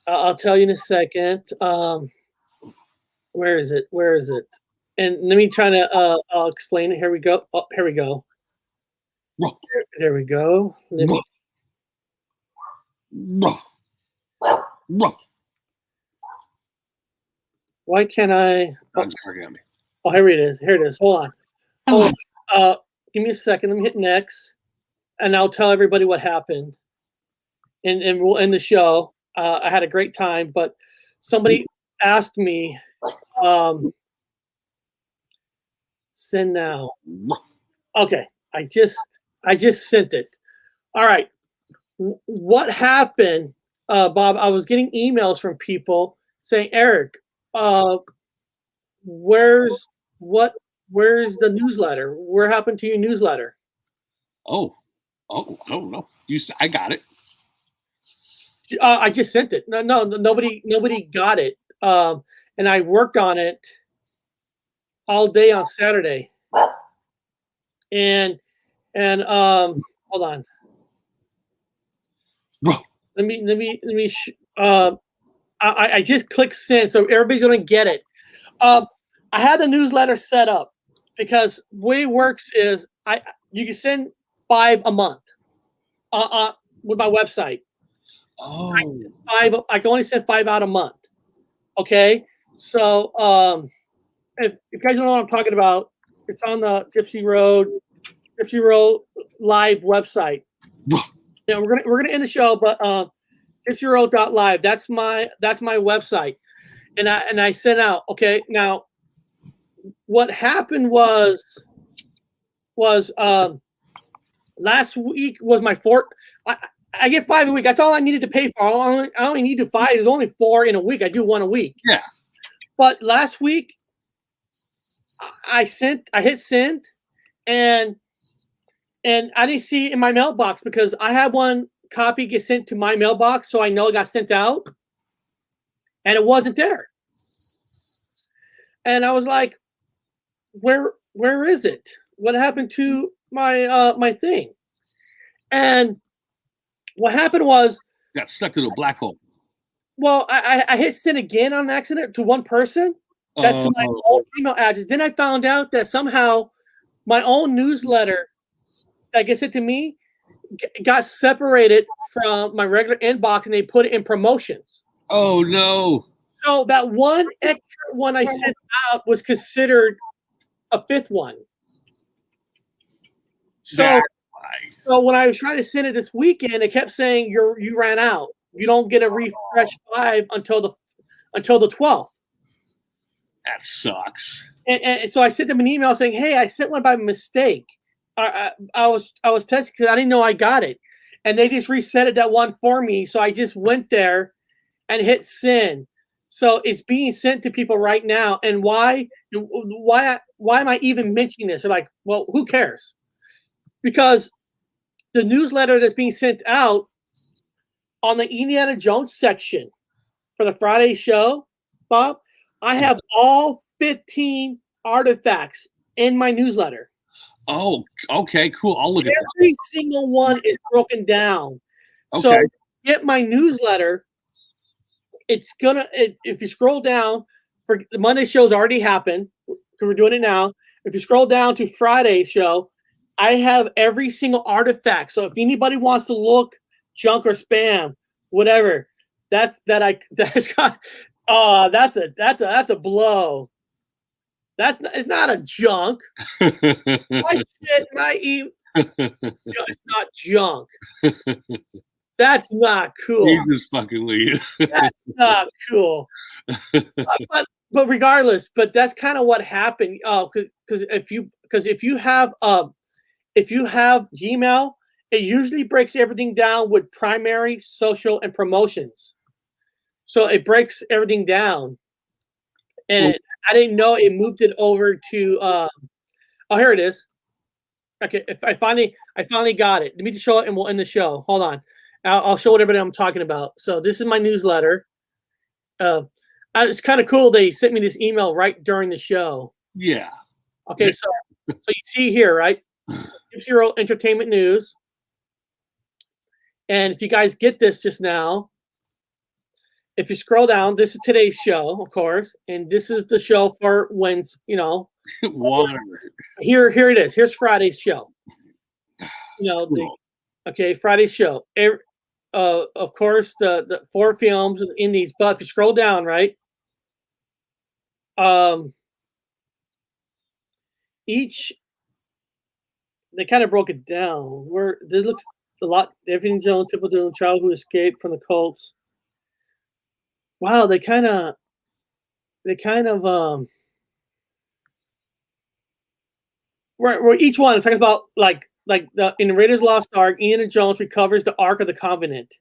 I'll tell you in a second. Where is it? and let me try to explain it. Here we go. Oh, here we go. There we go. Why can't I? Dog's barking at me. Oh, here it is. Here it is. Hold on. Give me a second. Let me hit next, and I'll tell everybody what happened. And we'll end the show. I had a great time, but somebody asked me, send now. Okay, I just sent it. All right. What happened, Bob? I was getting emails from people saying, Eric, where's the newsletter? Where happened to your newsletter? Oh, no. I got it. I just sent it. No, nobody got it. And I worked on it all day on Saturday. And hold on. Let me. I just clicked send, so everybody's gonna get it. I had the newsletter set up because the way it works is you can send 5 a month with my website. Oh, I can only send 5 out a month. Okay, so if you guys don't know what I'm talking about, it's on the Gypsy Road Live website. Yeah, we're gonna end the show, but gypsyroad.live. That's my website, and I sent out. Okay, now what happened was last week was my 4th. I get 5 a week. That's all I needed to pay for. I only need to 5. There's only 4 in a week. I do 1 a week. Yeah. But last week, I hit send, and I didn't see it in my mailbox because I had one copy get sent to my mailbox, so I know it got sent out, and it wasn't there. And I was like, where is it? What happened to my my thing? And what happened was got stuck to a black hole. Well, I hit send again on accident to one person. That's my old email address. Then I found out that somehow my own newsletter that gets sent to me got separated from my regular inbox, and they put it in promotions. Oh no! So that one extra one I sent out was considered a 5th one. So when I was trying to send it this weekend, it kept saying you ran out. You don't get a refresh 5 until the 12th. That sucks. And so I sent them an email saying, "Hey, I sent one by mistake. I was testing because I didn't know I got it, and they just reset that one for me. So I just went there and hit send. So it's being sent to people right now. And why am I even mentioning this? They're like, well, who cares? Because the newsletter that's being sent out on the Indiana Jones section for the Friday show, Bob, I have all 15 artifacts in my newsletter. Oh, okay, cool. I'll look at that. Every single one is broken down. Okay. So get my newsletter. It's gonna. If you scroll down, for the Monday show's already happened. We're doing it now. If you scroll down to Friday's show, I have every single artifact. So if anybody wants to look junk or spam, whatever, that's got. Oh, that's a blow. It's not a junk. My shit, it's not junk. That's not cool. Jesus fucking lead. That's not cool. But regardless, but that's kind of what happened. Because if you have Gmail, it usually breaks everything down with primary, social, and promotions. So it breaks everything down, and I didn't know it moved it over to. Oh, here it is. Okay, I finally got it. Let me just show it, and we'll end the show. Hold on, I'll show everybody I'm talking about. So this is my newsletter. It's kind of cool. They sent me this email right during the show. Yeah. Okay, so you see here, right? Gypsy Road Entertainment News, and if you guys get this just now. if you scroll down, this is today's show, of course, and this is the show for when Water. Here it is. Here's Friday's show. Friday's show. Of course, the 4 films in these, but if you scroll down, right, they kind of broke it down. Where this looks a lot. Everything Jones, typical doing child who escaped from the cults. Wow, they kind of where each one is talking about like in the Raiders Lost Ark, Indiana Jones recovers the Ark of the Covenant,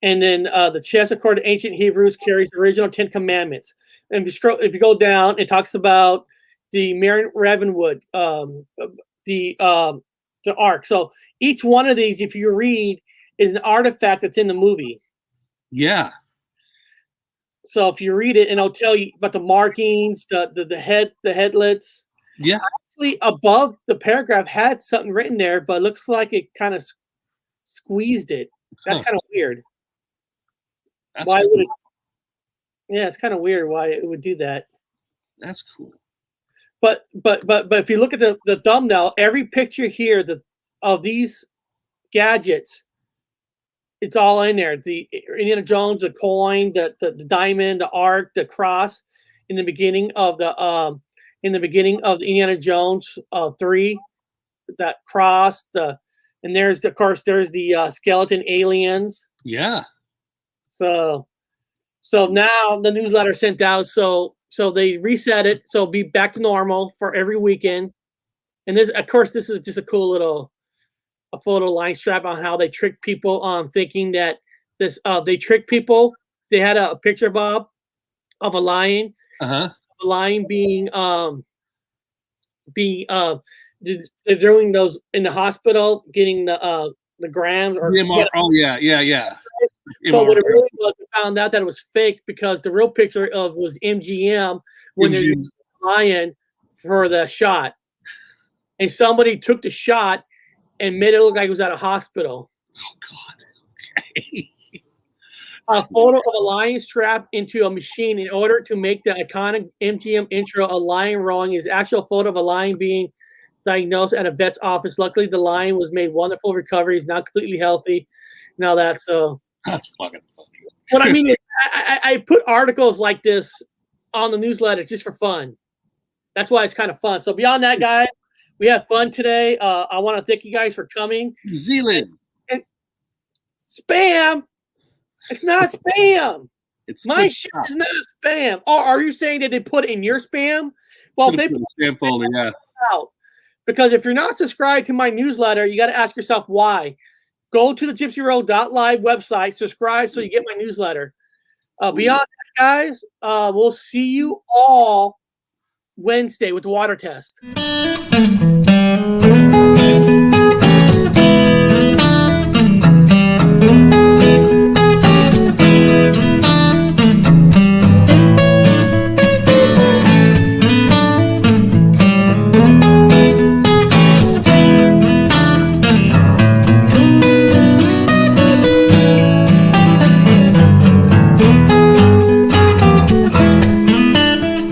and then the chest, according to ancient Hebrews, carries the original 10 Commandments. And if you go down, it talks about the Mary Ravenwood, the Ark. So each one of these, if you read, is an artifact that's in the movie. Yeah. So if you read it, and it'll tell you about the markings, the headlets. Yeah. Actually, above the paragraph had something written there, but it looks like it kind of squeezed it. That's kind of weird. That's why cool. would it? Yeah, it's kind of weird why it would do that. That's cool. But if you look at the thumbnail, every picture here of these gadgets, it's all in there. The Indiana Jones, the coin, the diamond, the ark, the cross, in the beginning of the Indiana Jones 3, that cross, and there's the skeleton aliens. Yeah. So now the newsletter sent out. So they reset it. So it'll be back to normal for every weekend. And this is just a cool little photo line strap on how they trick people on thinking that they trick people. They had a picture, Bob, of a lion. Uh-huh. A lion being they're doing those in the hospital, getting the grams or MR. Oh yeah. But what it really was, we found out that it was fake because the real picture was MGM when they're using the lion for the shot, and somebody took the shot and made it look like it was at a hospital. Oh God. Okay. A photo of a lion strapped into a machine in order to make the iconic MGM intro a lion roaring is actual photo of a lion being diagnosed at a vet's office. Luckily, the lion was made wonderful recovery. He's now completely healthy. Now that's That's fucking funny. What I mean is, I put articles like this on the newsletter just for fun. That's why it's kind of fun. So beyond that, guys, we had fun today. I want to thank you guys for coming. New Zealand. And spam. It's not spam. It's my shit is not spam. Oh, are you saying that they put it in your spam? Well, they put the spam folder, yeah. Out. Because if you're not subscribed to my newsletter, you got to ask yourself why. Go to the gypsyroad.live website, subscribe so you get my newsletter. Beyond that, guys, we'll see you all Wednesday with the water test.